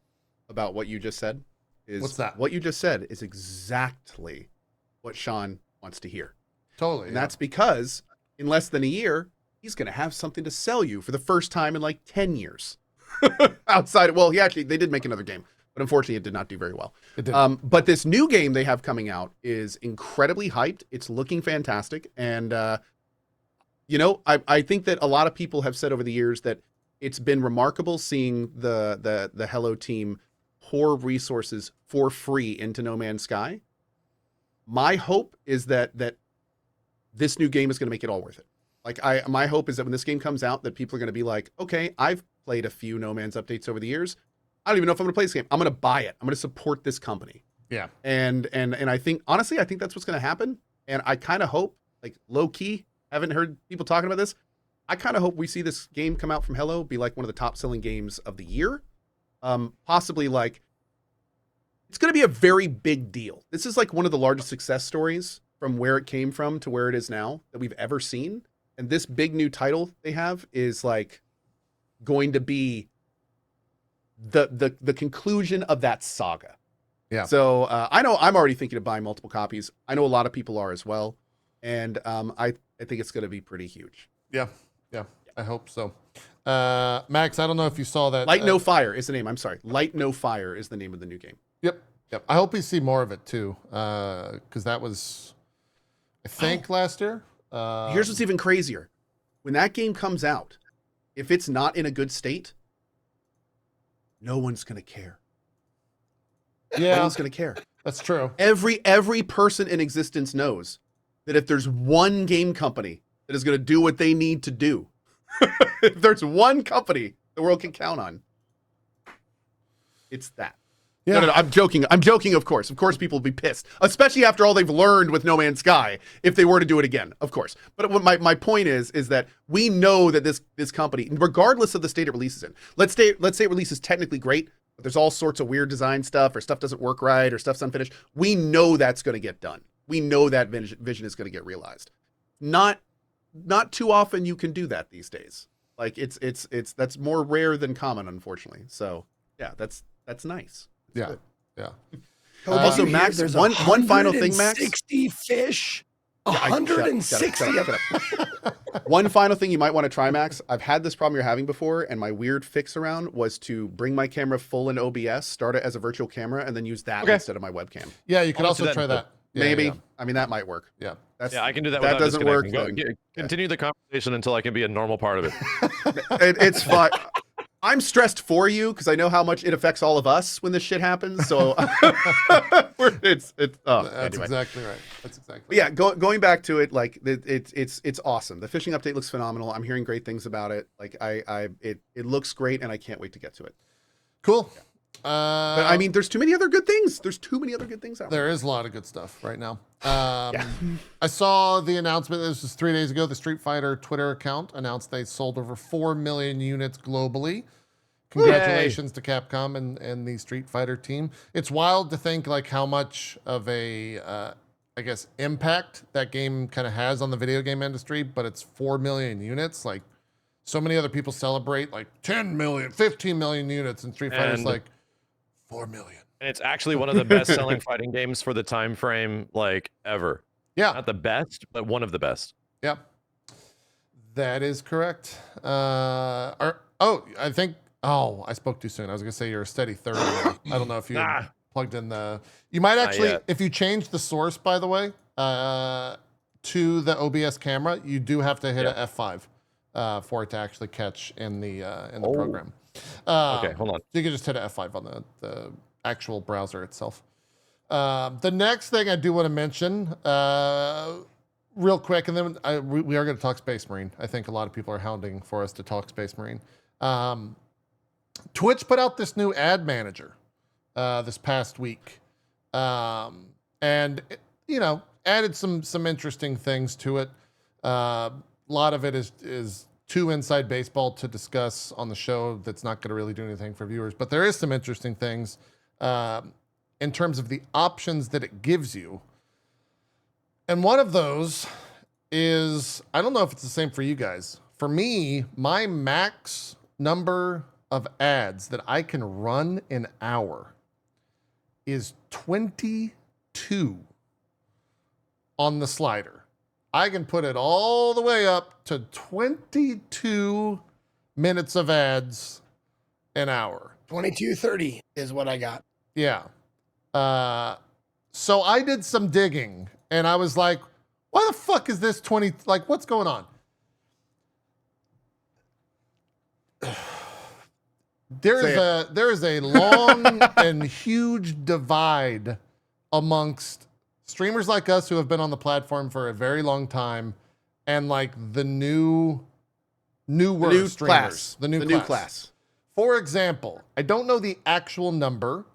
C: about what you just said?
A: What's that?
C: What you just said is exactly what Sean wants to hear.
A: Totally.
C: And that's because in less than a year, he's going to have something to sell you for the first time in like 10 years. Outside, well, they did make another game, but unfortunately it did not do very well.
A: It did.
C: But this new game they have coming out is incredibly hyped. It's looking fantastic. And, I think that a lot of people have said over the years that it's been remarkable seeing the Hello team pour resources for free into No Man's Sky. My hope is that this new game is going to make it all worth it. Like my hope is that when this game comes out, that people are going to be like, okay, I've played a few No Man's updates over the years. I don't even know if I'm going to play this game. I'm going to buy it. I'm going to support this company.
A: Yeah.
C: And I think, honestly, I think that's what's going to happen. And I kind of hope, like low key, haven't heard people talking about this. I kind of hope we see this game come out from Hello, be like one of the top selling games of the year. Possibly like, it's going to be a very big deal. This is like one of the largest success stories from where it came from to where it is now that we've ever seen. And this big new title they have is like going to be the conclusion of that saga.
A: Yeah.
C: So I know I'm already thinking of buying multiple copies. I know a lot of people are as well. And I think it's going to be pretty huge.
A: Yeah. I hope so. Max, I don't know if you saw that.
C: Light No Fire is the name. I'm sorry. Light No Fire is the name of the new game.
A: Yep. I hope we see more of it too, because that was, I think, last year.
C: Here's what's even crazier. When that game comes out, if it's not in a good state, no one's going to care.
A: Yeah,
C: No one's going to care.
A: that's true.
C: Every person in existence knows that if there's one game company that is going to do what they need to do, if there's one company the world can count on, it's that.
A: Yeah.
C: No, I'm joking. I'm joking, of course. Of course, people will be pissed, especially after all they've learned with No Man's Sky, if they were to do it again, of course. But what my point is that we know that this company, regardless of the state it releases in, let's say it releases technically great, but there's all sorts of weird design stuff, or stuff doesn't work right, or stuff's unfinished. We know that's going to get done. We know that vision is going to get realized. Not too often you can do that these days. Like it's that's more rare than common, unfortunately. So yeah, that's nice.
A: Yeah.
C: Also, Max,
B: there's
C: one final thing, Max.
B: 60 fish.
C: Yeah,
B: 160.
C: shut up. One final thing you might want to try, Max. I've had this problem you're having before, and my weird fix around was to bring my camera full in OBS, start it as a virtual camera, and then use that instead of my webcam.
A: Yeah, you could
D: I'll
A: also
D: do that
A: try that. Yeah,
C: Maybe.
A: Yeah.
C: I mean, that might work.
A: Yeah.
D: I can do that.
C: That
D: without
C: doesn't work.
D: disconnecting. Continue the conversation until I can be a normal part of it.
C: It's fine. I'm stressed for you because I know how much it affects all of us when this shit happens. So
A: That's
C: anyway.
A: exactly right.
C: But yeah, going back to it, like it's awesome. The fishing update looks phenomenal. I'm hearing great things about it. Like it looks great, and I can't wait to get to it.
A: Cool.
C: But I mean, there's too many other good things. There's too many other good things out there.
A: There is a lot of good stuff right now. I saw the announcement. This was 3 days ago. The Street Fighter Twitter account announced they sold over 4 million units globally. Congratulations to Capcom and the Street Fighter team. It's wild to think like how much of a, I guess, impact that game kind of has on the video game industry, but it's 4 million units. Like so many other people celebrate like 10 million, 15 million units, and Street Fighter's like 4 million.
D: And it's actually one of the best-selling fighting games for the time frame, like ever.
A: Yeah,
D: Not the best, but one of the best.
A: Yep. That is correct. Are I think. Oh, I spoke too soon. I was gonna say you're a steady 30. I don't know if you
D: Ah.
A: plugged in the. You might actually,
D: yet.
A: if you change the source, by the way, to the OBS camera, you do have to hit
D: Yep.
A: a F5 for it to actually catch in the
D: Oh.
A: program.
D: Okay, hold on.
A: You can just hit a F5 on the actual browser itself. The next thing I do want to mention, real quick, and then we are going to talk Space Marine. I think a lot of people are hounding for us to talk Space Marine. Twitch put out this new ad manager this past week, and added some interesting things to it. A lot of it is too inside baseball to discuss on the show. That's not going to really do anything for viewers, but there is some interesting things in terms of the options that it gives you. And one of those is, I don't know if it's the same for you guys. For me, my max number of ads that I can run an hour is 22 on the slider. I can put it all the way up to 22 minutes of ads an hour.
B: 22:30 is what I got.
A: Yeah. So I did some digging and I was like, why the fuck is this 20? Like, what's going on? There is a long and huge divide amongst streamers like us who have been on the platform for a very long time and like the newer streamers.
C: Class.
A: The new class. For example, I don't know the actual number,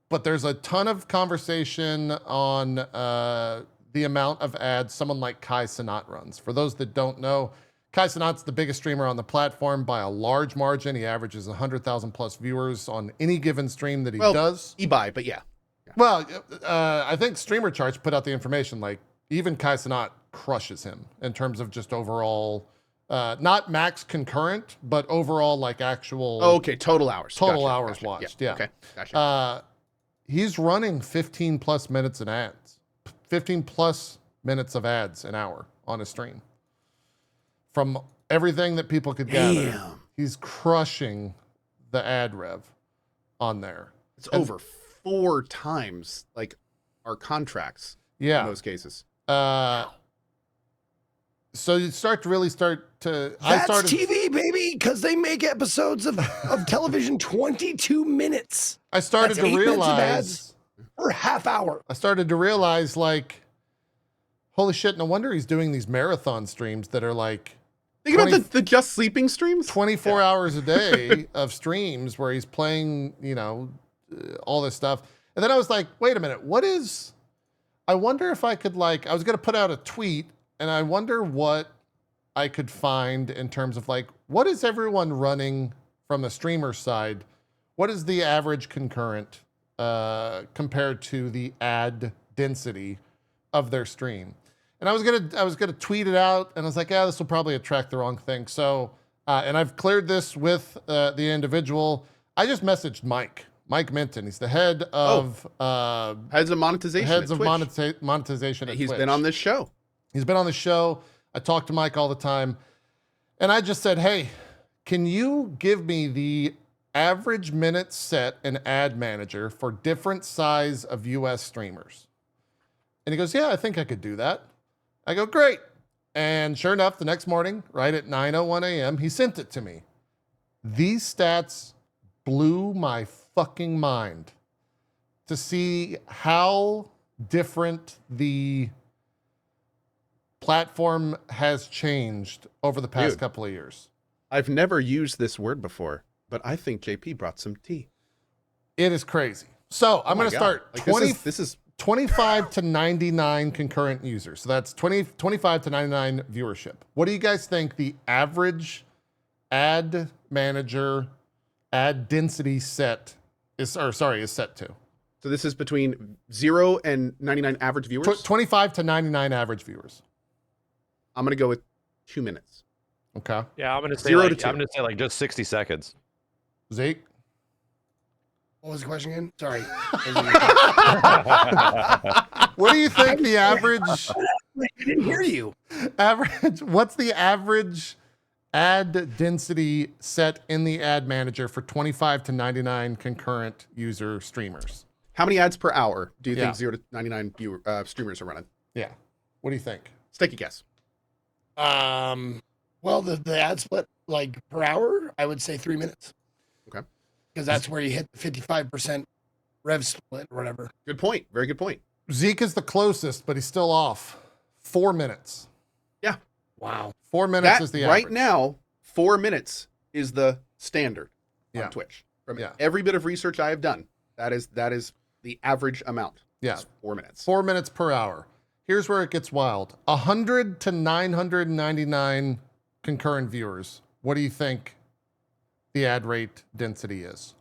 A: but there's a ton of conversation on the amount of ads someone like Kai Cenat runs. For those that don't know, Kai Cenat's the biggest streamer on the platform by a large margin. He averages 100,000 plus viewers on any given stream that he does.
C: eBay, but yeah.
A: Well, I think Streamer Charts put out the information, like even Kai Cenat crushes him in terms of just overall, not max concurrent, but overall like actual.
C: Oh, okay, total hours.
A: Total hours watched, yeah.
C: Okay, gotcha.
A: He's running 15 plus minutes in ads, 15 plus minutes of ads an hour on a stream. From everything that people could gather, he's crushing the ad rev on there.
C: It's over 4 times like our contracts in
A: Yeah.
C: most cases.
A: So you start to.
B: That's TV, baby, because they make episodes of television 22 minutes.
A: I started
B: That's
A: to
B: 8 minutes of
A: realize.
B: ads for half hour.
A: I started to realize, like, holy shit! No wonder he's doing these marathon streams that are like
C: Think about the just sleeping streams.
A: 24 hours a day of streams where he's playing, all this stuff. And then I was like, wait a minute, I wonder if I could I was going to put out a tweet and I wonder what I could find in terms of what is everyone running from a streamer side? What is the average concurrent compared to the ad density of their stream? And I was gonna tweet it out, and I was like, this will probably attract the wrong thing. So, and I've cleared this with the individual. I just messaged Mike Minton. He's the head of
C: Heads of monetization.
A: heads
C: at
A: of
C: Twitch.
A: monetization at
C: He's
A: Twitch.
C: been on this show.
A: He's been on the show. I talk to Mike all the time, and I just said, hey, can you give me the average minutes set and ad manager for different size of US streamers? And he goes, yeah, I think I could do that. I go, great. And sure enough, the next morning, right at 9:01 a.m., he sent it to me. These stats blew my fucking mind to see how different the platform has changed over the past couple of years.
C: I've never used this word before, but I think JP brought some tea.
A: It is crazy. So I'm going to start 25 to 99 concurrent users. So that's 25 to 99 viewership. What do you guys think the average ad manager ad density set is set to?
C: So this is between 0 and 99 average viewers?
A: 25 to 99 average viewers.
C: I'm going to go with 2 minutes.
A: Okay.
D: Yeah, I'm gonna say
C: 0 to 2.
D: I'm gonna say just 60 seconds.
A: Zeke?
B: What was the question again? Sorry.
A: What do you think the average
B: I didn't hear you.
A: what's the average ad density set in the ad manager for 25 to 99 concurrent user streamers.
C: How many ads per hour do you
A: Yeah.
C: think 0 to 99 streamers are running?
A: Yeah. What do you think?
C: Sticky guess.
B: Well, the ad split like per hour, I would say 3 minutes.
C: Okay.
B: Because that's where you hit the 55% rev split or whatever.
C: Good point. Very good point.
A: Zeke is the closest, but he's still off. 4 minutes.
C: Yeah.
B: Wow.
A: 4 minutes
C: That,
A: is the
C: right
A: average.
C: now, 4 minutes is the standard
A: Yeah.
C: on Twitch. From
A: Yeah.
C: every bit of research I have done, that is the average amount.
A: Yeah.
C: Is 4 minutes.
A: 4 minutes per hour. Here's where it gets wild. 100 to 999 concurrent viewers. What do you think the ad rate density is?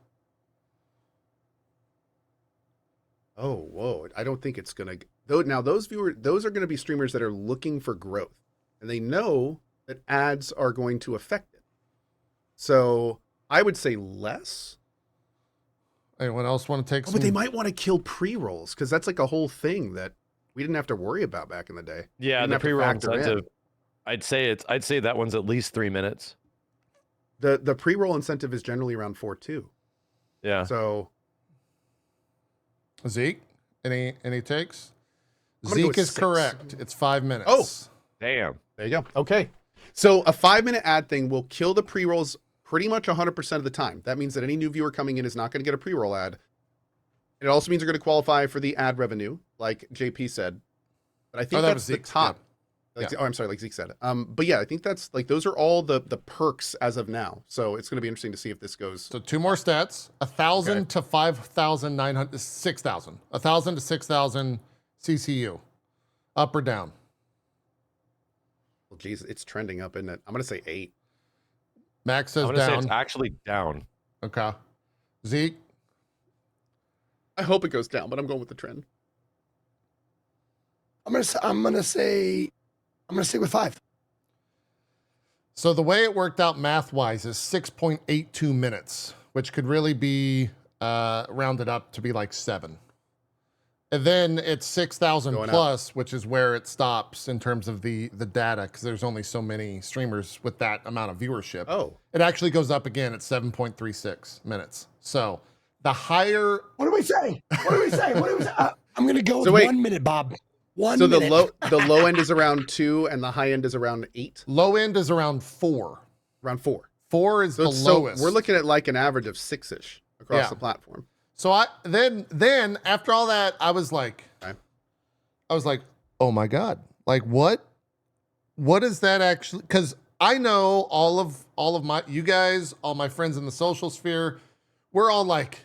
C: Oh, whoa. I don't think it's going to... Now, those are going to be streamers that are looking for growth. And they know that ads are going to affect it. So I would say less.
A: Anyone else want to take some?
C: But they might want to kill pre-rolls because that's like a whole thing that we didn't have to worry about back in the day.
D: Yeah,
C: Didn't
D: the
C: have to
D: pre-roll
C: factor in.
D: incentive. I'd say that one's at least 3 minutes.
C: The pre-roll incentive is generally around 4 too.
D: Yeah.
C: So
A: Zeke, any takes?
C: I'm gonna go
A: Zeke
C: with
A: is
C: 6.
A: correct. It's 5 minutes.
C: Oh.
D: Damn.
C: there you go. Okay. So a 5-minute ad thing will kill the pre-rolls pretty much 100% of the time. That means that any new viewer coming in is not going to get a pre-roll ad. It also means they're going to qualify for the ad revenue, like JP said. But I think
A: that
C: that's
A: was
C: the
A: Zeke's,
C: top.
A: yeah.
C: Oh, I'm sorry, like Zeke said. But yeah, I think that's like those are all the perks as of now. So it's going to be interesting to see if this goes.
A: So 2 more stats. 1,000
C: Okay.
A: to 5,900, 6,000. 1,000 to 6,000 CCU. Up or down?
C: Well, geez, it's trending up, isn't it? I'm going to say 8.
A: Max
D: I'm
A: says
D: gonna say
A: down.
D: it's actually down.
A: Okay. Zeke?
C: I hope it goes down, but I'm going with the trend.
B: I'm gonna say with 5.
A: So the way it worked out math-wise is 6.82 minutes, which could really be rounded up to be like 7. And then it's 6,000
C: Going up.
A: plus, which is where it stops in terms of the data, because there's only so many streamers with that amount of viewership.
C: Oh,
A: It actually goes up again at 7.36 minutes. So the higher,
B: What do we say? What do we say? I'm gonna go with
C: So wait.
B: 1 minute, Bob. 1
C: so
B: minute.
C: the low end is around 2 and the high end is around 8,
A: low end is around 4.
C: around 4.
A: 4 is the
C: So
A: lowest.
C: we're looking at like an average of 6-ish across
A: Yeah.
C: the platform.
A: So then after all that, I was like,
C: Okay.
A: oh my God, like what is that actually? Because I know all of you guys, all my friends in the social sphere, we're all like,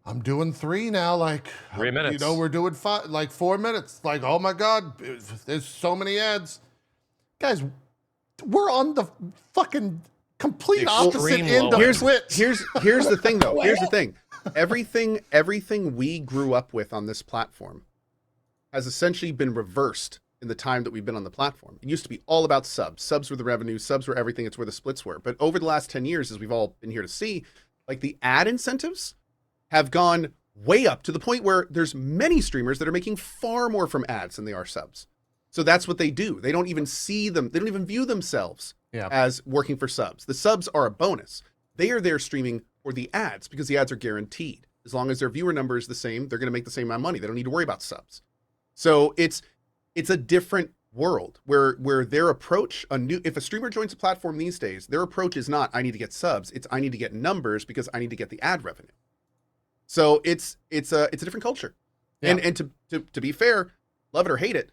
A: I'm doing 3 now, like
D: 3 minutes.
A: You know, we're doing 5, like 4 minutes. Like, oh my God, there's so many ads, guys. We're on the fucking complete
D: The
A: opposite
D: extreme
A: end
D: low
A: of
D: end.
A: Twitch.
C: Here's the thing though. Here's the thing. Everything we grew up with on this platform has essentially been reversed in the time that we've been on the platform. It used to be all about subs. Subs were the revenue, subs were everything, it's where the splits were. But over the last 10 years, as we've all been here to see, like the ad incentives have gone way up to the point where there's many streamers that are making far more from ads than they are subs. So that's what they do. They don't even see them, they don't even view themselves
A: Yeah.
C: as working for subs. The subs are a bonus. They are there streaming for the ads because the ads are guaranteed. As long as their viewer number is the same, they're going to make the same amount of money. They don't need to worry about subs. So it's a different world where their approach, if a streamer joins a platform these days, their approach is not I need to get subs, it's I need to get numbers because I need to get the ad revenue. So it's a different culture.
A: Yeah.
C: And to be fair, love it or hate it,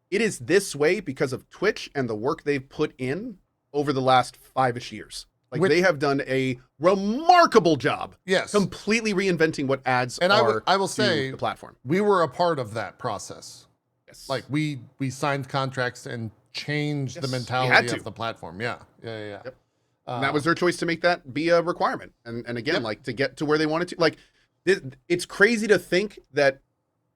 C: it is this way because of Twitch and the work they've put in over the last 5-ish years. Like they have done a remarkable job.
A: Yes.
C: Completely reinventing what ads
A: And
C: are
A: I will
C: to
A: say
C: the platform.
A: we were a part of that process.
C: Yes.
A: Like we signed contracts and changed the
C: Yes, we had
A: mentality
C: to.
A: of the platform. Yeah.
C: Yep. And that was their choice to make that be a requirement. And again,
A: Yep.
C: like to get to where they wanted to, like it's crazy to think that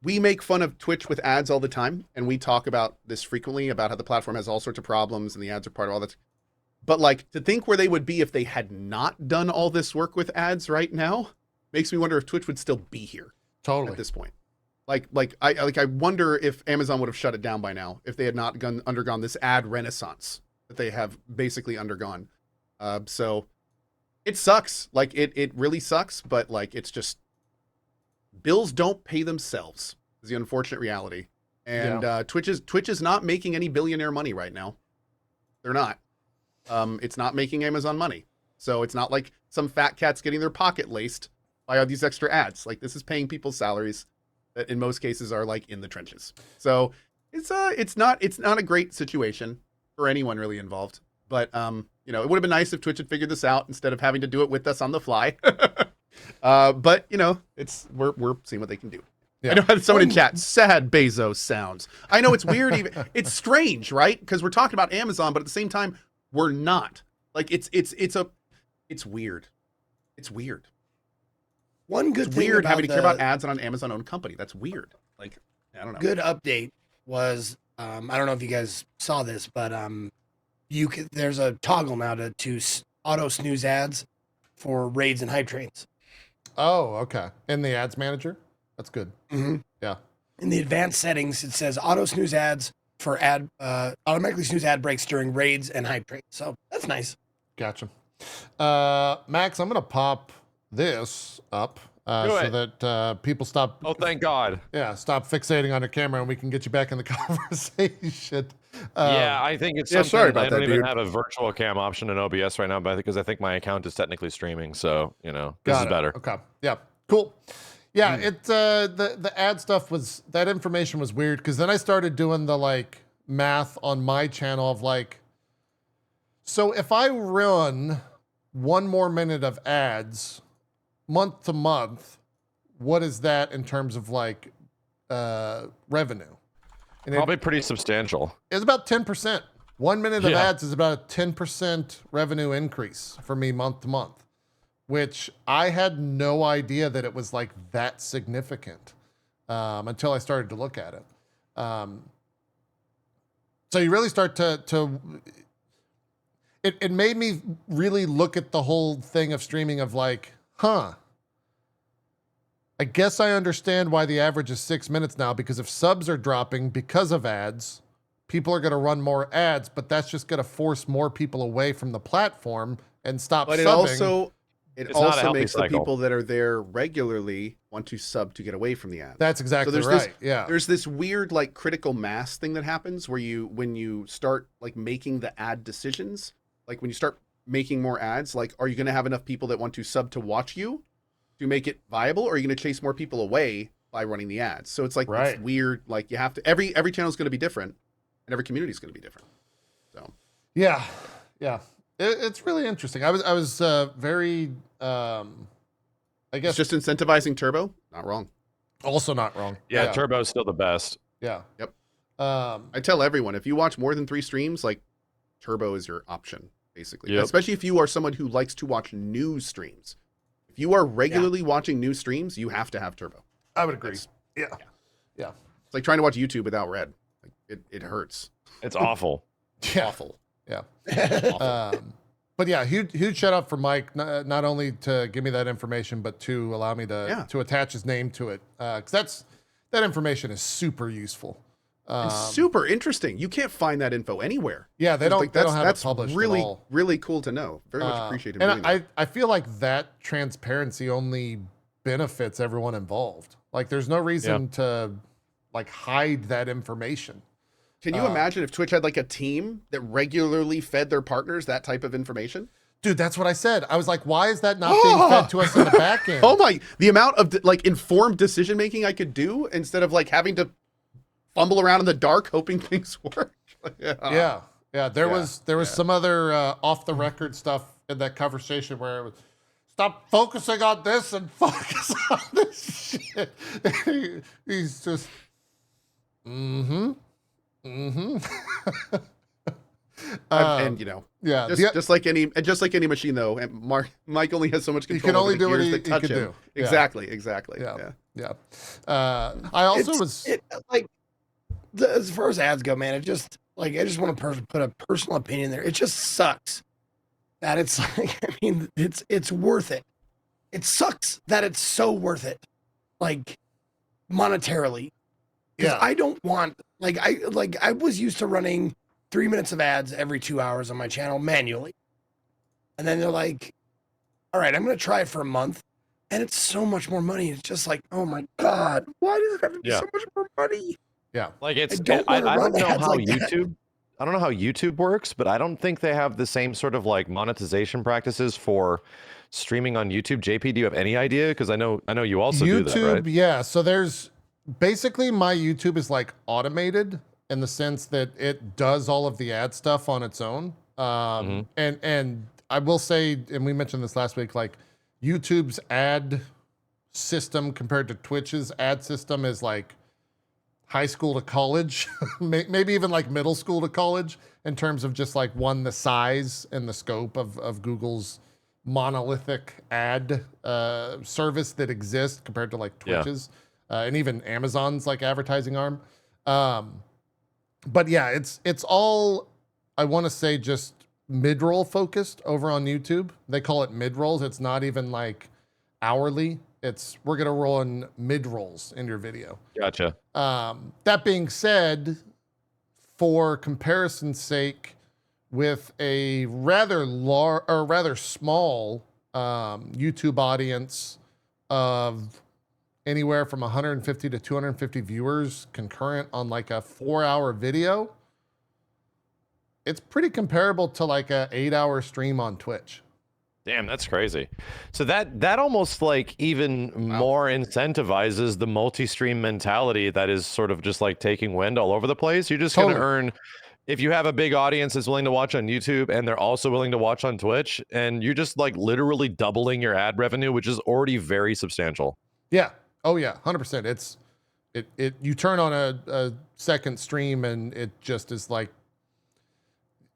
C: we make fun of Twitch with ads all the time. And we talk about this frequently about how the platform has all sorts of problems and the ads are part of all that. But like to think where they would be if they had not done all this work with ads right now makes me wonder if Twitch would still be here
A: totally.
C: at this point. I wonder if Amazon would have shut it down by now if they had not undergone this ad renaissance that they have basically undergone. So it sucks. Like it really sucks, but like it's just bills don't pay themselves is the unfortunate reality. And Twitch is not making any billionaire money right now. They're not. It's not making Amazon money. So it's not like some fat cat's getting their pocket laced by all these extra ads. Like this is paying people's salaries that in most cases are like in the trenches. So it's not a great situation for anyone really involved. But you know, it would have been nice if Twitch had figured this out instead of having to do it with us on the fly. But you know, we're seeing what they can do. Yeah. I know had someone in chat, sad Bezos sounds. I know it's weird, even it's strange, right? Because we're talking about Amazon, but at the same time, we're not. Like it's weird. It's weird.
B: One good
C: it's
B: thing
C: weird
B: about
C: having to care about ads on an Amazon-owned company. That's weird. Like I don't know.
B: Good update was I don't know if you guys saw this, but there's a toggle now to auto snooze ads for raids and hype trains.
A: Oh, okay. In the ads manager? That's good.
B: Mm-hmm.
A: Yeah.
B: In the advanced settings, it says auto snooze ads for automatically snooze ad breaks during raids and hype trains. So that's nice.
A: Gotcha. Max, I'm going to pop this up so that people stop.
D: Oh, thank God.
A: Yeah, stop fixating on your camera and we can get you back in the conversation.
D: Yeah, I think it's something.
C: Sorry about
D: I don't
C: that,
D: even
C: dude.
D: have a virtual cam option in OBS right now, but because I think my account is technically streaming, so you know this is better.
A: Okay. Yeah. Cool. Yeah. The ad stuff that information was weird because then I started doing the like math on my channel of like, so if I run 1 more minute of ads month to month, what is that in terms of like revenue? And
D: Probably pretty substantial.
A: It's about 10%. 1 minute of
D: Yeah.
A: ads is about a 10% revenue increase for me month to month, which I had no idea that it was like that significant until I started to look at it. So you really start to it made me really look at the whole thing of streaming of like, I guess I understand why the average is 6 minutes now, because if subs are dropping because of ads, people are going to run more ads, but that's just going to force more people away from the platform and stop
C: But
A: subbing.
C: it
D: It's not a
C: also
D: healthy
C: makes the
D: cycle.
C: people that are there regularly want to sub to get away from the ads.
A: That's exactly
C: there's
A: right.
C: this-
A: Yeah.
C: There's this weird like critical mass thing that happens where when you start like making the ad decisions, like when you start making more ads, like are you going to have enough people that want to sub to watch you to make it viable, or are you going to chase more people away by running the ads? So it's like it's weird. Like you have to every channel is going to be different, and every community is going to be different. So
A: Yeah. It's really interesting. I was very I guess
C: it's just incentivizing Turbo. Not wrong.
A: also not wrong.
D: Yeah, Turbo's still the best.
A: Yeah.
C: Yep.
A: I
C: tell everyone, if you watch more than 3 streams, like Turbo is your option, basically.
D: Yep.
C: Especially if you are someone who likes to watch news streams. If you are regularly watching news streams, you have to have Turbo.
A: I would agree. Yeah.
C: It's like trying to watch YouTube without Red. Like it hurts.
D: It's awful.
A: Yeah.
C: Awful.
A: Yeah.
C: Awful.
A: But yeah, huge shout out for Mike, not only to give me that information, but to allow me to attach his name to it. Because that information is super useful.
C: It's super interesting. You can't find that info anywhere.
A: Yeah, they don't have it published
C: really,
A: at all.
C: really cool to know. Very much appreciated.
A: And I feel like that transparency only benefits everyone involved. Like there's no reason to like hide that information.
C: Can you imagine if Twitch had like a team that regularly fed their partners that type of information?
A: Dude, that's what I said. I was like, why is that not being fed to us in the back end?
C: Oh my, the amount of like informed decision making I could do instead of like having to fumble around in the dark hoping things work.
A: Yeah. There was some other off the record stuff in that conversation where it was, stop focusing on this and focus on this shit. He's just, and
C: you know,
A: yeah,
C: just like any machine though. And Mike only has so much control.
A: He can only
C: over the
A: do what
C: gears
A: he
C: that touch
A: can
C: him.
A: do. Yeah.
C: Exactly.
A: Yeah. I also
B: as far as ads go, man, I just want to put a personal opinion there. It just sucks that it's like, I mean, it's worth it. It sucks that it's so worth it, like monetarily. Because I don't want I was used to running 3 minutes of ads every 2 hours on my channel manually. And then they're like, all right, I'm going to try it for a month. And it's so much more money. It's just like, oh my God, why does it have to be so much more money?
A: Yeah.
D: Like it's,
B: I don't
D: I
B: wanna
D: don't
B: run
D: know
B: ads
D: how
B: like that.
D: YouTube, I don't know how YouTube works, but I don't think they have the same sort of like monetization practices for streaming on YouTube. JP, do you have any idea? Because I know you also do that, right?
A: Yeah. So there's basically my YouTube is like automated in the sense that it does all of the ad stuff on its own. And I will say, and we mentioned this last week, like YouTube's ad system compared to Twitch's ad system is like high school to college, maybe even like middle school to college in terms of just like the size and the scope of Google's monolithic ad service that exists compared to like Twitch's and even Amazon's like advertising arm. But yeah, it's all, I want to say, just mid-roll focused over on YouTube. They call it mid-rolls. It's not even like hourly. It's, we're going to roll in mid-rolls in your video.
D: Gotcha.
A: That being said, for comparison's sake, with a rather large or rather small YouTube audience of anywhere from 150 to 250 viewers concurrent on like a 4-hour video, it's pretty comparable to like a 8-hour stream on Twitch.
D: Damn, that's crazy. So that almost like even more incentivizes the multi-stream mentality that is sort of just like taking wind all over the place. You're just going to earn, if you have a big audience that's willing to watch on YouTube and they're also willing to watch on Twitch, and you're just like literally doubling your ad revenue, which is already very substantial.
A: Yeah. Oh yeah, 100%. It's you turn on a second stream and it just is like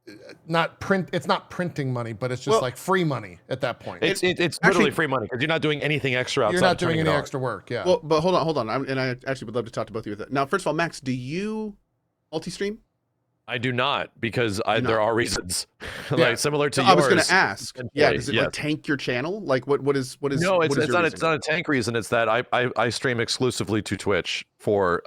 A: it's not printing money, but it's just like free money at that point.
D: It's literally free money because you're not doing anything extra outside.
A: You're not doing any extra work. Yeah.
C: Well, but hold on. And I actually would love to talk to both of you with that. Now, first of all, Max, do you multi-stream?
D: I do not, because there are reasons like similar to yours.
C: I was going to ask. Yeah, does it like tank your channel? Like what is?
D: No, it's not a tank reason. It's that I stream exclusively to Twitch for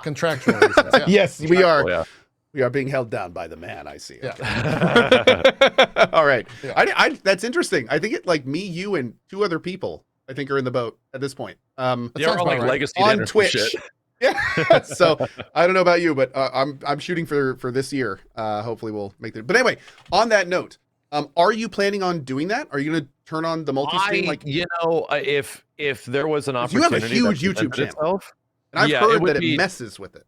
A: contractual reasons. Yeah.
C: Yes, we are.
D: Yeah.
C: We are being held down by the man. I see.
A: Yeah.
C: All right. Yeah. That's interesting. I think it like me, you, and 2 other people, I think, are in the boat at this point.
D: You're all like legacy
C: on Twitch.
D: Shit.
C: Yeah. So I don't know about you, but I'm shooting for this year. Hopefully we'll make it. But anyway, on that note, are you planning on doing that? Are you going to turn on the multi-stream? Like,
D: if there was an opportunity,
C: you have a huge YouTube channel, and I've heard that it messes with it.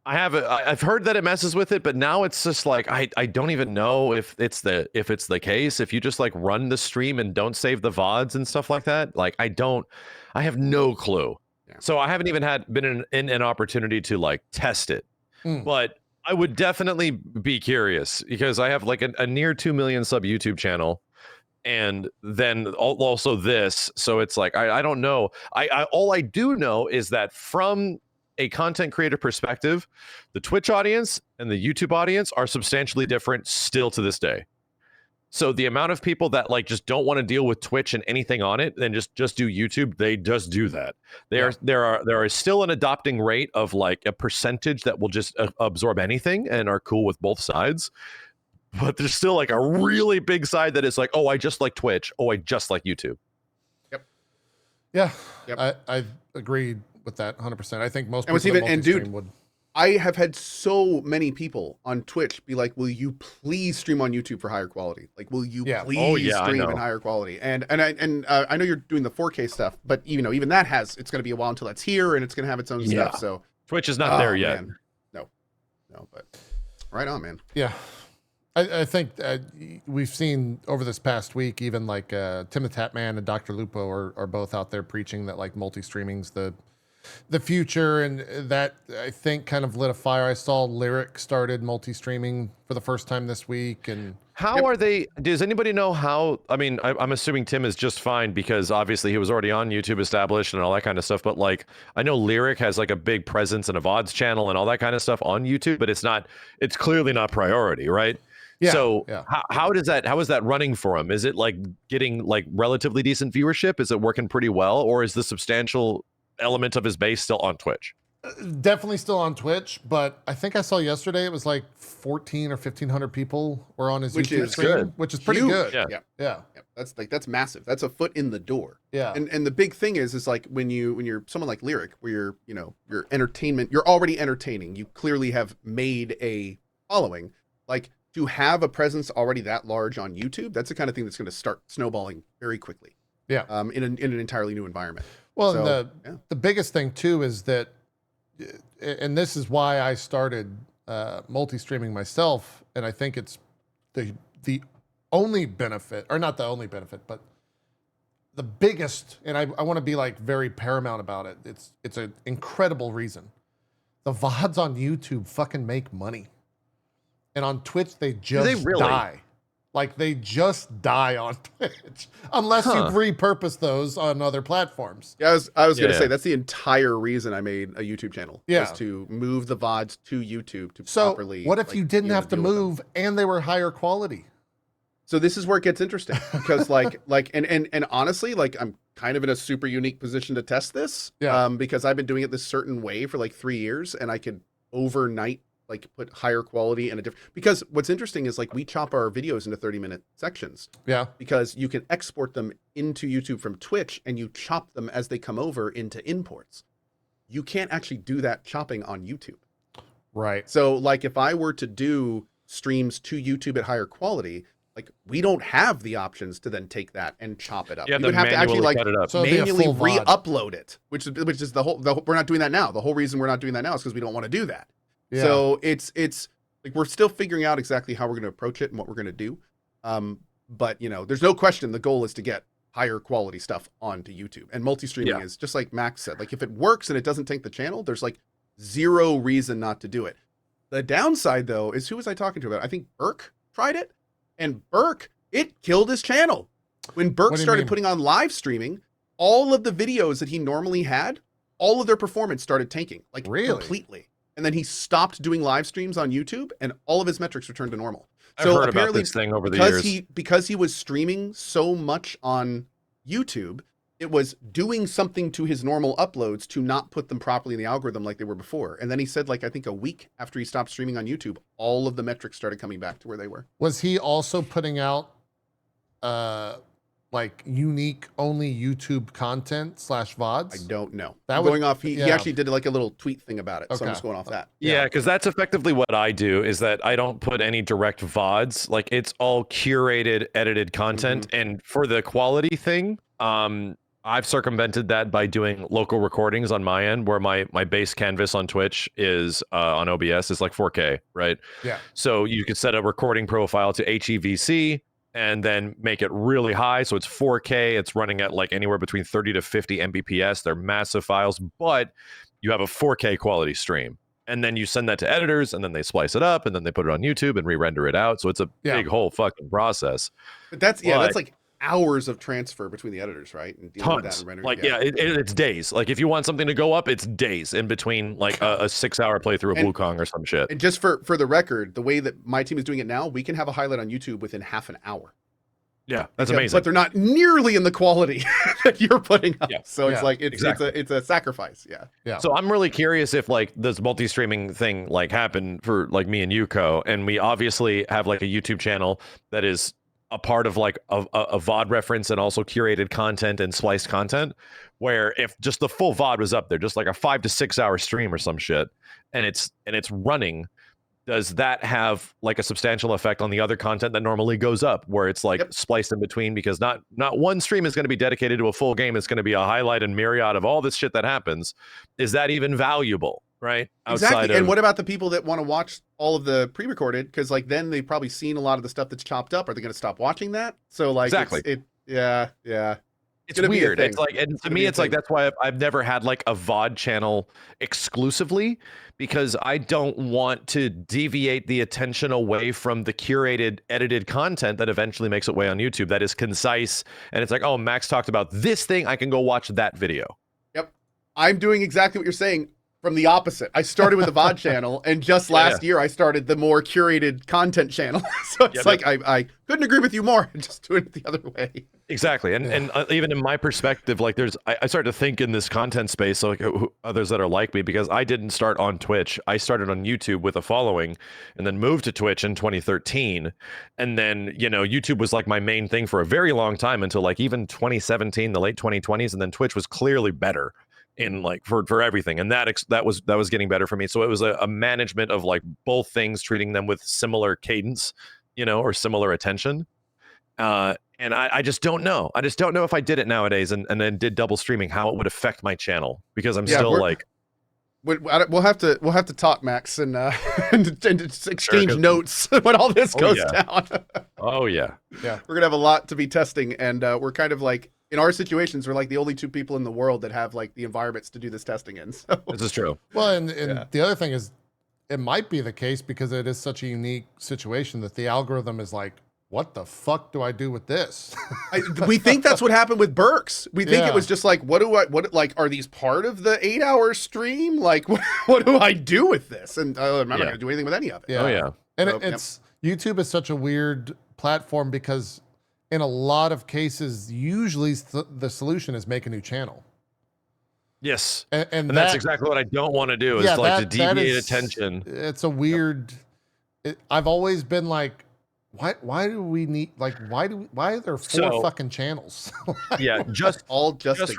D: I've heard that it messes with it, but now it's just like I don't even know if it's the case. If you just like run the stream and don't save the VODs and stuff like that, like I have no clue. Yeah. So I haven't even been in an opportunity to like test it. But I would definitely be curious because I have like a near 2 million sub YouTube channel, and then also this. So it's like I don't know. All I do know is that from a content creator perspective, the Twitch audience and the YouTube audience are substantially different still to this day. So the amount of people that like just don't want to deal with Twitch and anything on it, then just do YouTube, they just do that. There are still an adopting rate of like a percentage that will just absorb anything and are cool with both sides. But there's still like a really big side that is like, oh, I just like Twitch. Oh, I just like YouTube.
C: Yep.
A: Yeah.
C: Yep.
A: I agreed with that 100%. I think most
C: and
A: people
C: dude, I have had so many people on Twitch be like, will you please stream on YouTube for higher quality? Like, will you please stream in higher quality? And I know you're doing the 4K stuff, but even that it's going to be a while until that's here and it's going to have its own stuff. So
D: Twitch is not there yet.
C: Man. No, but right on, man.
A: Yeah. I think we've seen over this past week, even like Tim the Tatman and Dr. Lupo are both out there preaching that like multi-streaming's the future, and that I think kind of lit a fire. I saw Lyric started multi-streaming for the first time this week. And
D: how are they? Does anybody know how? I mean, I'm assuming Tim is just fine because obviously he was already on YouTube established and all that kind of stuff. But like, I know Lyric has like a big presence and a VODs channel and all that kind of stuff on YouTube, but it's clearly not priority, right?
A: Yeah,
D: so how is that running for him? Is it like getting like relatively decent viewership? Is it working pretty well, or is the substantial element of his base still on Twitch?
A: Definitely still on Twitch, but I think I saw yesterday it was like 14 or 1,500 people were on his
C: Which
A: YouTube
C: is
A: stream,
D: good.
A: which is pretty
C: Huge.
A: good.
D: Yeah.
A: Yeah.
C: That's massive. That's a foot in the door.
A: Yeah.
C: And the big thing is like when you're someone like Lyric, where you're entertainment, you're already entertaining. You clearly have made a following. Like to have a presence already that large on YouTube, that's the kind of thing that's going to start snowballing very quickly.
A: Yeah.
C: In an entirely new environment.
A: Well,
C: So,
A: and the biggest thing too is that, and this is why I started multi-streaming myself, and I think it's the only benefit, or not the only benefit, but the biggest, and I want to be like very paramount about it. It's an incredible reason. The VODs on YouTube fucking make money, and on Twitch they just
D: really?
A: die. Like they just die on Twitch unless you repurpose those on other platforms.
C: Yeah, I was gonna
D: Yeah.
C: say that's the entire reason I made a YouTube channel.
A: Yeah.
C: Was to move the VODs to YouTube to
A: So
C: properly.
A: what if
C: like,
A: you didn't
C: be able
A: have to
C: deal with them.
A: move and they were higher quality?
C: So this is where it gets interesting because and honestly, like I'm kind of in a super unique position to test this.
A: Yeah.
C: Because I've been doing it this certain way for like 3 years and I could overnight like put higher quality and a different, because what's interesting is like we chop our videos into 30-minute sections
A: Yeah.
C: because you can export them into YouTube from Twitch and you chop them as they come over into imports. You can't actually do that chopping on YouTube.
A: Right.
C: So like if I were to do streams to YouTube at higher quality, like we don't have the options to then take that and chop it up.
D: Yeah,
C: We would have to actually like
D: cut it up.
A: So it'd be a
C: manually
A: full VOD.
C: re-upload it, which is the whole we're not doing that now. The whole reason we're not doing that now is because we don't want to do that.
A: Yeah.
C: So it's like we're still figuring out exactly how we're going to approach it and what we're going to do. But there's no question the goal is to get higher quality stuff onto YouTube. And multi-streaming is just like Max said, like if it works and it doesn't tank the channel, there's like zero reason not to do it. The downside though is, who was I talking to about? I think Burke tried it, and Burke, it killed his channel. When Burke
A: What do you
C: started
A: mean?
C: putting on live streaming, all of the videos that he normally had, all of their performance started tanking, like
A: Really?
C: completely. And then he stopped doing live streams on YouTube and all of his metrics returned to normal.
D: I've heard about this thing over the years.
C: Because he was streaming so much on YouTube, it was doing something to his normal uploads to not put them properly in the algorithm like they were before. And then he said, like, I think a week after he stopped streaming on YouTube, all of the metrics started coming back to where they were.
A: Was he also putting out like unique only YouTube content / VODs?
C: I don't know.
A: That
C: I'm
A: would-
C: going off. He
A: yeah.
C: actually did like a little tweet thing about it. So
A: Okay.
C: I'm just going off that.
D: Yeah, because that's effectively what I do, is that I don't put any direct VODs. Like it's all curated, edited content. And for the quality thing, I've circumvented that by doing local recordings on my end, where my base canvas on Twitch is on OBS is like 4K, right?
A: Yeah.
D: So you could set a recording profile to HEVC and then make it really high. So it's 4K. It's running at like anywhere between 30 to 50 Mbps. They're massive files, but you have a 4K quality stream. And then you send that to editors, and then they splice it up, and then they put it on YouTube and re-render it out. So it's a big whole fucking process.
C: But that's like hours of transfer between the editors, right? And dealing with that
D: Tons.
C: and rendering.
D: Like, it's days. Like if you want something to go up, it's days in between like a 6-hour playthrough of
C: And-
D: Wukong or some shit.
C: And just for the record, the way that my team is doing it now, we can have a highlight on YouTube within half an hour.
D: Yeah, that's
C: Yeah,
D: amazing.
C: But they're not nearly in the quality that you're putting up.
D: Yeah.
C: So it's
A: Yeah,
C: like it's
D: exactly.
C: it's a sacrifice. Yeah.
A: Yeah.
D: So I'm really curious if like this multi-streaming thing like happened for like me and Yuko, and we obviously have like a YouTube channel that is a part of like a VOD reference and also curated content and spliced content, where if just the full VOD was up there, just like a 5 to 6 hour stream or some shit, and it's running, does that have like a substantial effect on the other content that normally goes up, where it's like spliced in between? Because not one stream is going to be dedicated to a full game. It's going to be a highlight and myriad of all this shit that happens. Is that even valuable, right?
C: Exactly. And what about the people that want to watch all of the pre-recorded? Because like then they've probably seen a lot of the stuff that's chopped up. Are they going to stop watching that? So like
D: Exactly.
C: Yeah.
D: It's
C: gonna be a
D: weird.
C: thing.
D: It's like, and
C: It's
D: to
C: gonna
D: me,
C: be a
D: it's like
C: thing.
D: that's why I've never had like a VOD channel exclusively, because I don't want to deviate the attention away from the curated, edited content that eventually makes its way on YouTube. That is concise, and it's like, oh, Max talked about this thing. I can go watch that video.
C: I'm doing exactly what you're saying. from the opposite. I started with a VOD channel, and just last year I started the more curated content channel. So it's I couldn't agree with you more. Just do it the other way.
D: Exactly. And even in my perspective, like I started to think in this content space, so like others that are like me, because I didn't start on Twitch. I started on YouTube with a following and then moved to Twitch in 2013. And then, you know, YouTube was like my main thing for a very long time until like even 2017, the late 2020s. And then Twitch was clearly better in like for everything. And that was getting better for me. So it was a management of like both things, treating them with similar cadence, you know, or similar attention. And I just don't know. I just don't know if I did it nowadays and then did double streaming, how it would affect my channel, because I'm still like.
C: We'll have to talk, Max, and exchange notes when all this goes down.
D: Oh yeah.
C: We're gonna have a lot to be testing, and we're kind of like, in our situations, we're like the only two people in the world that have like the environments to do this testing in. So.
D: This is true.
A: Well, and the other thing is, it might be the case because it is such a unique situation that the algorithm is like, what the fuck do I do with this?
C: We think that's what happened with Burks. We think it was just like, what are these part of the 8-hour stream? Like, what do I do with this? And I'm not going to do anything with any of it.
D: Yeah. Oh yeah.
A: And so, YouTube is such a weird platform because in a lot of cases, usually the solution is make a new channel.
D: Yes. And that's exactly what I don't want to do, is to deviate attention.
A: It's a weird, I've always been like, why do we need, like, why are there four fucking channels?
D: Just for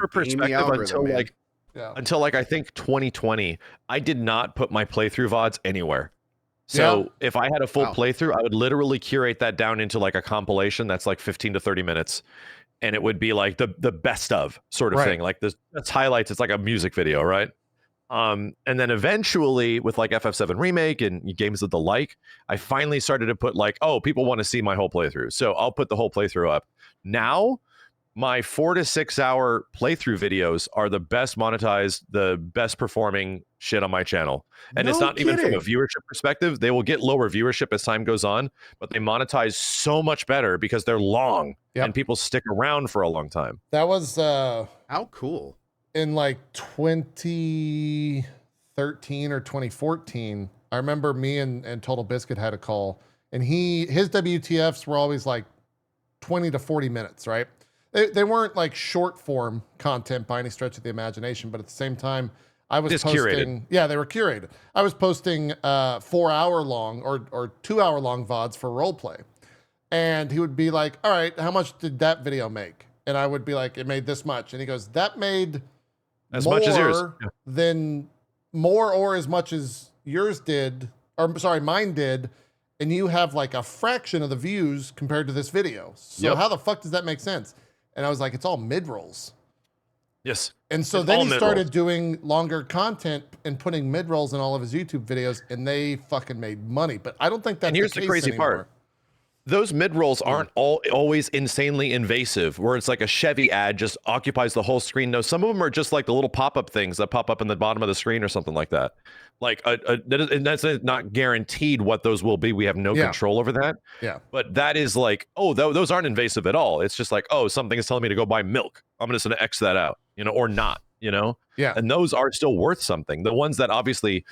D: perspective, until like I think 2020, I did not put my playthrough VODs anywhere. So if I had a full playthrough, I would literally curate that down into like a compilation that's like 15 to 30 minutes. And it would be like the best of sort of thing. Like that's highlights. It's like a music video, right? And then eventually with like FF7 Remake and games of the like, I finally started to put like, oh, people want to see my whole playthrough. So I'll put the whole playthrough up. Now, my 4 to 6 hour playthrough videos are the best monetized, the best performing shit on my channel. And it's not even from a viewership perspective. They will get lower viewership as time goes on, but they monetize so much better because they're long and people stick around for a long time.
A: That was
C: how cool.
A: In like 2013 or 2014, I remember me and Total Biscuit had a call, and his WTFs were always like 20 to 40 minutes, right? They weren't like short form content by any stretch of the imagination, but at the same time, I was posting. Curated. Yeah, they were curated. I was posting 4-hour long or 2-hour long VODs for roleplay, and he would be like, "All right, how much did that video make?" And I would be like, "It made this much," and he goes, "That made
D: as much as yours,
A: than more or as much as yours did, or sorry, mine did." And you have like a fraction of the views compared to this video. So how the fuck does that make sense? And I was like, it's all mid-rolls.
D: Yes.
A: And so then he started doing longer content and putting mid-rolls in all of his YouTube videos, and they fucking made money. But I don't think that's
D: the crazy part. Those mid-rolls aren't always insanely invasive, where it's like a Chevy ad just occupies the whole screen. No, some of them are just like the little pop-up things that pop up in the bottom of the screen or something like that. Like, and that's not guaranteed what those will be. We have no control over that.
A: Yeah.
D: But that is like, oh, those aren't invasive at all. It's just like, oh, something is telling me to go buy milk. I'm just going to X that out, or not,
A: Yeah.
D: And those are still worth something. The ones that obviously,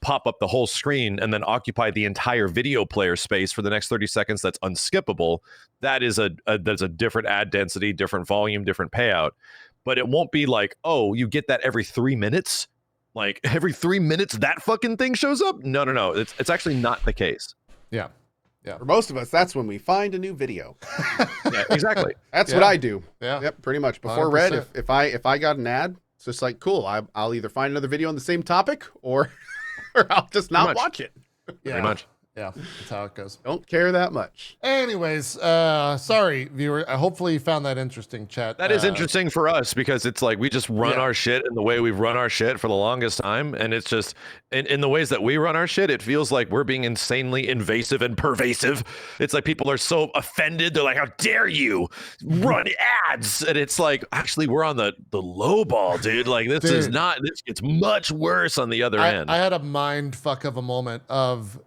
D: pop up the whole screen and then occupy the entire video player space for the next 30 seconds, that's unskippable. That is that's a different ad density, different volume, different payout. But it won't be like, oh, you get that every 3 minutes. Like every 3 minutes that fucking thing shows up. No. It's actually not the case.
A: Yeah. Yeah.
C: For most of us, that's when we find a new video.
D: Yeah, exactly.
C: That's what I do.
A: Yeah.
C: Yep. Pretty much. Before 100%. Red, if I got an ad, it's just like, cool. I'll either find another video on the same topic or I'll just not watch it.
A: Yeah.
D: Pretty much.
A: Yeah, that's how it goes.
C: Don't care that much.
A: Anyways, sorry, viewer. Hopefully you found that interesting, chat.
D: That is interesting for us because it's like we just run our shit in the way we've run our shit for the longest time. And it's just in the ways that we run our shit, it feels like we're being insanely invasive and pervasive. It's like people are so offended. They're like, how dare you run ads? And it's like, actually, we're on the low ball, dude. Like this gets much worse on the other end.
A: I had a mind fuck of a moment of,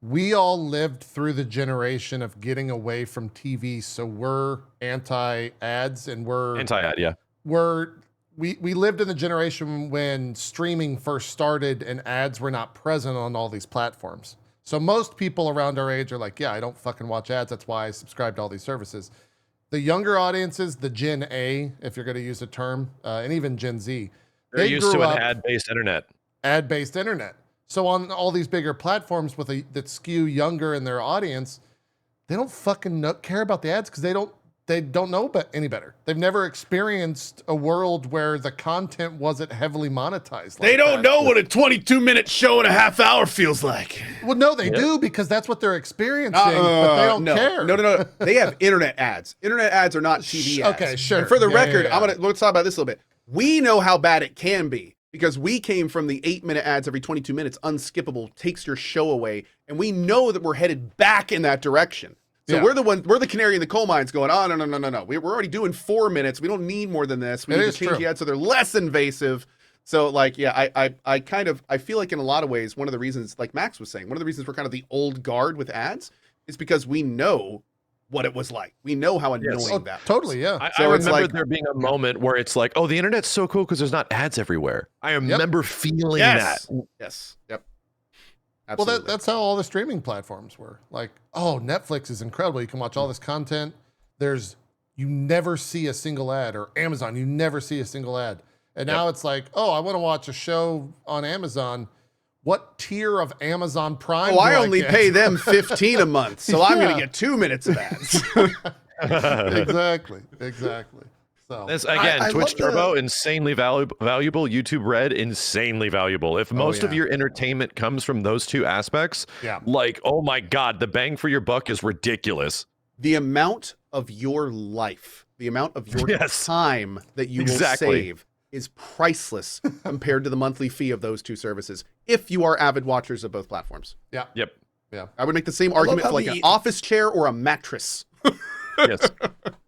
A: we all lived through the generation of getting away from TV, so we're anti-ads and we're
D: anti-ad, yeah.
A: We're we lived in the generation when streaming first started and ads were not present on all these platforms. So most people around our age are like, yeah, I don't fucking watch ads. That's why I subscribe to all these services. The younger audiences, the Gen A, if you're going to use a term, and even Gen Z,
D: They're
A: they
D: used to
A: grew
D: an
A: up
D: ad-based internet.
A: ad-based internet. So on all these bigger platforms that skew younger in their audience, they don't fucking care about the ads because they don't know any better. They've never experienced a world where the content wasn't heavily monetized.
C: They
A: like
C: don't
A: that.
C: know what a 22-minute show and a half hour feels like.
A: Well, no, they do because that's what they're experiencing, but they don't care.
C: No. They have internet ads. Internet ads are not TV ads.
A: Okay, sure.
C: And for the
A: Yeah,
C: record,
A: yeah, yeah.
C: let's talk about this a little bit. We know how bad it can be because we came from the 8-minute ads every 22 minutes, unskippable, takes your show away, and we know that we're headed back in that direction. So
A: Yeah.
C: we're the canary in the coal mines going, oh, no. We're already doing 4 minutes. We don't need more than this. We
A: It
C: need to
A: is
C: change
A: true.
C: the ads so they're less invasive. So like, yeah, I feel like in a lot of ways, one of the reasons, like Max was saying, one of the reasons we're kind of the old guard with ads is because we know what it was like. We know how annoying
A: Oh,
C: that was.
A: totally, yeah.
D: I
C: So it's
D: remember
C: like-
D: there being a moment where it's like, oh, the internet's so cool because there's not ads everywhere. I remember feeling
C: Yes.
D: that.
C: Yes. Yep.
A: Well,
C: Absolutely.
A: that's how all the streaming platforms were. Like, oh, Netflix is incredible. You can watch all this content. You never see a single ad, or Amazon, you never see a single ad. And now it's like, oh, I want to watch a show on Amazon. What tier of Amazon Prime?
C: Oh,
A: do
C: I only
A: get?
C: pay them $15 a month, so I'm going
A: Yeah.
C: to get 2 minutes of ads.
A: Exactly. So
D: This, again,
B: I
D: Twitch
B: love the-
D: Turbo, insanely valuable. YouTube Red, insanely valuable. If most of
A: yeah.
D: your entertainment comes from those two aspects,
A: Yeah.
D: like, oh my God, the bang for your buck is ridiculous.
C: The amount of your life, the amount of your
D: Yes.
C: time that you
D: Exactly.
C: will save is priceless compared to the monthly fee of those two services if you are avid watchers of both platforms.
A: yeah.
D: Yep.
C: I would make the same
B: love
C: argument
B: how
C: for like
B: the-
C: an office chair or a mattress.
D: Yes.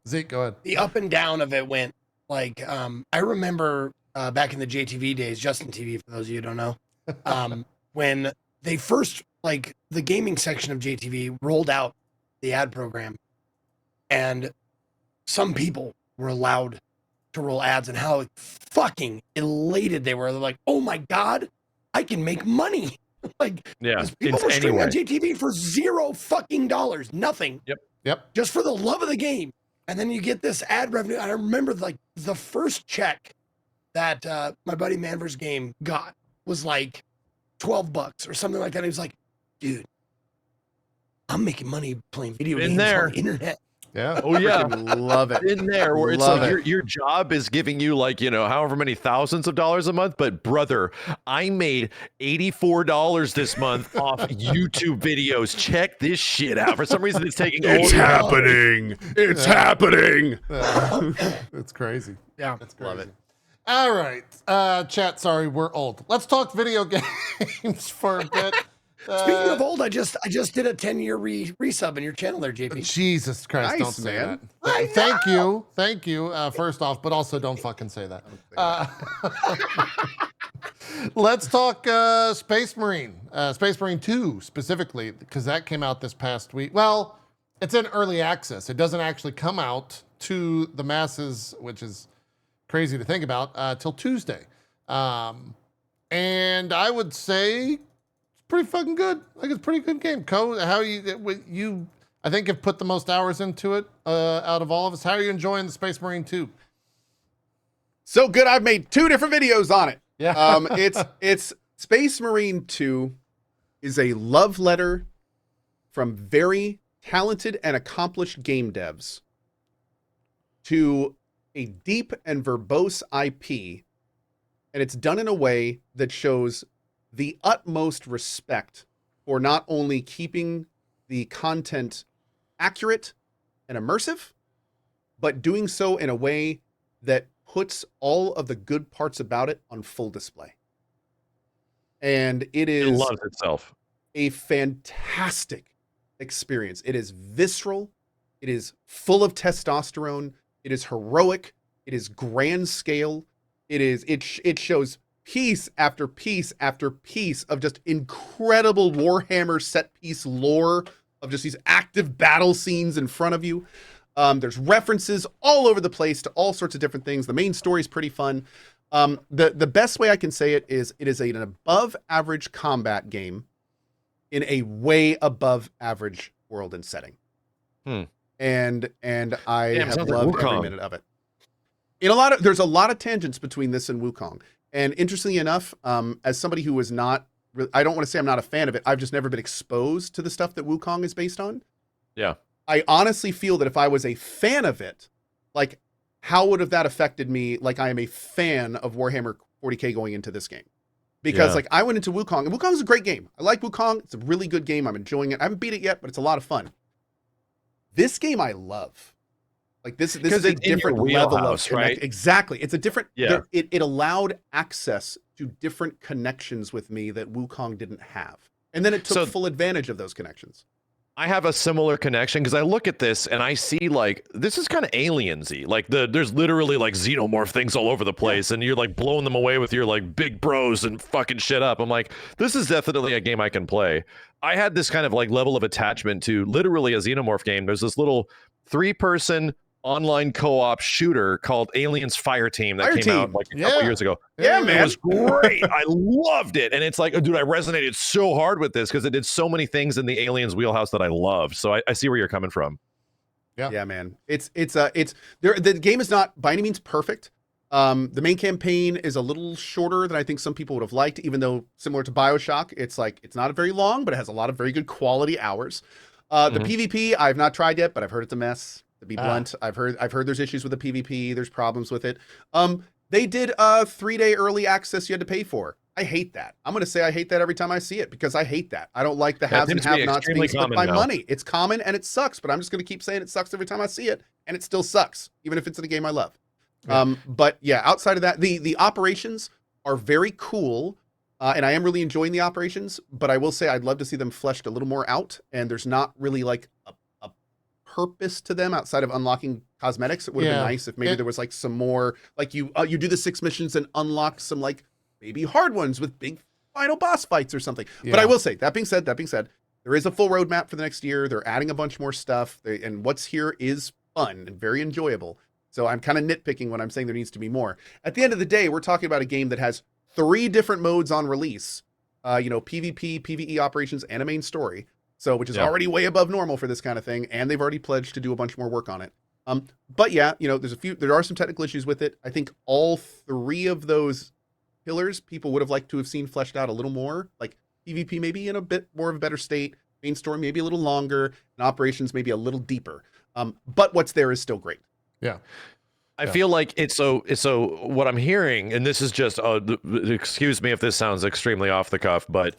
A: Zeke, go ahead.
B: The up and down of it went like I remember back in the JTV days, Justin TV for those of you who don't know, when they first like the gaming section of JTV rolled out the ad program, and some people were allowed to roll ads, and how fucking elated they were. They're like, "Oh my god, I can make money!" Like,
D: Yeah.
B: 'cause people were streaming on JTV for $0 nothing.
A: Yep.
B: Just for the love of the game. And then you get this ad revenue. And I remember like the first check that my buddy Manver's game got was like $12 or something like that. He was like, dude, I'm making money playing video
D: Been
B: games
D: there.
B: on the internet.
A: Yeah.
D: Oh, yeah.
C: Freaking love it.
D: In there where it's
C: Love
D: like
C: it.
D: your job is giving you like, however many thousands of dollars a month. But brother, I made $84 this month off YouTube videos. Check this shit out. For some reason, it's taking
C: It's
D: all-
C: happening. It's happening.
A: It's crazy.
B: Yeah.
A: It's crazy.
C: Love it.
A: All right. Chat, sorry, we're old. Let's talk video games for a bit.
B: Speaking of old, I just did a 10-year resub in your channel there, JP.
A: Jesus Christ,
C: Nice,
A: don't say
C: man.
A: that. Thank you, first off, but also don't fucking say that. Let's talk Space Marine 2 specifically, because that came out this past week. Well, it's in early access. It doesn't actually come out to the masses, which is crazy to think about, till Tuesday. And I would say pretty fucking good. Like, it's a pretty good game. How you I think have put the most hours into it out of all of us. How are you enjoying the Space Marine 2?
C: So good, I've made 2 different videos on it.
A: Yeah.
C: It's Space Marine 2 is a love letter from very talented and accomplished game devs to a deep and verbose IP, and it's done in a way that shows the utmost respect for not only keeping the content accurate and immersive, but doing so in a way that puts all of the good parts about it on full display. And it
D: It
C: is
D: loves itself.
C: a fantastic experience. It is visceral. It is full of testosterone. It is heroic. It is grand scale. It shows piece after piece after piece of just incredible Warhammer set piece lore of just these active battle scenes in front of you. There's references all over the place to all sorts of different things. The main story is pretty fun. The best way I can say it is an above average combat game in a way above average world and setting. And I have loved every minute of it. There's a lot of tangents between this and Wukong. And interestingly enough, as somebody who was not, I don't want to say I'm not a fan of it. I've just never been exposed to the stuff that Wukong is based on.
D: Yeah.
C: I honestly feel that if I was a fan of it, like, how would have that affected me? Like, I am a fan of Warhammer 40K going into this game. Because like, I went into Wukong, and Wukong is a great game. I like Wukong. It's a really good game. I'm enjoying it. I haven't beat it yet, but it's a lot of fun. This game I love. Like, this is a different level of
D: right?
C: Exactly. It's a different,
D: Yeah.
C: It allowed access to different connections with me that Wukong didn't have. And then it took full advantage of those connections.
D: I have a similar connection because I look at this and I see like this is kind of aliens-y. Like there's literally like xenomorph things all over the place, and you're like blowing them away with your like big bros and fucking shit up. I'm like, this is definitely a game I can play. I had this kind of like level of attachment to literally a xenomorph game. There's this little 3-person online co-op shooter called Aliens Fireteam that came out like a couple years ago.
C: Yeah, man.
D: It was great. I loved it. And it's like, dude, I resonated so hard with this because it did so many things in the Aliens wheelhouse that I loved. So I see where you're coming from.
C: Yeah, man. The game is not by any means perfect. The main campaign is a little shorter than I think some people would have liked, even though similar to BioShock, it's not very long, but it has a lot of very good quality hours. The PvP I've not tried yet, but I've heard it's a mess. To be blunt, I've heard there's issues with the PvP. There's problems with it. They did a 3-day early access you had to pay for. I hate that. I'm going to say I hate that every time I see it because I hate that. I don't like the haves and have-nots being split by money. It's common and it sucks, but I'm just going to keep saying it sucks every time I see it, and it still sucks, even if it's in a game I love. But yeah, outside of that, the operations are very cool, and I am really enjoying the operations, but I will say I'd love to see them fleshed a little more out, and there's not really like a purpose to them outside of unlocking cosmetics. It would have been nice if maybe there was like some more, like you do the 6 missions and unlock some like maybe hard ones with big final boss fights or something. But I will say, that being said, there is a full roadmap for the next year. They're adding a bunch more stuff, and what's here is fun and very enjoyable. So I'm kind of nitpicking when I'm saying there needs to be more. At the end of the day, we're talking about a game that has 3 different modes on release, PvP, PvE operations, and a main story. So, which is already way above normal for this kind of thing, and they've already pledged to do a bunch more work on it. But yeah, there are some technical issues with it. I think all 3 of those pillars people would have liked to have seen fleshed out a little more. Like PvP maybe in a bit more of a better state, main story maybe a little longer, and operations maybe a little deeper. But what's there is still great.
A: Yeah.
D: I feel like it's so what I'm hearing, and this is just excuse me if this sounds extremely off the cuff, but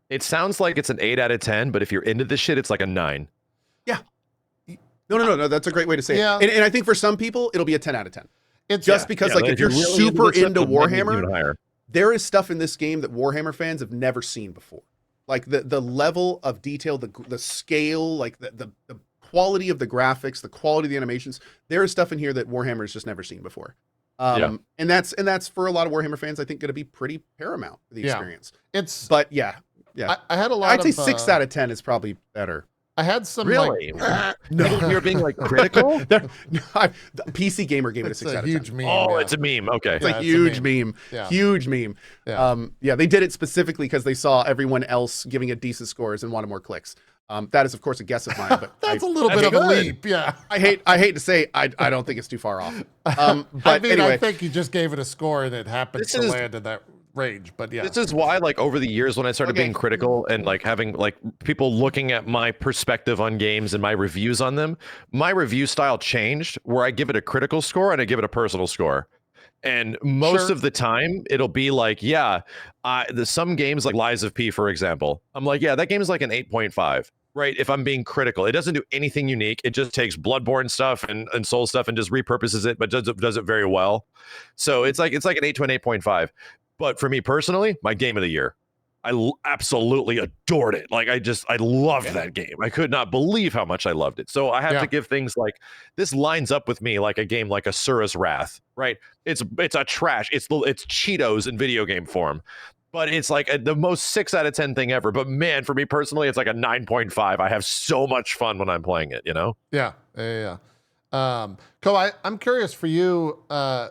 D: it sounds like it's an 8 out of 10, but if you're into this shit, it's like a 9.
C: Yeah. No. That's a great way to say it. And I think for some people, it'll be a 10 out of 10. It's just because like if you're really super into Warhammer, there is stuff in this game that Warhammer fans have never seen before. Like the level of detail, the scale, like the quality of the graphics, the quality of the animations. There is stuff in here that Warhammer has just never seen before. And that's for a lot of Warhammer fans, I think, going to be pretty paramount for the experience. Yeah.
A: I had a lot
C: I'd say 6 out of 10 is probably better.
A: I had some
D: really. No, you're being like critical.
C: PC Gamer gave it a 6 out of 10.
A: Huge meme.
D: Oh, it's a meme. Okay,
C: it's a huge meme.
A: Yeah.
C: Huge meme.
A: Yeah.
C: They did it specifically because they saw everyone else giving it decent scores and wanted more clicks. That is, of course, a guess of mine, but
A: that's a little bit of a leap. Yeah,
C: I hate to say I don't think it's too far off.
A: But anyway, I think you just gave it a score and it happened to land in that range. But yeah,
D: this is why, like, over the years when I started being critical and like having like people looking at my perspective on games and my reviews on them, my review style changed where I give it a critical score and I give it a personal score. And most of the time it'll be like, some games like Lies of P, for example, I'm like, that game is like an 8.5. Right, if I'm being critical, it doesn't do anything unique. It just takes Bloodborne stuff and Soul stuff and just repurposes it, but does it very well. So it's like an 8 to an 8.5. But for me personally, my game of the year, I absolutely adored it. Like I loved that game. I could not believe how much I loved it. So I have to give things like this lines up with me like a game like Asura's Wrath. Right, it's a trash. It's Cheetos in video game form. But it's like the most 6 out of 10 thing ever. But man, for me personally, it's like a 9.5. I have so much fun when I'm playing it, you know?
A: Yeah. I'm curious for you. I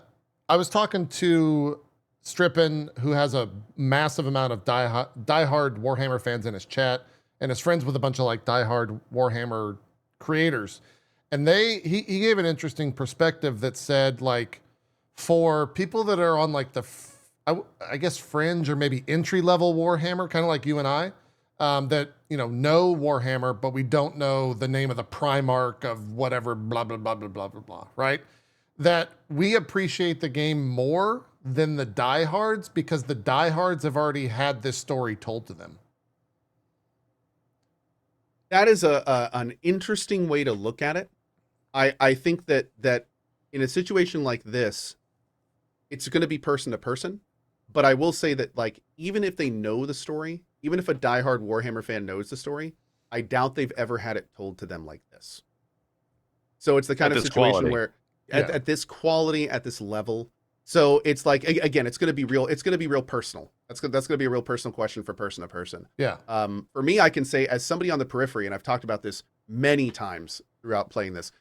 A: was talking to Strippin, who has a massive amount of diehard Warhammer fans in his chat, and is friends with a bunch of like diehard Warhammer creators. And he gave an interesting perspective that said, like, for people that are on like I guess fringe or maybe entry level Warhammer, kind of like you and I, that know Warhammer, but we don't know the name of the Primarch of whatever, blah blah blah blah blah blah blah, right? That we appreciate the game more than the diehards because the diehards have already had this story told to them.
C: That is an interesting way to look at it. I think that in a situation like this, it's going to be person to person. But I will say that, like, even if they know the story, even if a diehard Warhammer fan knows the story, I doubt they've ever had it told to them like this. So it's the kind of situation
D: quality.
C: where at this quality, at this level. So it's like, again, it's going to be real. It's going to be real personal. That's going to be a real personal question for person to person.
A: Yeah.
C: For me, I can say, as somebody on the periphery, and I've talked about this many times throughout playing this,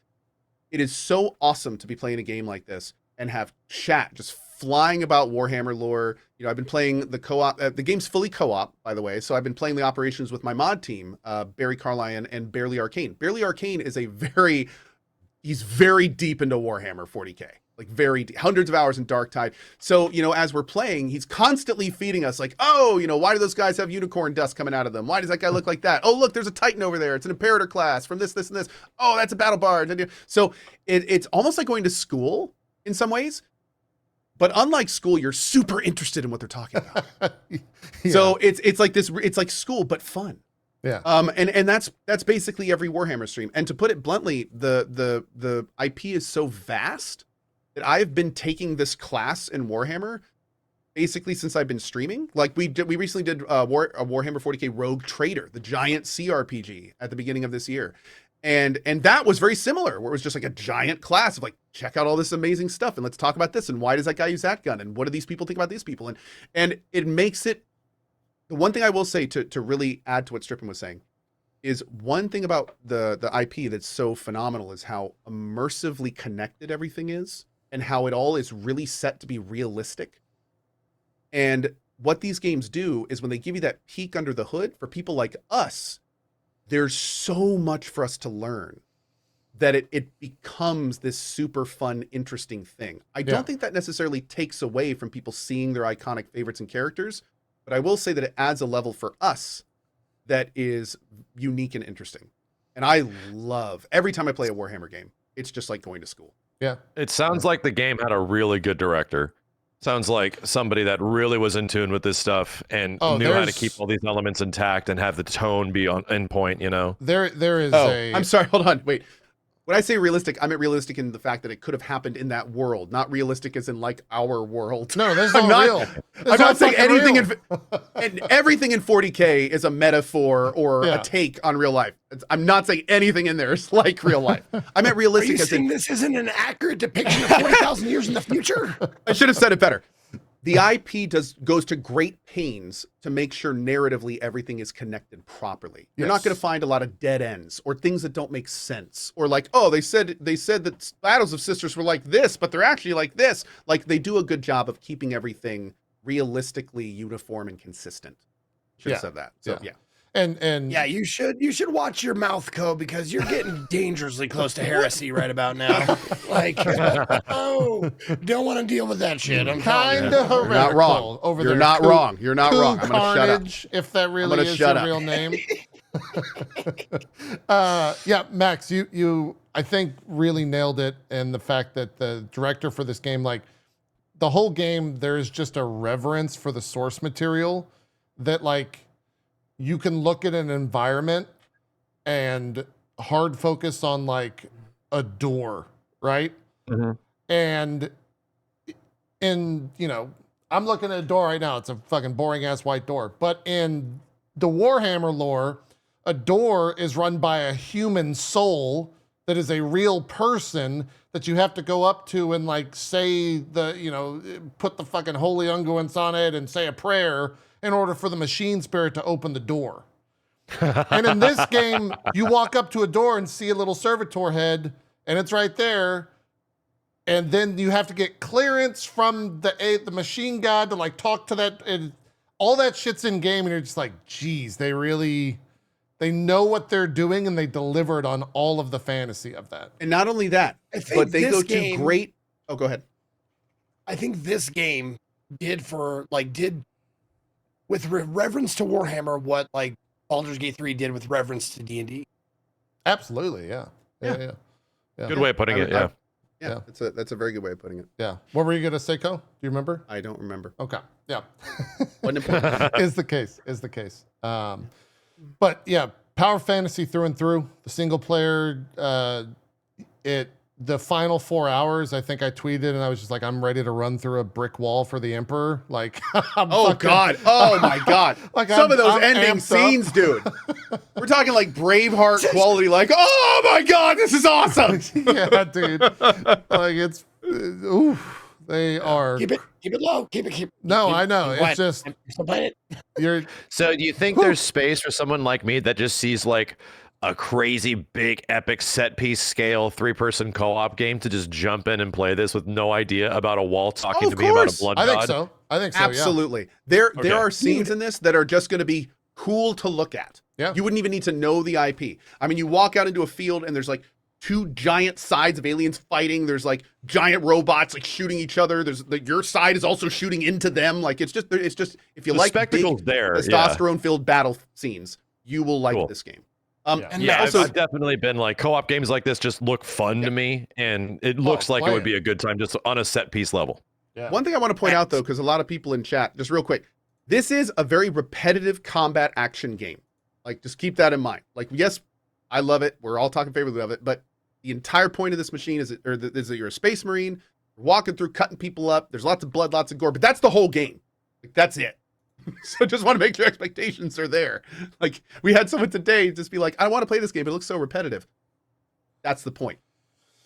C: it is so awesome to be playing a game like this and have chat just flying about Warhammer lore. I've been playing the co-op. The game's fully co-op, by the way. So I've been playing the operations with my mod team, Barry Carlion and Barely Arcane. Barely Arcane is he's very deep into Warhammer 40K. Like very deep, hundreds of hours in Darktide. So, as we're playing, he's constantly feeding us like, oh, why do those guys have unicorn dust coming out of them? Why does that guy look like that? Oh, look, there's a Titan over there. It's an Imperator class from this, this, and this. Oh, that's a Battle Bard. So it's almost like going to school in some ways. But unlike school, you're super interested in what they're talking about.
A: Yeah.
C: So it's like this. It's like school, but fun.
A: Yeah.
C: And that's basically every Warhammer stream. And to put it bluntly, the IP is so vast that I've been taking this class in Warhammer basically since I've been streaming. Like we recently did a Warhammer 40K Rogue Trader, the giant CRPG at the beginning of this year. And that was very similar, where it was just like a giant class of like, check out all this amazing stuff and let's talk about this and why does that guy use that gun and what do these people think about these people, and it makes it. The one thing I will say to really add to what Strippin was saying is one thing about the IP that's so phenomenal is how immersively connected everything is and how it all is really set to be realistic. And what these games do is when they give you that peek under the hood, for people like us, there's so much for us to learn that it becomes this super fun, interesting thing. I don't think that necessarily takes away from people seeing their iconic favorites and characters, but I will say that it adds a level for us that is unique and interesting. And I love, every time I play a Warhammer game, it's just like going to school.
A: Yeah.
D: It sounds like the game had a really good director. Sounds like somebody that really was in tune with this stuff and knew how to keep all these elements intact and have the tone be in point,
A: There is
C: I'm sorry, hold on, wait. When I say realistic, I meant realistic in the fact that it could have happened in that world, not realistic as in like our world.
A: No, that's not real.
C: I'm not saying anything and everything in 40K is a metaphor or a take on real life. I'm not saying anything in there is like real life. I meant realistic.
B: Are you saying this isn't an accurate depiction of 40,000 years in the future?
C: I should have said it better. The IP goes to great pains to make sure narratively everything is connected properly. You're not going to find a lot of dead ends or things that don't make sense, or like, oh, they said that Battles of Sisters were like this, but they're actually like this. Like, they do a good job of keeping everything realistically uniform and consistent. Should have said that. So yeah.
A: And
B: yeah, you should watch your mouth, Co, because you're getting dangerously close to heresy right about now. Like, oh, don't want to deal with that shit. I'm
A: kind of heretical.
C: You're not wrong.
A: Over
C: You're
A: there.
C: not wrong. You're not wrong. I'm gonna shut up.
A: If that really is your real name. Yeah, Max, you I think really nailed it, and the fact that the director for this game, like the whole game, there's just a reverence for the source material that like. You can look at an environment and hard focus on like a door, right?
D: Mm-hmm.
A: And I'm looking at a door right now. It's a fucking boring ass white door. But in the Warhammer lore, a door is run by a human soul that is a real person that you have to go up to and like say put the fucking holy unguents on it and say a prayer in order for the machine spirit to open the door. And in this game, you walk up to a door and see a little servitor head, and it's right there. And then you have to get clearance from the machine god to like talk to that, and all that shit's in game, and you're just like, geez, they know what they're doing, and they delivered on all of the fantasy of that.
C: And not only that, but they go to great. Oh, go ahead.
B: I think this game did with reverence to Warhammer what like Baldur's Gate 3 did with reverence to D&D.
A: Absolutely, yeah.
D: Good way of putting it.
C: Yeah, that's a very good way of putting it.
A: Yeah. What were you gonna say, Co? Do you remember?
C: I don't remember.
A: Okay. Yeah.
C: Wasn't important.
A: Is the case. But yeah, power fantasy through and through. The single player, the final 4 hours, I think I tweeted and I was just like, I'm ready to run through a brick wall for the Emperor. Like,
C: oh my God.
A: Like
C: some of those
A: I'm
C: ending scenes, dude. We're talking like Braveheart quality, like, oh my God, this is awesome.
A: Yeah, dude. Like it's, oof. They are.
B: Keep it low. Keep it.
A: No, I know. It's just. You're.
D: So do you think there's space for someone like me that just sees like a crazy big epic set piece scale 3-person co-op game to just jump in and play this with no idea about a wall talking to me about a blood god?
A: I think so.
C: Absolutely.
A: Yeah.
C: There are scenes in this that are just going to be cool to look at.
A: Yeah.
C: You wouldn't even need to know the IP. I mean, you walk out into a field and there's like 2 giant sides of aliens fighting. There's like giant robots like shooting each other. There's your side is also shooting into them. Like it's just if you like
D: spectacle's
C: big
D: there,
C: testosterone-filled battle scenes, you will like this game.
D: I've definitely been like co-op games like this just look fun to me, and it looks like it would be a good time just on a set piece level.
A: Yeah.
C: One thing I want to point out though, because a lot of people in chat, just real quick, this is a very repetitive combat action game. Like just keep that in mind. Like yes, I love it. We're all talking favorably of it, but the entire point of this machine is that you're a space marine, you're walking through, cutting people up. There's lots of blood, lots of gore, but that's the whole game. Like that's it. So just want to make sure expectations are there. Like we had someone today just be like, I want to play this game, but it looks so repetitive. That's the point.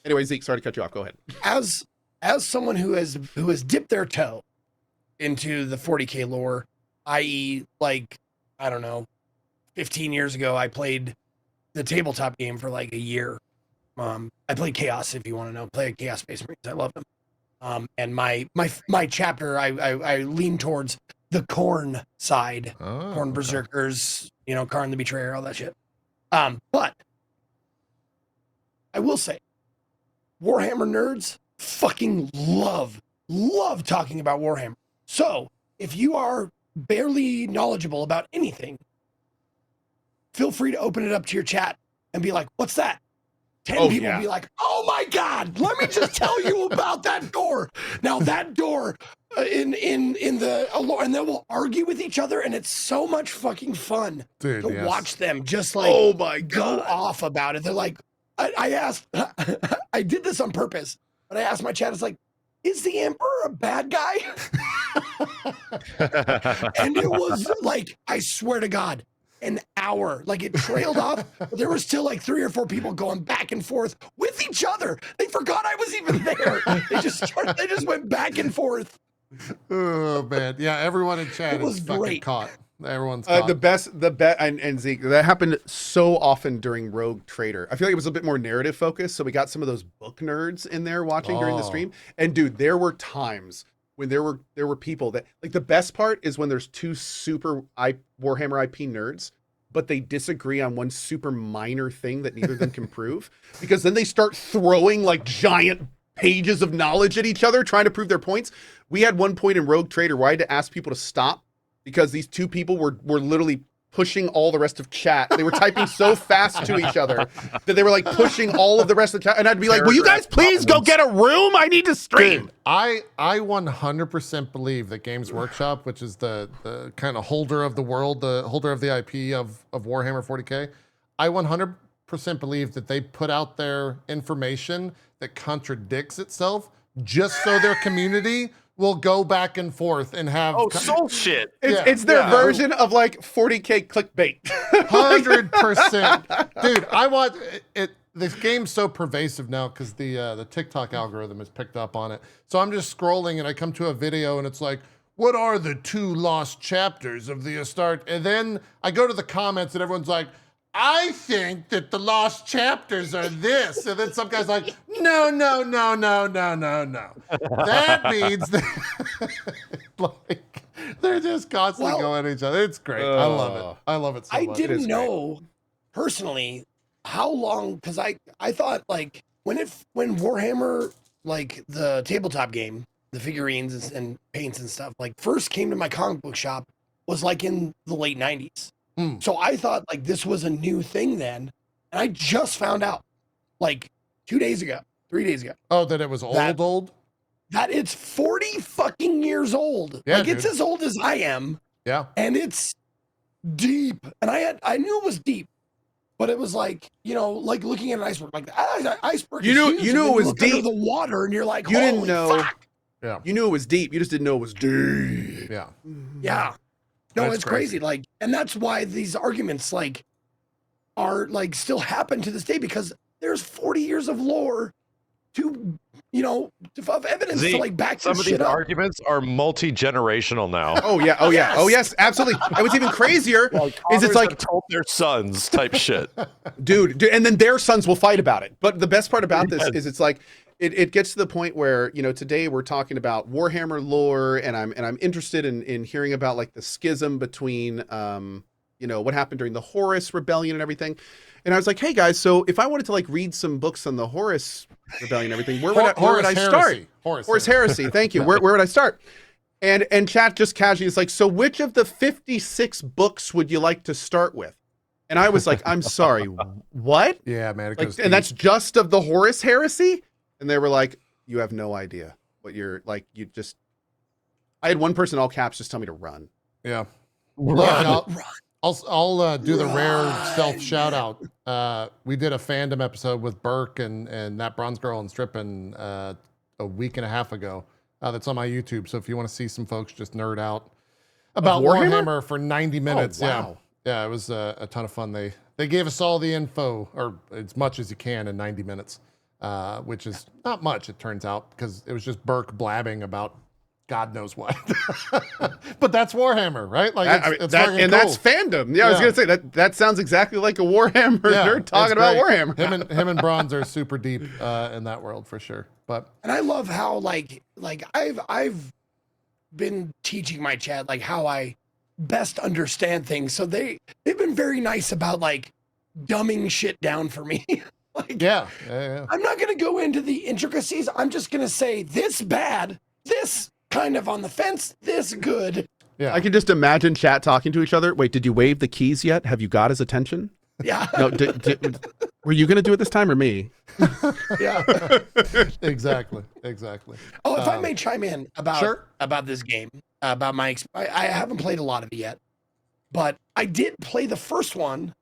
C: Anyway, Zeke, sorry to cut you off. Go ahead.
B: As someone who has dipped their toe into the 40K lore, i.e., like, I don't know, 15 years ago, I played the tabletop game for like a year. I played Chaos, if you want to know. Play Chaos Space Marines. I love them. And my chapter, I lean towards the Khorne side. Khorne Berserkers, Karn the Betrayer, all that shit. But I will say, Warhammer nerds fucking love talking about Warhammer. So if you are barely knowledgeable about anything, feel free to open it up to your chat and be like, what's that? 10 people will be like, oh my God, let me just tell you about that door. Now that door in the, and they will argue with each other, and it's so much fucking fun to watch them just like go off about it. They're like, I asked, I did this on purpose, but I asked my chat, it's like, is the Emperor a bad guy? And it was like, I swear to God, an hour. Like it trailed off, but there were still like 3 or 4 people going back and forth with each other. They forgot I was even there. They just went back and forth.
A: Oh man, yeah. Everyone in chat is fucking caught. Everyone's caught.
C: The best, and Zeke, that happened so often during Rogue Trader. I feel like it was a bit more narrative focused, so we got some of those book nerds in there watching during the stream. And dude, there were times when there were people that, like, the best part is when there's 2 super Warhammer IP nerds, but they disagree on one super minor thing that neither of them can prove, because then they start throwing like giant pages of knowledge at each other trying to prove their points. We had one point in Rogue Trader where I had to ask people to stop because these 2 people were literally pushing all the rest of chat. They were typing so fast to each other that they were like pushing all of the rest of the chat. And I'd be like, will you guys please go get a room? I need to stream.
A: Dude, I 100% believe that Games Workshop, which is the kind of holder of the world, the holder of the IP of Warhammer 40K, I 100% believe that they put out their information that contradicts itself just so their community will go back and forth and have
D: soul shit.
C: It's their version of like 40K clickbait.
A: 100%. Dude, I want it. This game's so pervasive now because the TikTok algorithm has picked up on it. So I'm just scrolling and I come to a video and it's like, what are the 2 lost chapters of the Astarte? And then I go to the comments and everyone's like, I think that the lost chapters are this. And then some guy's like, no. That means that like they're just constantly going at each other. It's great. I love it. I love it so
B: I
A: much.
B: didn't know personally how long, because I thought like when Warhammer, like the tabletop game, the figurines and paints and stuff, like first came to my comic book shop was like in the late 90s. So I thought like this was a new thing then. And I just found out like 3 days ago.
A: Oh, that it was old?
B: That it's 40 fucking years old.
A: Yeah,
B: like it's as old as I am.
A: Yeah.
B: And it's deep. And I knew it was deep. But it was like, you know, like looking at an iceberg. Like the iceberg
C: You knew it was deep.
B: under the water and you're like,
C: You didn't
B: holy
C: know.
B: fuck.
A: Yeah.
C: You knew it was deep. You just didn't know it was deep.
A: Yeah.
B: Yeah. No,
A: That's
B: it's crazy. Like, and that's why these arguments like are like still happen to this day, because there's 40 years of lore to, you know, of evidence to like back
D: some
B: this
D: of these
B: shit up.
D: arguments are multi-generational now.
C: Oh yeah. Oh yeah. Oh yes. Absolutely. And what's even crazier is it's like
D: told their sons type shit.
C: dude, and then their sons will fight about it. But the best part about this is it's like it gets to the point where, you know, today we're talking about Warhammer lore, and I'm interested in hearing about like the schism between you know, what happened during the Horus Rebellion and everything. And I was like, hey guys, so if I wanted to like read some books on the Horus Rebellion and everything, where would I start? Horus Heresy. Thank you. Where would I start? And chat just casually is like, so which of the 56 books would you like to start with? And I was like, I'm sorry, what?
A: Yeah, man. It
C: Like,
A: goes
C: and that's just of the Horus Heresy? And they were like, you have no idea what you're like. You just, I had one person, all caps, just tell me to run.
A: Yeah. Look, I'll do the rare self shout out. We did a fandom episode with Burke and that Bronze Girl and Strippin a week and a half ago. That's on my YouTube. So if you want to see some folks just nerd out about Warhammer for 90 minutes,
C: wow.
A: yeah, it was a ton of fun. They gave us all the info, or as much as you can in 90 minutes, which is not much, it turns out, because it was just Burke blabbing about God knows what. But that's Warhammer, right? Like, it's fucking cool.
C: That's fandom. Yeah, I was gonna say that sounds exactly like a Warhammer nerd talking about Warhammer.
A: Him and Bronze are super deep in that world for sure. But
B: and I love how like I've been teaching my chat like how I best understand things. So they've been very nice about like dumbing shit down for me. Like,
A: yeah.
B: I'm not gonna go into the intricacies. I'm just gonna say this bad, this kind of on the fence, this good.
A: Yeah.
C: I can just imagine chat talking to each other. Wait, did you wave the keys yet? Have you got his attention?
B: Yeah.
C: No, were you going to do it this time or me?
B: Yeah.
A: Exactly.
B: Oh, if I may chime in about this game, about my I haven't played a lot of it yet, but I did play the first one,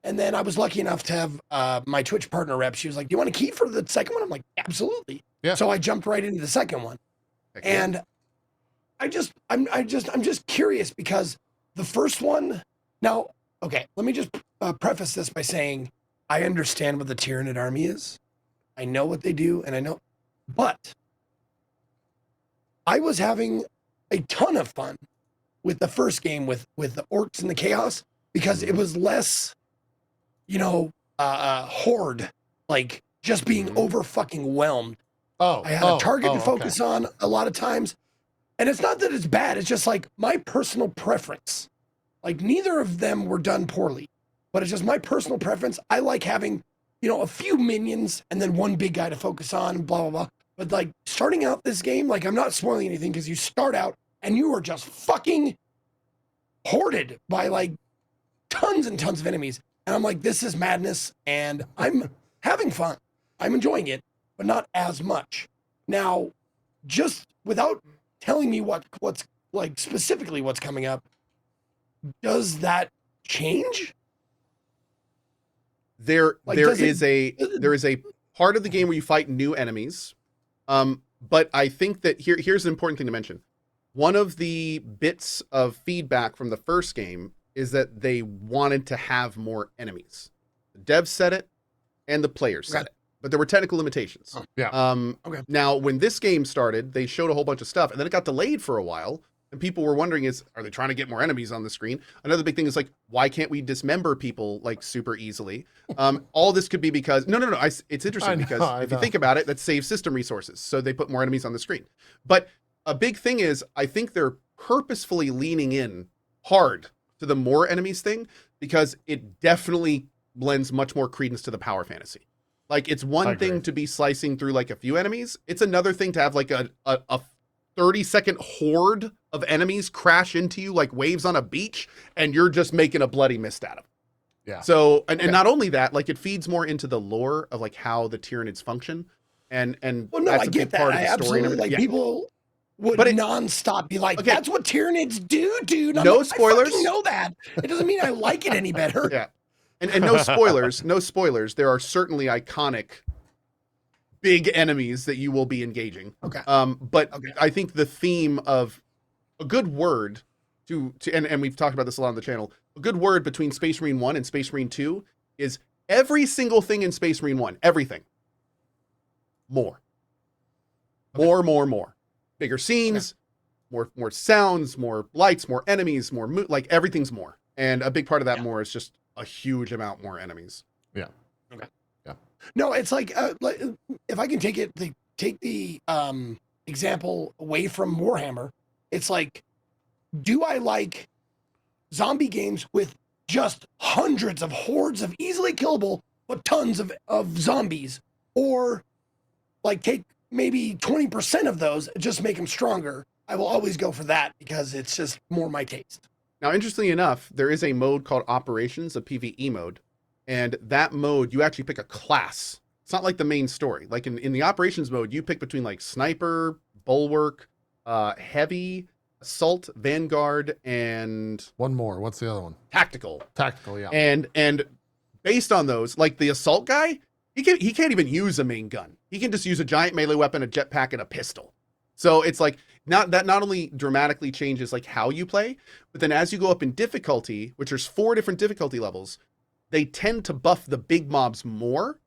B: and then I was lucky enough to have my Twitch partner rep. She was like, "Do you want a key for the second one?" I'm like, "Absolutely."
A: Yeah.
B: So I jumped right into the second one. And I'm just curious because the first one. Now, okay, let me just preface this by saying I understand what the Tyranid army is. I know what they do, and I know, but I was having a ton of fun with the first game with the orcs and the chaos, because it was less, you know, horde, like just being over fucking whelmed. I had a target to focus on a lot of times. And it's not that it's bad. It's just like my personal preference. Like neither of them were done poorly, but it's just my personal preference. I like having, you know, a few minions and then one big guy to focus on and blah, blah, blah. But like starting out this game, like I'm not spoiling anything because you start out and you are just fucking hoarded by like tons and tons of enemies. And I'm like, this is madness. And I'm having fun. I'm enjoying it, but not as much. Now, just without telling me what's like specifically what's coming up, does that change?
C: There is a part of the game where you fight new enemies. But I think that here's an important thing to mention. One of the bits of feedback from the first game is that they wanted to have more enemies. The devs said it and the players said it. But there were technical limitations.
A: Yeah.
C: Okay. Now, when this game started, they showed a whole bunch of stuff, and then it got delayed for a while And people were wondering are they trying to get more enemies on the screen? Another big thing is like, why can't we dismember people like super easily? All this could be because, no. It's interesting because if you think about it, that saves system resources. So they put more enemies on the screen. But a big thing is, I think they're purposefully leaning in hard to the more enemies thing because it definitely lends much more credence to the power fantasy. Like it's one thing to be slicing through like a few enemies. It's another thing to have like a 30-second horde of enemies crash into you like waves on a beach, and you're just making a bloody mist at them.
A: Yeah.
C: So, and not only that, like it feeds more into the lore of like how the Tyranids function, and
B: well, no,
C: that's
B: I
C: a
B: get
C: big part
B: that.
C: of the story.
B: Absolutely, like people would nonstop be like, "That's what Tyranids do, dude." I'm
C: no
B: like,
C: spoilers.
B: I fucking know that. It doesn't mean I like it any better.
C: Yeah, and no spoilers. No spoilers. There are certainly iconic big enemies that you will be engaging.
B: Okay.
C: But I think the theme of a good word and we've talked about this a lot on the channel, a good word between Space Marine 1 and Space Marine 2 is every single thing in Space Marine 1, everything. More. More. Bigger scenes, more sounds, more lights, more enemies, more like everything's more. And a big part of that more is just a huge amount more enemies.
A: Yeah.
B: Okay.
A: Yeah.
B: No, it's like if I can take the example away from Warhammer, it's like, do I like zombie games with just hundreds of hordes of easily killable but tons of zombies, or like take maybe 20% of those, just make them stronger? I will always go for that because it's just more my taste.
C: Now, interestingly enough, there is a mode called Operations, a PvE mode. And that mode, you actually pick a class. It's not like the main story. Like in the Operations mode, you pick between like Sniper, Bulwark, Heavy, Assault, Vanguard, and...
A: One more. What's the other one?
C: Tactical.
A: Tactical, yeah.
C: And based on those, like the Assault guy, he can't even use a main gun. He can just use a giant melee weapon, a jetpack, and a pistol. So it's like, not only dramatically changes like how you play, but then as you go up in difficulty, which there's 4 different difficulty levels, they tend to buff the big mobs more.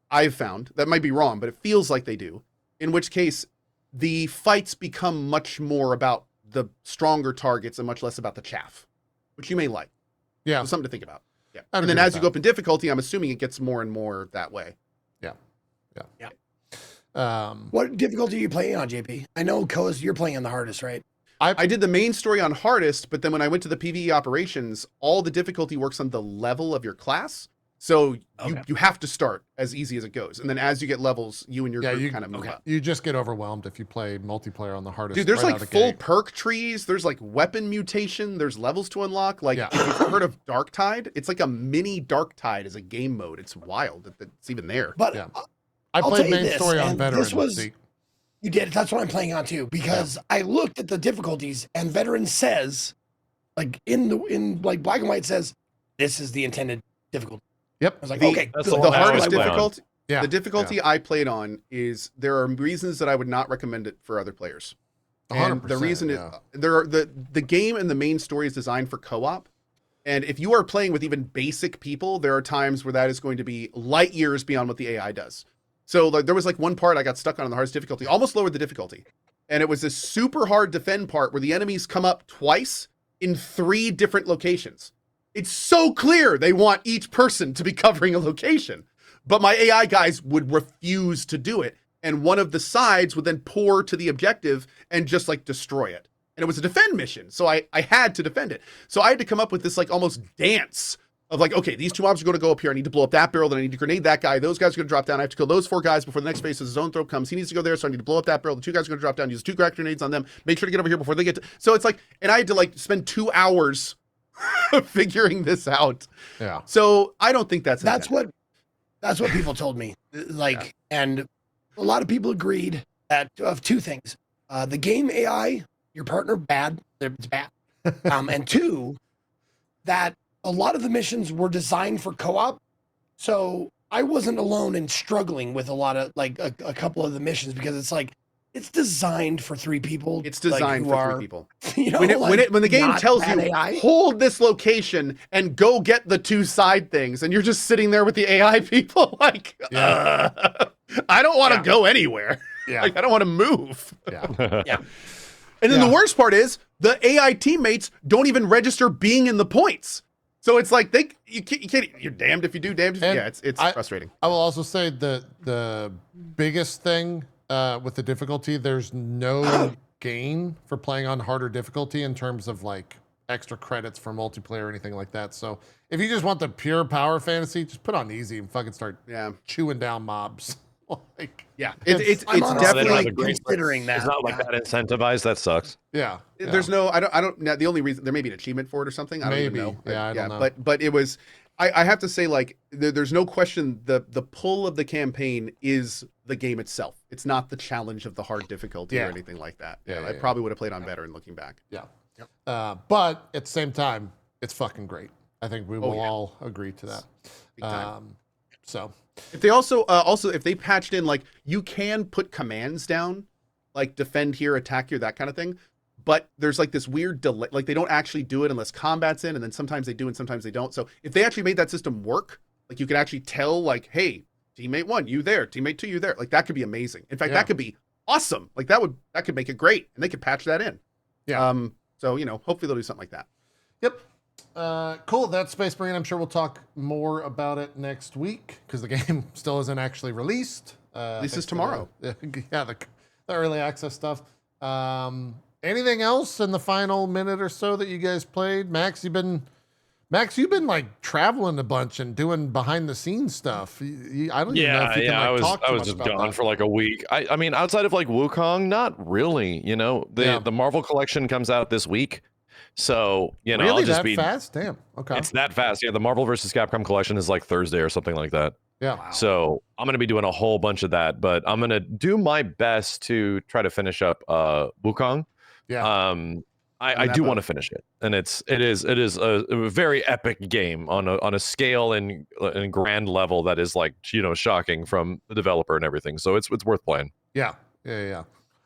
C: I've found that might be wrong, but it feels like they do. In which case, the fights become much more about the stronger targets and much less about the chaff, which you may like.
A: Yeah,
C: so something to think about. Yeah,
A: I'd
C: and then
A: agree
C: as
A: with
C: you go up in difficulty, I'm assuming it gets more and more that way.
A: Yeah.
B: What difficulty are you playing on, JP? I know, Koz, you're playing on the hardest, right?
C: I did the main story on hardest, but then when I went to the PvE operations, all the difficulty works on the level of your class. So you have to start as easy as it goes. And then as you get levels, you and your group kind of move up.
A: You just get overwhelmed if you play multiplayer on the hardest.
C: Dude, there's
A: right
C: like
A: out of
C: full
A: gate.
C: perk trees. There's like weapon mutation. There's levels to unlock. Like if you've heard of Dark Tide, it's like a mini Dark Tide as a game mode. It's wild that it's even there.
B: But
A: yeah. I played main story on veteran.
B: You did. That's what I'm playing on too, because I looked at the difficulties and veteran says, like in like black and white says, this is the intended difficulty.
A: Yep.
B: I was like,
C: the,
B: okay,
C: the hardest
D: I
C: difficulty.
A: Yeah.
C: The difficulty I played on is there are reasons that I would not recommend it for other players. And the reason there are the game and the main story is designed for co-op. And if you are playing with even basic people, there are times where that is going to be light years beyond what the AI does. So like there was like one part I got stuck on the hardest difficulty, almost lowered the difficulty. And it was this super hard defend part where the enemies come up twice in 3 different locations. It's so clear they want each person to be covering a location. But my AI guys would refuse to do it. And one of the sides would then pour to the objective and just like destroy it. And it was a defend mission. So I had to defend it. So I had to come up with this like almost dance of like, okay, these 2 mobs are going to go up here. I need to blow up that barrel. Then I need to grenade that guy. Those guys are going to drop down. I have to kill those 4 guys before the next phase of the zone throw comes. He needs to go there. So I need to blow up that barrel. The 2 guys are going to drop down. Use 2 crack grenades on them. Make sure to get over here before they get to... So it's like, and I had to like spend 2 hours figuring this out.
A: Yeah.
C: So I don't think that's
B: what people told me. Like, and a lot of people agreed that of 2 things. The game AI, your partner, bad. It's bad. And 2, that a lot of the missions were designed for co-op. So I wasn't alone in struggling with a lot of like a couple of the missions because it's like, it's designed for 3 people.
C: It's designed
B: like,
C: for 3 people.
B: You know,
C: when the game tells you,
B: AI.
C: hold this location and go get the 2 side things, and you're just sitting there with the AI people, like, I don't want to go anywhere.
A: Yeah.
C: Like, I don't want to move.
A: Yeah.
B: Yeah.
C: And then the worst part is the AI teammates don't even register being in the points. So it's like you can't, you're damned if you do, damned if you.
A: And
C: Yeah, it's frustrating.
A: I will also say the biggest thing with the difficulty, there's no gain for playing on harder difficulty in terms of like extra credits for multiplayer or anything like that. So if you just want the pure power fantasy, just put on easy and fucking start chewing down mobs. Like,
C: it's definitely
B: considering that.
D: It's not like that incentivized. That sucks.
A: Yeah.
C: There's no, I don't. Now, the only reason there may be an achievement for it or something. I don't even know.
A: Yeah, I don't know.
C: But it was. I have to say, like, there's no question. The pull of the campaign is the game itself. It's not the challenge of the hard difficulty or anything like that. I probably would have played on better in looking back.
A: Yeah. But at the same time, it's fucking great. I think we will all agree to that.
C: Big time.
A: So
C: if they also if they patched in, like, you can put commands down, like defend here, attack here, that kind of thing. But there's like this weird delay, like they don't actually do it unless combat's in, and then sometimes they do and sometimes they don't. So if they actually made that system work, like you could actually tell, like, hey, teammate 1, you there, teammate 2, you there. Like that could be amazing. In fact, that could be awesome. Like that could make it great, and they could patch that in.
A: Yeah.
C: So hopefully they'll do something like that.
A: Yep. Cool. That's Space Marine. I'm sure we'll talk more about it next week because the game still isn't actually released.
C: This is tomorrow.
A: The early access stuff. Anything else in the final minute or so that you guys played? Max, you've been like traveling a bunch and doing behind the scenes stuff. I don't even know if you can talk too
D: I was
A: much
D: just
A: about
D: gone
A: that.
D: for like a week. I mean, outside of like Wukong, not really. The Marvel collection comes out this week, so
A: Really,
D: I'll just
A: that
D: be
A: fast? Damn. Okay.
D: It's that fast. Yeah, the Marvel versus Capcom collection is like Thursday or something like that.
A: Yeah.
B: Wow.
D: So I'm gonna be doing a whole bunch of that, but I'm gonna do my best to try to finish up Wukong.
A: Yeah.
D: I do want to finish it, and it is a very epic game on a scale and grand level that is like shocking from the developer and everything. So it's worth playing.
A: Yeah.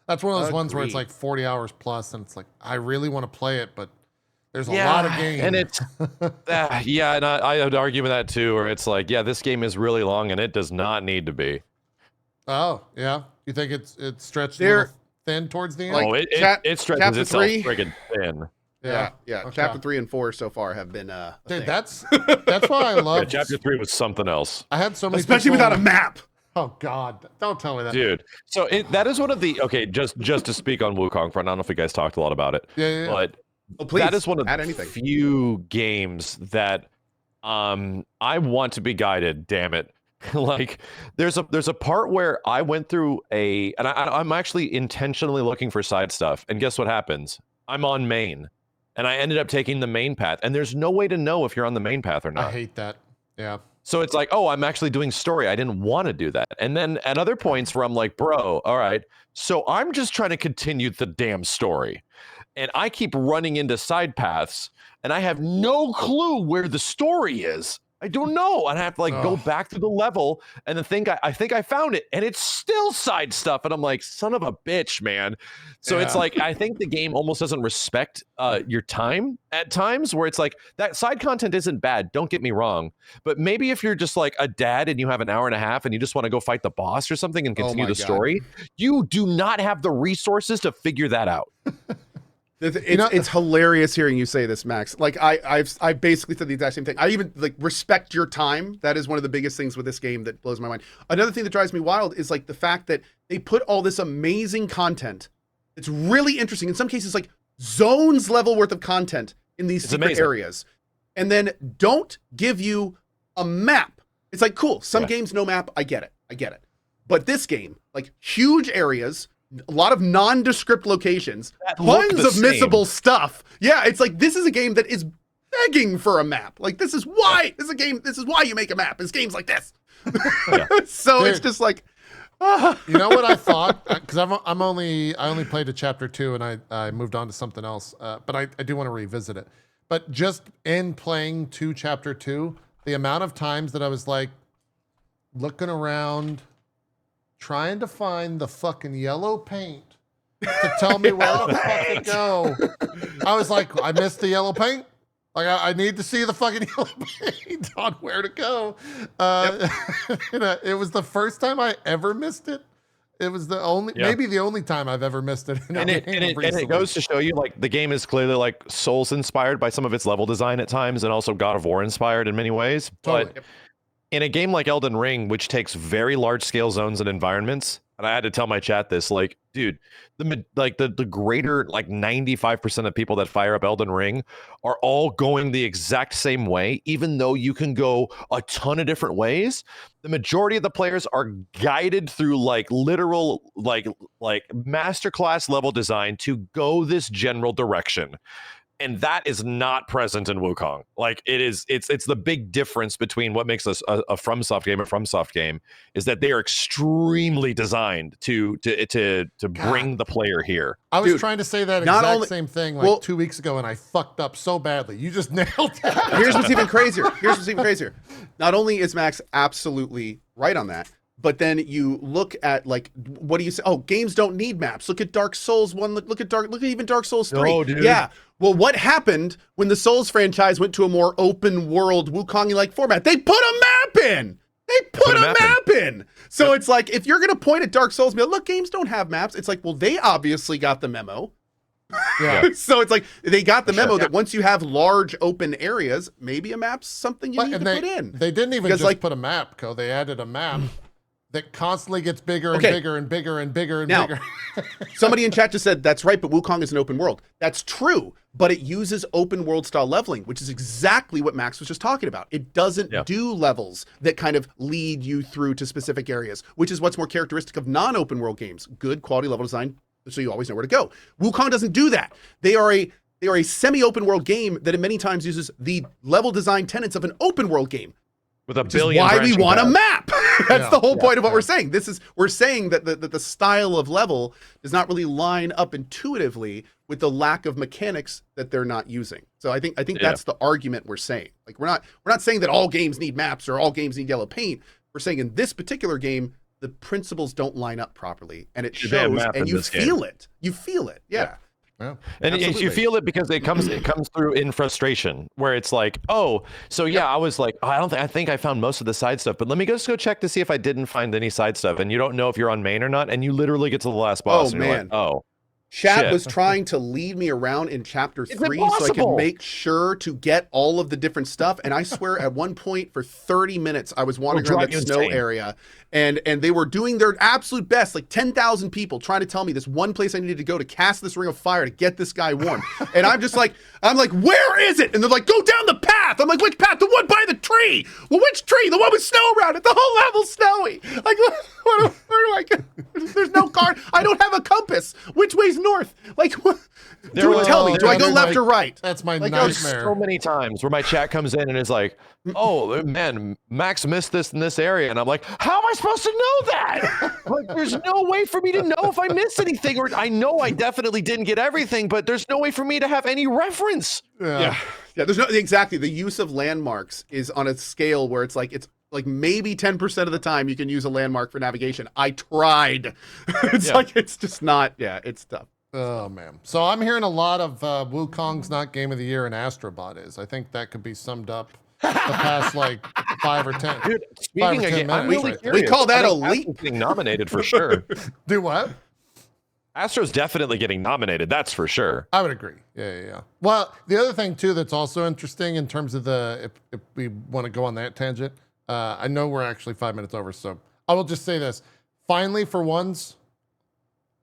A: That's one of those ones where it's like 40 hours plus, and it's like I really want to play it, but there's a lot of games.
D: And it's and I would argue with that too, where it's like, this game is really long, and it does not need to be.
A: Oh yeah, you think it's stretched a little thin towards the end?
C: Like,
D: it stretches itself friggin' thin.
C: Yeah.
A: Okay.
C: Chapter 3 and 4 so far have been
A: Dude, that's why I love
D: Chapter 3 was something else.
A: I had so many
C: especially
A: people,
C: without a map.
A: Oh God, don't tell me that.
D: Dude, so that is one of the just to speak on Wukong front. I don't know if you guys talked a lot about it.
A: Yeah.
D: But
C: Please,
D: that is one of
C: add
D: the
C: anything.
D: few games that I want to be guided, damn it. Like there's a part where I went through and I'm actually intentionally looking for side stuff, and guess what happens? I'm on main, and I ended up taking the main path, and there's no way to know if you're on the main path or not.
A: I hate that. Yeah.
D: So it's like, I'm actually doing story. I didn't want to do that. And then at other points where I'm like, bro, all right, so I'm just trying to continue the damn story. And I keep running into side paths, and I have no clue where the story is. I don't know. And I have to go back to the level and then I think I found it, and it's still side stuff. And I'm like, son of a bitch, man. So it's like, I think the game almost doesn't respect your time at times, where it's like that side content isn't bad. Don't get me wrong. But maybe if you're just like a dad and you have an hour and a half and you just want to go fight the boss or something and continue the story, you do not have the resources to figure that out.
C: It's hilarious hearing you say this, Max. Like I basically said the exact same thing. I even respect your time. That is one of the biggest things with this game that blows my mind. Another thing that drives me wild is like the fact that they put all this amazing content. It's really interesting. In some cases, like zones level worth of content in these secret areas, and then don't give you a map. It's like, cool. Some games no map. I get it. But this game, like huge areas, a lot of nondescript locations, tons of missable stuff. Yeah, it's like this is a game that is begging for a map. Like this is why this is why you make a map. It's games like this. So dude, it's just like
A: you know what I thought? Because I only played to chapter 2 and I moved on to something else. But I do want to revisit it. But just in playing to chapter 2, the amount of times that I was like looking around, trying to find the fucking yellow paint to tell me where the fuck to go. I was like, I missed the yellow paint. Like, I need to see the fucking yellow paint on where to go. It was the first time I ever missed it. It was the only,
D: Yeah.
A: maybe the only time I've ever missed it. In
D: And
A: a
D: it,
A: game
D: and, it, and
A: recently.
D: it goes to show you, like, the game is clearly like Souls inspired by some of its level design at times, and also God of War inspired in many ways.
A: Totally.
D: But in a game like Elden Ring, which takes very large scale zones and environments, and I had to tell my chat this, like, dude, the greater, like, 95% of people that fire up Elden Ring are all going the exact same way, even though you can go a ton of different ways. The majority of the players are guided through, like, literal, like masterclass level design to go this general direction. And that is not present in Wukong. Like, it's the big difference between what makes us a FromSoft game a FromSoft game is that they are extremely designed to bring the player here.
A: I was
C: Dude,
A: trying to say that
C: not
A: exact
C: only-
A: same thing like
C: well-
A: 2 weeks ago, and I fucked up so badly. You just nailed it.
C: Here's what's even crazier. Not only is Max absolutely right on that, but then you look at, like, what do you say? Oh, games don't need maps. Look at Dark Souls 1. Look at even Dark Souls 3.
D: No, dude.
C: Yeah. Well, what happened when the Souls franchise went to a more open world Wukong-like format? They put a map in. So it's like, if you're going to point at Dark Souls and be like, look, games don't have maps. It's like, well, they obviously got the memo.
A: Yeah.
C: So it's like they got the memo
D: Sure.
C: that once you have large open areas, maybe a map's something you
A: But-
C: need
A: and
C: to
A: they,
C: put in.
A: They didn't even
C: Because,
A: just
C: like-
A: put a map, Co. They added a map that constantly gets bigger and
C: Okay.
A: bigger and bigger and bigger and
C: Now,
A: bigger.
C: Somebody in chat just said, that's right, but Wukong is an open world. That's true, but it uses open world style leveling, which is exactly what Max was just talking about. It doesn't
D: Yeah.
C: do levels that kind of lead you through to specific areas, which is what's more characteristic of non-open world games. Good quality level design, so you always know where to go. Wukong doesn't do that. They are a semi-open world game that in many times uses the level design tenets of an open world game.
D: With a
C: Which is
D: billion
C: why we
D: branching
C: want a
D: paths.
C: map. That's
A: Yeah,
C: the whole point of what
A: yeah.
C: we're saying. We're saying that the style of level does not really line up intuitively with the lack of mechanics that they're not using. So I think
D: Yeah.
C: that's the argument we're saying. Like, we're not saying that all games need maps or all games need yellow paint. We're saying in this particular game, the principles don't line up properly, and it
D: Should be a
C: shows,
D: map
C: and
D: in
C: you
D: this game.
C: feel it. You feel it. Yeah.
A: Yeah.
D: And
C: Absolutely.
D: you feel it because it comes through in frustration, where it's like, oh, so yeah, I was like, oh, I think I found most of the side stuff, but let me just go check to see if I didn't find any side stuff. And you don't know if you're on main or not, and you literally get to the last boss,
C: Oh,
D: and you're
C: man.
D: like, oh,
C: Chat
D: Shit.
C: was trying to lead me around in chapter
D: It's
C: 3 so I could
D: impossible.
C: make sure to get all of the different stuff. And I swear at one point for 30 minutes, I was wandering
D: It'll
C: around
D: drive
C: that
D: you
C: snow
D: insane.
C: area and they were doing their absolute best, like 10,000 people trying to tell me this one place I needed to go to cast this ring of fire to get this guy warm. And I'm like, where is it? And they're like, go down the path. I'm like, which path? The one by the tree. Well, which tree? The one with snow around it. The whole level's snowy. Like, where do I go? There's no card. I don't have a compass. Which way's north? Like, what?
D: There was-
C: Tell me, do I go
A: there
C: left
A: was-
C: or right?
A: That's my
C: Like,
D: there's
A: nightmare.
D: so many times where my chat comes in and is like, oh man, Max missed this in this area, and I'm like, how am I supposed to know that? Like, there's no way for me to know if I missed anything, or I know I definitely didn't get everything, but there's no way for me to have any reference.
C: Yeah. There's no exactly. The use of landmarks is on a scale where it's like maybe 10% of the time you can use a landmark for navigation. I tried. It's
D: Yeah.
C: like it's just not. Yeah, it's tough.
A: Oh man. So I'm hearing a lot of Wukong's not game of the year and Astrobot is. I think that could be summed up the past like 5 or 10.
D: Dude,
A: 5 or
D: speaking
A: 10
D: of game, I'm
A: minutes
D: really
A: right there.
C: We
D: curious.
C: call that
D: I
C: a
D: think
C: leap.
D: Astro's getting nominated for sure.
A: Do what?
D: Astro's definitely getting nominated, that's for sure.
A: I would agree. Yeah. Well, the other thing too that's also interesting in terms of if we want to go on that tangent, I know we're actually 5 minutes over, so I will just say this. Finally, for once,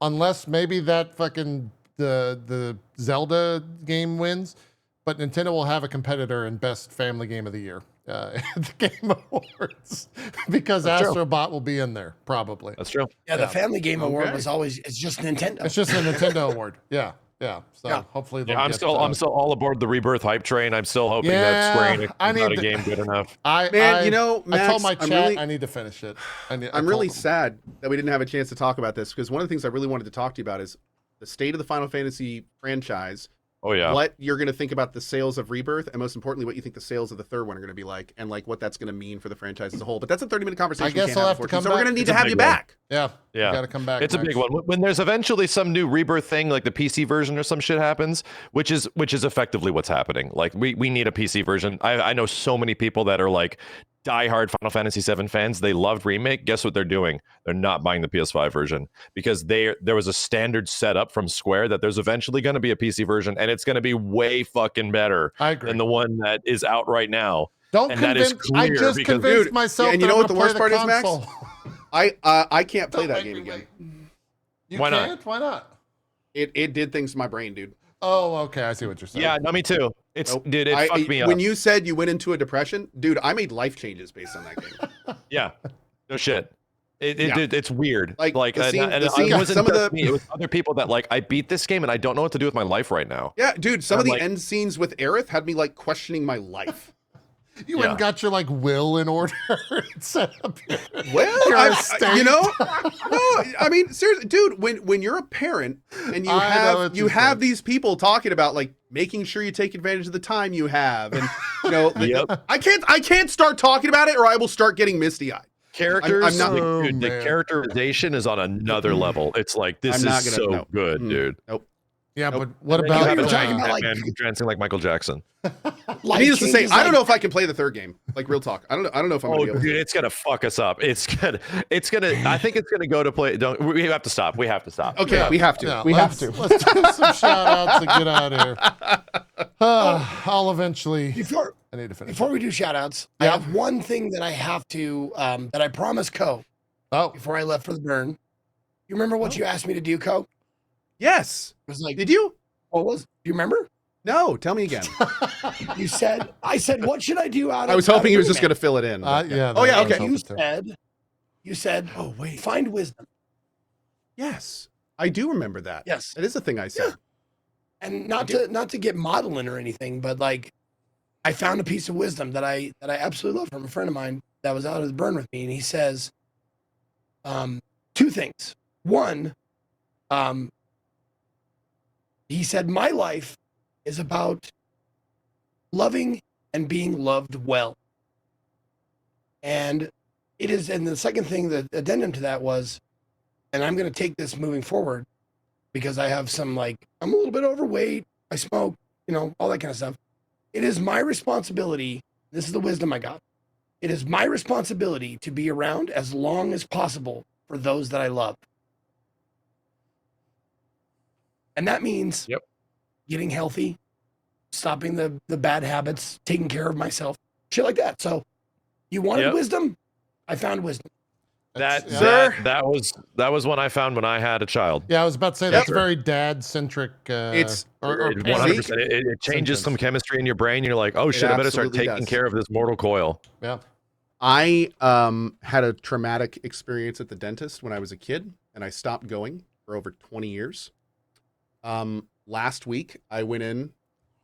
A: unless maybe that fucking the Zelda game wins, but Nintendo will have a competitor in best family game of the year at the Game Awards because
D: That's true.
A: Astrobot will be in there probably.
D: That's true.
B: Yeah, the Family Game Award
C: Okay.
B: was always, it's just Nintendo.
A: It's just a Nintendo award. Yeah. So
B: Yeah.
A: hopefully they'll
D: Yeah, I'm
A: get,
D: still all aboard the Rebirth hype train. I'm still hoping
A: Yeah,
D: that Square Enix
A: I
D: is not
A: need
D: a
A: to-
D: game good enough.
C: Man, you know,
A: I
C: Max,
A: told my
C: I'm
A: chat
C: really-
A: I need to finish it. I
C: I'm really
A: told them.
C: sad that we didn't have a chance to talk about this because one of the things I really wanted to talk to you about is the state of the Final Fantasy franchise.
D: Oh yeah.
C: What you're going to think about the sales of Rebirth, and most importantly, what you think the sales of the third one are going to be like, and like what that's going to mean for the franchise as a whole. But that's a 30-minute conversation.
A: I guess
C: we can't
A: I'll have to
C: unfortunately.
A: come
C: So we're
A: back.
C: going to need
D: It's
C: to
D: a
C: have
D: big
C: you
D: one.
C: back.
A: Yeah.
D: Yeah.
A: You got to come back.
D: It's a
A: Max.
D: big one. When there's eventually some new Rebirth thing, like the PC version or some shit happens, which is effectively what's happening. Like we need a PC version. I know so many people that are like diehard Final Fantasy VII fans. They loved Remake. Guess what they're doing? They're not buying the PS5 version because there was a standard setup from Square that there's eventually going to be a PC version, and it's going to be way fucking better
A: I agree.
D: than the one that is out right now.
A: Don't
D: And that is
A: convince. I
D: clear
A: just
D: because-
A: convinced
C: Dude,
A: myself.
C: and you
A: that
C: know
A: I'm
C: what the
A: gonna
C: worst
A: play
C: part is, Max?
A: console.
C: I can't play
A: Don't
C: that
A: make
C: game
A: me
C: again.
A: wait. You
D: Why not?
A: can't? Why not?
C: It did things to my brain, dude.
A: Oh, okay. I see what you're saying.
D: Yeah, no, me too. It's
C: Nope.
D: dude, it fucked me up.
C: When you said you went into a depression, dude, I made life changes based on that game.
D: Yeah, no shit.
C: Yeah.
D: it's weird.
C: Like,
D: Like,
C: the scene-
D: and
C: the scene-
D: it wasn't
C: some of
D: just
C: the-
D: me. It was other people that like I beat this game and I don't know what to do with my life right now.
C: Yeah, dude, some
D: I'm
C: of the
D: like-
C: end scenes with Aerith had me like questioning my life.
A: You went and got your like will in order. Set up your,
C: Well,
A: your
C: I,
A: estate.
C: you know, no, I mean, seriously, dude, when you're a parent and you
A: I know what
C: you
A: you
C: have
A: said.
C: these people talking about like making sure you take advantage of the time you have, and you know,
D: Yep.
C: I can't start talking about it or I will start getting misty eyed.
D: Characters,
C: I'm not-
D: like,
A: Oh,
D: dude, the
A: man.
D: characterization is on another level. It's like this
C: I'm
D: is
C: not gonna-
D: so
C: no.
D: good,
C: Mm.
D: dude.
C: Nope.
A: Yeah,
C: Nope.
A: but what
D: And then
A: about
D: you have
B: you're
D: a
B: talking
D: giant
B: about, like-
D: man dancing like Michael Jackson?
B: Life
C: Needless to say,
B: changes,
C: I don't
B: like-
C: know if I can play the third game. Like real talk, I don't know if I'm
D: Oh,
C: gonna be able
D: dude,
C: to.
D: it's gonna fuck us up. It's gonna. I think it's gonna go to play. Don't. We have to stop. We have to stop.
C: Okay,
A: Yeah,
C: we have to.
A: yeah,
C: we have
A: let's-
C: to.
A: Let's do some shout outs and get out of here. I'll eventually.
B: Before
A: I need to finish.
B: before we do shout outs, I
A: Yeah.
B: have one thing that I have to that I promised Co
A: Oh,
B: before I left for the burn. You remember what you asked me to do, Co?
C: Yes.
B: It was like,
C: Did you?
B: what was? Do you remember?
C: No. Tell me again.
B: You said, I said, what should I do out of
C: I was
B: out
C: hoping
B: of
C: he was just
B: Remake?
C: gonna fill it in. but
A: yeah.
C: Oh yeah.
A: that
C: Okay.
A: was
B: You
A: hoping to.
B: said,
C: Oh wait.
B: find wisdom.
C: Yes, I do remember that.
B: Yes.
C: That is a thing I said.
B: And not to get modeling or anything, but like I found a piece of wisdom that I absolutely love from a friend of mine that was out of the burn with me, and he says two things. One, he said, my life is about loving and being loved well. And it is, and the second thing, the addendum to that was, and I'm going to take this moving forward because I have some, like, I'm a little bit overweight, I smoke, you know, all that kind of stuff. It is my responsibility. This is the wisdom I got. It is my responsibility to be around as long as possible for those that I love. And that means
D: Yep.
B: getting healthy, stopping the bad habits, taking care of myself, shit like that. So you wanted
D: Yep.
B: wisdom? I found wisdom.
D: That
A: That's-
D: that was one I found when I had a child.
A: Yeah, I was about to say that's very dad-centric.
C: It's-
A: or
D: It
A: parent-
D: 100%. It changes some chemistry in your brain. You're like, oh shit, I better start
C: absolutely
D: taking
C: does.
D: care of this mortal coil.
A: Yeah.
C: I had a traumatic experience at the dentist when I was a kid, and I stopped going for over 20 years. Last week, I went in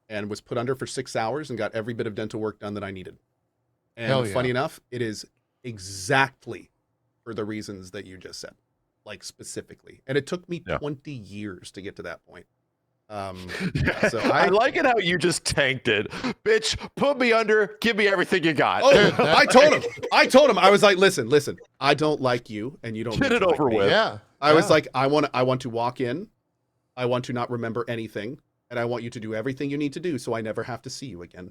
C: and was put under for 6 hours and got every bit of dental work done that I needed.
A: Hell
C: And
A: yeah.
C: funny enough, it is exactly for the reasons that you just said, like specifically. And it took me
D: Yeah.
C: 20 years to get to that point. So
D: I
C: I
D: like it how you just tanked it, bitch. Put me under. Give me everything you got.
C: Oh,
A: Dude, that-
C: I told him. I was like, listen. I don't like you, and you don't
D: Get
C: need
D: it
C: to like
D: over
C: me.
D: with.
A: Yeah.
C: I was
A: yeah.
C: like, I want to walk in. I want to not remember anything, and I want you to do everything you need to do, so I never have to see you again.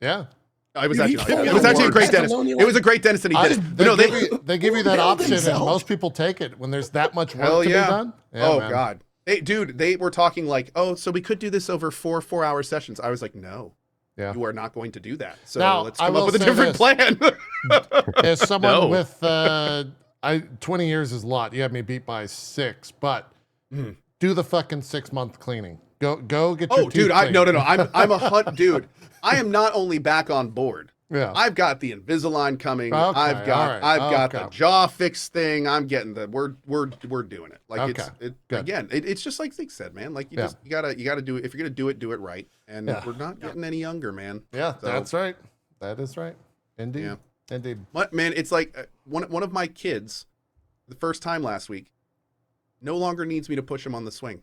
A: Yeah.
C: I was
B: You
C: actually,
B: need
C: it
B: to
C: was actually a
B: work.
C: great dentist.
B: Thessalonian-
C: It was a great dentist, and he did it. But no,
A: they give you that
B: nailed
A: option, and
B: himself.
A: most people take it when there's that much work
C: Hell
A: to
C: yeah.
A: be done. Yeah,
C: oh
A: man.
C: god, they were talking like, oh, so we could do this over 4-hour sessions. I was like, no,
A: Yeah.
C: you are not going to do that. So
A: Now,
C: let's
A: I
C: come up
A: will
C: with a
A: say
C: different
A: this.
C: plan.
A: As someone
D: No.
A: with 20 years is a lot. You have me beat by 6, but do the fucking 6-month cleaning. Go get your
C: Oh, dude,
A: teeth
C: no,
A: cleaned.
C: no. I'm a hunt, dude. I am not only back on board.
A: Yeah.
C: I've got the Invisalign coming.
A: Okay,
C: I've got
A: all right,
C: I've got
A: okay.
C: the jaw fix thing. I'm getting the we're doing it. Like
A: Okay,
C: it's
A: good.
C: again, it's just like Zeke said, man. Like you
A: Yeah.
C: just you gotta do it. If you're gonna do it right. And
A: Yeah.
C: we're not getting any younger, man.
A: Yeah,
C: So-
A: that's right. That is right. Indeed.
C: Yeah.
A: Indeed.
C: What man? It's like one of my kids, the first time last week, no longer needs me to push him on the swing.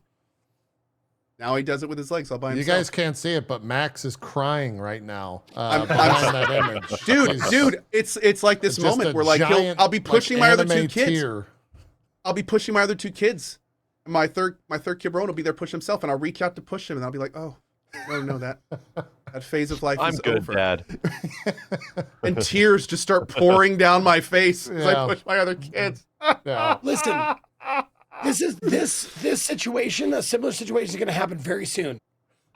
C: Now he does it with his legs all by
A: You
C: himself.
A: guys can't see it, but Max is crying right now
C: I'm-
A: behind that image. He's
C: dude, it's like this
A: just
C: moment
A: a
C: where like
A: giant,
C: I'll be pushing
A: like,
C: my other two
A: anime
C: kids.
A: tear.
C: I'll be pushing my other two kids. And my third kid Ron will be there pushing himself, and I'll reach out to push him, and I'll be like, oh, No, that phase of life
D: I'm
C: is
D: good,
C: over.
D: Dad.
C: And tears just start pouring down my face as
A: Yeah.
C: I push my other kids.
A: Yeah.
B: Listen, this situation, a similar situation is going to happen very soon.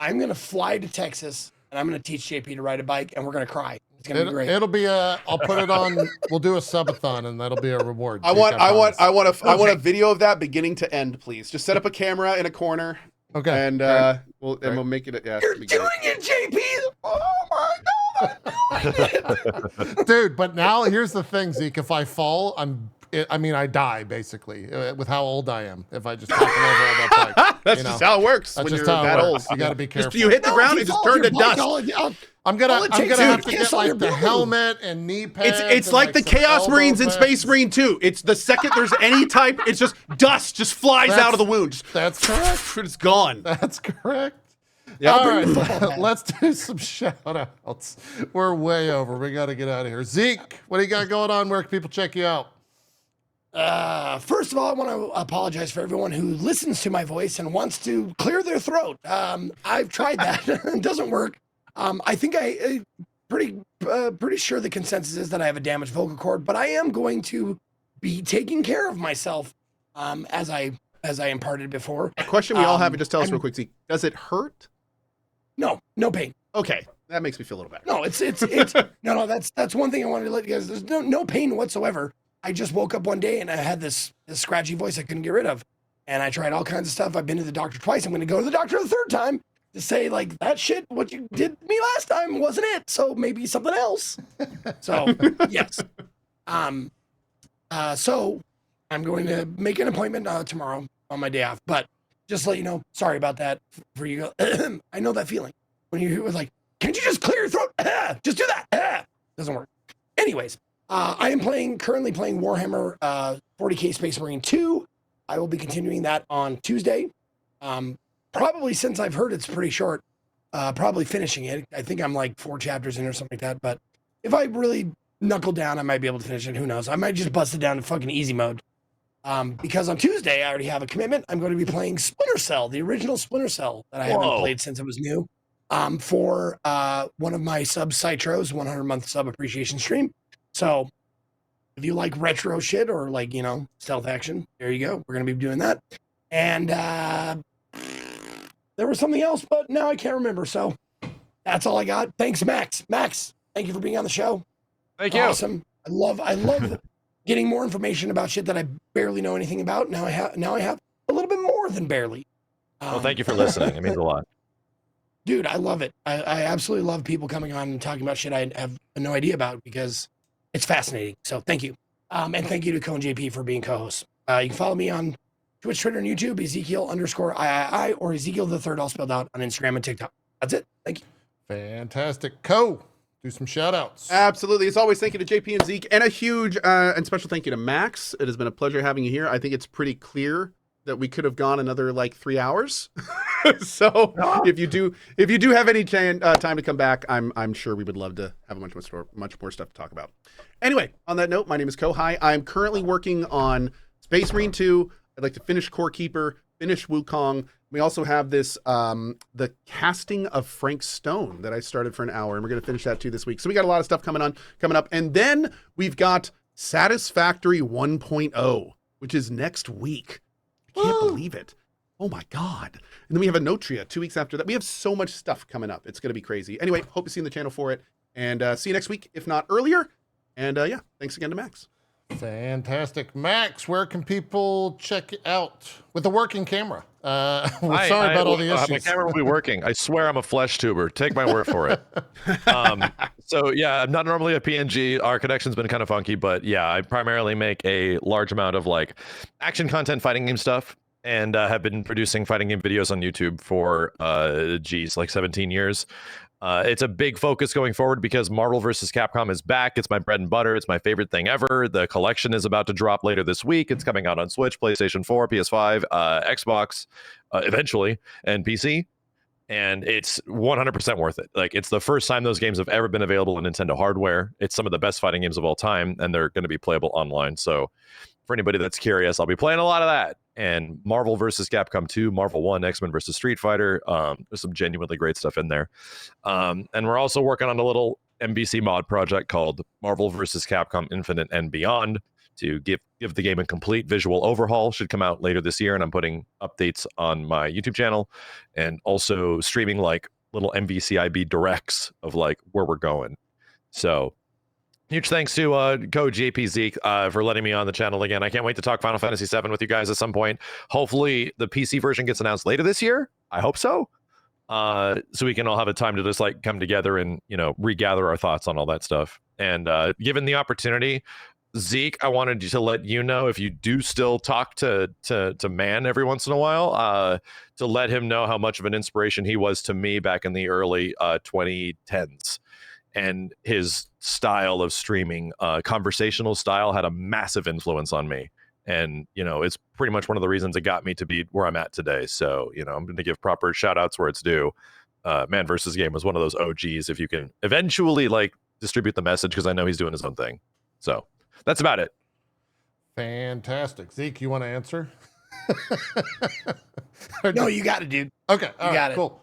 B: I'm going to fly to Texas and I'm going to teach JP to ride a bike and we're going to cry. It's going to be great.
A: It'll be I'll put it on. We'll do a subathon, and that'll be a reward.
C: I
A: Zeke,
C: want
A: promise.
C: a video of that beginning to end, please. Just set up a camera in a corner,
A: Okay.
C: and
A: Right.
C: we'll make it. Yeah,
B: You're
C: it'll be great.
B: doing it, JP! Oh my God! I'm doing it!
A: Dude, but now here's the thing, Zeke. If I fall, I die basically with how old I am. If I just topple over on that bike,
C: That's
A: you know?
C: just how it works
A: That's
C: when
A: just
C: you're
A: how it
C: that
A: works.
C: old.
A: You got to be careful.
C: Just you hit the ground,
B: if
C: it
B: you
C: just
B: fall
C: turned to
B: off your bike,
C: dust.
A: I'm gonna
B: all it
A: have
B: takes
A: to
B: is
A: get
B: piss on
A: like
B: your
A: the
B: balloon.
A: helmet and knee pads.
C: It's
A: and,
C: like the
A: some
C: Chaos
A: elbow
C: Marines in
A: pads.
C: Space Marine 2. It's the second there's any type, it's just dust just flies out of the wound. Just,
A: That's correct.
C: it's gone.
A: That's correct.
C: Yeah.
A: All
B: bring the football
A: right,
B: back.
A: let's do some shout outs. We're way over. We got to get out of here. Zeke, what do you got going on? Where can people check you out?
B: First of all, I want to apologize for everyone who listens to my voice and wants to clear their throat. I've tried that; it doesn't work. I think pretty sure the consensus is that I have a damaged vocal cord, but I am going to be taking care of myself as I imparted before.
C: A question we all have, and just tell us
B: I'm-
C: real quick, Zeke. Does it hurt?
B: No pain.
C: Okay, that makes me feel a little better.
B: No, it's no. That's one thing I wanted to let you guys. There's no pain whatsoever. I just woke up one day and I had this scratchy voice I couldn't get rid of, and I tried all kinds of stuff. I've been to the doctor twice. I'm going to go to the doctor the third time to say like that shit. What you did to me last time wasn't it. So maybe something else. So yes. So I'm going to make an appointment tomorrow on my day off. But just to let you know, sorry about that for you. I know that feeling when you hear it was like, can't you just clear your throat? Just do that. Doesn't work. Anyways, I am currently playing Warhammer 40k Space Marine 2. I will be continuing that on Tuesday. Probably since I've heard it's pretty short, probably finishing it. I think I'm like 4 chapters in or something like that. But if I really knuckle down, I might be able to finish it. Who knows? I might just bust it down to fucking easy mode. Because on Tuesday, I already have a commitment. I'm going to be playing Splinter Cell, the original Splinter Cell that I haven't played since it was new. For one of my sub Citros 100-month sub appreciation stream. So if you like retro shit or like, stealth action, there you go. We're going to be doing that. And there was something else, but now I can't remember. So that's all I got. Thanks, Max. Max, thank you for being on the show.
D: Thank you.
B: Awesome. I love getting more information about shit that I barely know anything about. Now I have a little bit more than barely.
D: Well, thank you for listening. It means a lot.
B: Dude, I love it. I absolutely love people coming on and talking about shit I have no idea about because it's fascinating. So thank you. And thank you to Cone JP for being co-host. You can follow me on Twitch, Twitter, and YouTube, Ezekiel_III or Ezekiel the Third, all spelled out on Instagram and TikTok. That's it. Thank you.
A: Fantastic. Co, do some shout outs.
C: Absolutely. As always, thank you to JP and Zeke, and a huge and special thank you to Max. It has been a pleasure having you here. I think it's pretty clear that we could have gone another like 3 hours. So if you do have any time to come back, I'm sure we would love to have much more stuff to talk about. Anyway, on that note, my name is Ko. Hi, I'm currently working on Space Marine 2. I'd like to finish Core Keeper, finish Wukong. We also have this the casting of Frank Stone that I started for an hour, and we're going to finish that too this week. So we got a lot of stuff coming up, and then we've got Satisfactory 1.0, which is next week. I can't believe it. Oh my God. And then we have a Notria 2 weeks after that. We have so much stuff coming up. It's going to be crazy. Anyway, hope to see you in the channel for it. And see you next week, if not earlier. And yeah, thanks again to Max.
A: Fantastic. Max, where can people check it out with a working camera? We're sorry about all the issues.
D: My camera will be working. I swear I'm a flesh tuber. Take my word for it. So yeah, I'm not normally a PNG. Our connection's been kind of funky, but yeah, I primarily make a large amount of like action content, fighting game stuff, and have been producing fighting game videos on YouTube for like 17 years. It's a big focus going forward because Marvel vs. Capcom is back. It's my bread and butter. It's my favorite thing ever. The collection is about to drop later this week. It's coming out on Switch, PlayStation 4, PS5, Xbox, eventually, and PC. And it's 100% worth it. Like, it's the first time those games have ever been available on Nintendo hardware. It's some of the best fighting games of all time, and they're going to be playable online. So for anybody that's curious, I'll be playing a lot of that. And Marvel versus Capcom 2, Marvel 1, X-Men versus Street Fighter. There's some genuinely great stuff in there. And we're also working on a little MVC mod project called Marvel versus Capcom Infinite and Beyond to give the game a complete visual overhaul. Should come out later this year, and I'm putting updates on my YouTube channel and also streaming like little MVCIB directs of like where we're going. So huge thanks to Code JP Zeke for letting me on the channel again. I can't wait to talk Final Fantasy VII with you guys at some point. Hopefully the PC version gets announced later this year. I hope so. So we can all have a time to just like come together and, you know, regather our thoughts on all that stuff. And given the opportunity, Zeke, I wanted to let you know, if you do still talk to Man every once in a while, to let him know how much of an inspiration he was to me back in the early 2010s. And his style of streaming, conversational style, had a massive influence on me. And, you know, it's pretty much one of the reasons it got me to be where I'm at today. So, you know, I'm going to give proper shout outs where it's due. Man versus Game was one of those OGs, if you can eventually like distribute the message, because I know he's doing his own thing. So that's about it.
A: Fantastic. Zeke, you want to answer?
B: No, you got it, dude.
A: Okay.
B: You got it.
A: Cool.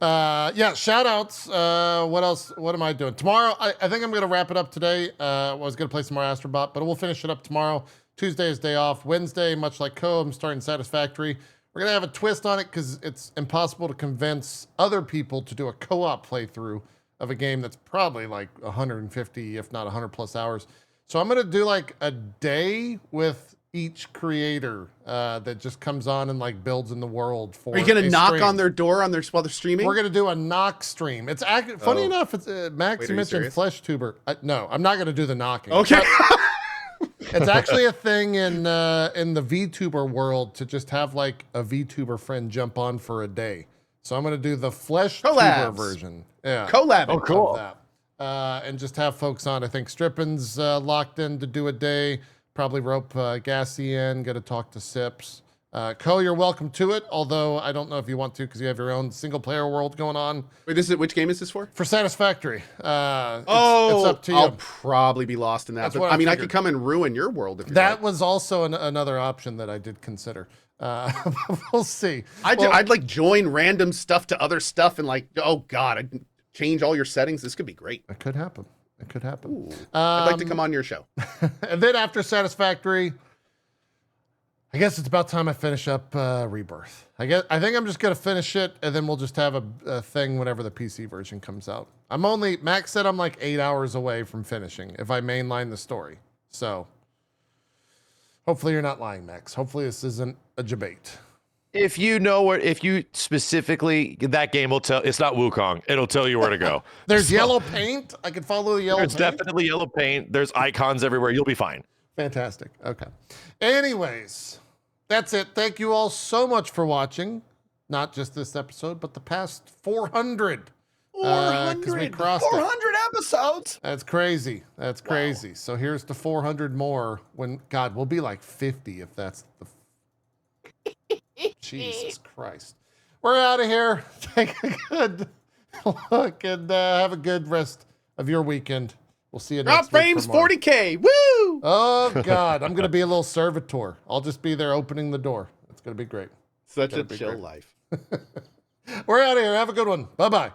A: Yeah, shout outs. What else? What am I doing? Tomorrow, I think I'm going to wrap it up today. I was going to play some more Astrobot, but we'll finish it up tomorrow. Tuesday is day off. Wednesday, much like Co, I'm starting Satisfactory. We're going to have a twist on it because it's impossible to convince other people to do a co-op playthrough of a game that's probably like 150, if not 100 plus hours. So I'm going to do like a day with each creator that just comes on and like builds in the world for.
C: Are you going to knock
A: stream.
C: on their door on their while they're streaming?
A: We're going to do a knock stream. It's funny enough. It's Max
C: Wait, are you
A: mentioned
C: serious?
A: Flesh Tuber. No, I'm not going to do the knocking.
C: Okay.
A: It's actually a thing in the VTuber world to just have like a VTuber friend jump on for a day. So I'm going to do the Flesh Tuber
C: Collabs.
A: version. Yeah.
C: Collab.
D: Oh, cool.
A: Of that. And just have folks on. I think Strippin's locked in to do a day. Probably rope Gassy in, get to talk to Sips. Co, you're welcome to it, although I don't know if you want to because you have your own single-player world going on.
C: Wait, which game is this for?
A: For Satisfactory. It's
C: Oh,
A: up to you.
C: I'll probably be lost in that.
A: That's
C: But
A: what I
C: I mean, I
A: figured.
C: could come and ruin your world if you
A: That
C: like.
A: was also another option that I did consider. We'll see.
C: I'd like join random stuff to other stuff and like, oh God, I'd change all your settings. This could be great.
A: It could happen.
C: Ooh, I'd like to come on your show.
A: And then after Satisfactory, I guess it's about time I finish up Rebirth. I think I'm just gonna finish it, and then we'll just have a thing whenever the PC version comes out. Max said I'm like 8 hours away from finishing if I mainline the story. So hopefully you're not lying, Max. Hopefully this isn't a debate.
D: If you specifically, that game will tell, it's not Wukong. It'll tell you where to go.
A: There's yellow paint. I can follow the yellow
D: There's
A: paint.
D: definitely yellow paint. There's icons everywhere. You'll be fine.
A: Fantastic. Okay. Anyways, that's it. Thank you all so much for watching. Not just this episode, but the past 400. 'Cause we crossed it.
B: 400 episodes.
A: That's crazy. That's crazy. So here's to 400 more when, God, we'll be like 50 if that's the... Jesus Christ. We're out of here. Take a good look and have a good rest of your weekend. We'll see you next
C: Drop
A: week.
C: frames
A: for more.
C: 40K. Woo!
A: Oh, God. I'm going to be a little servitor. I'll just be there opening the door. It's going to be great.
C: Such
A: Gotta
C: a
A: be
C: chill
A: great.
C: life.
A: We're out of here. Have a good one. Bye-bye.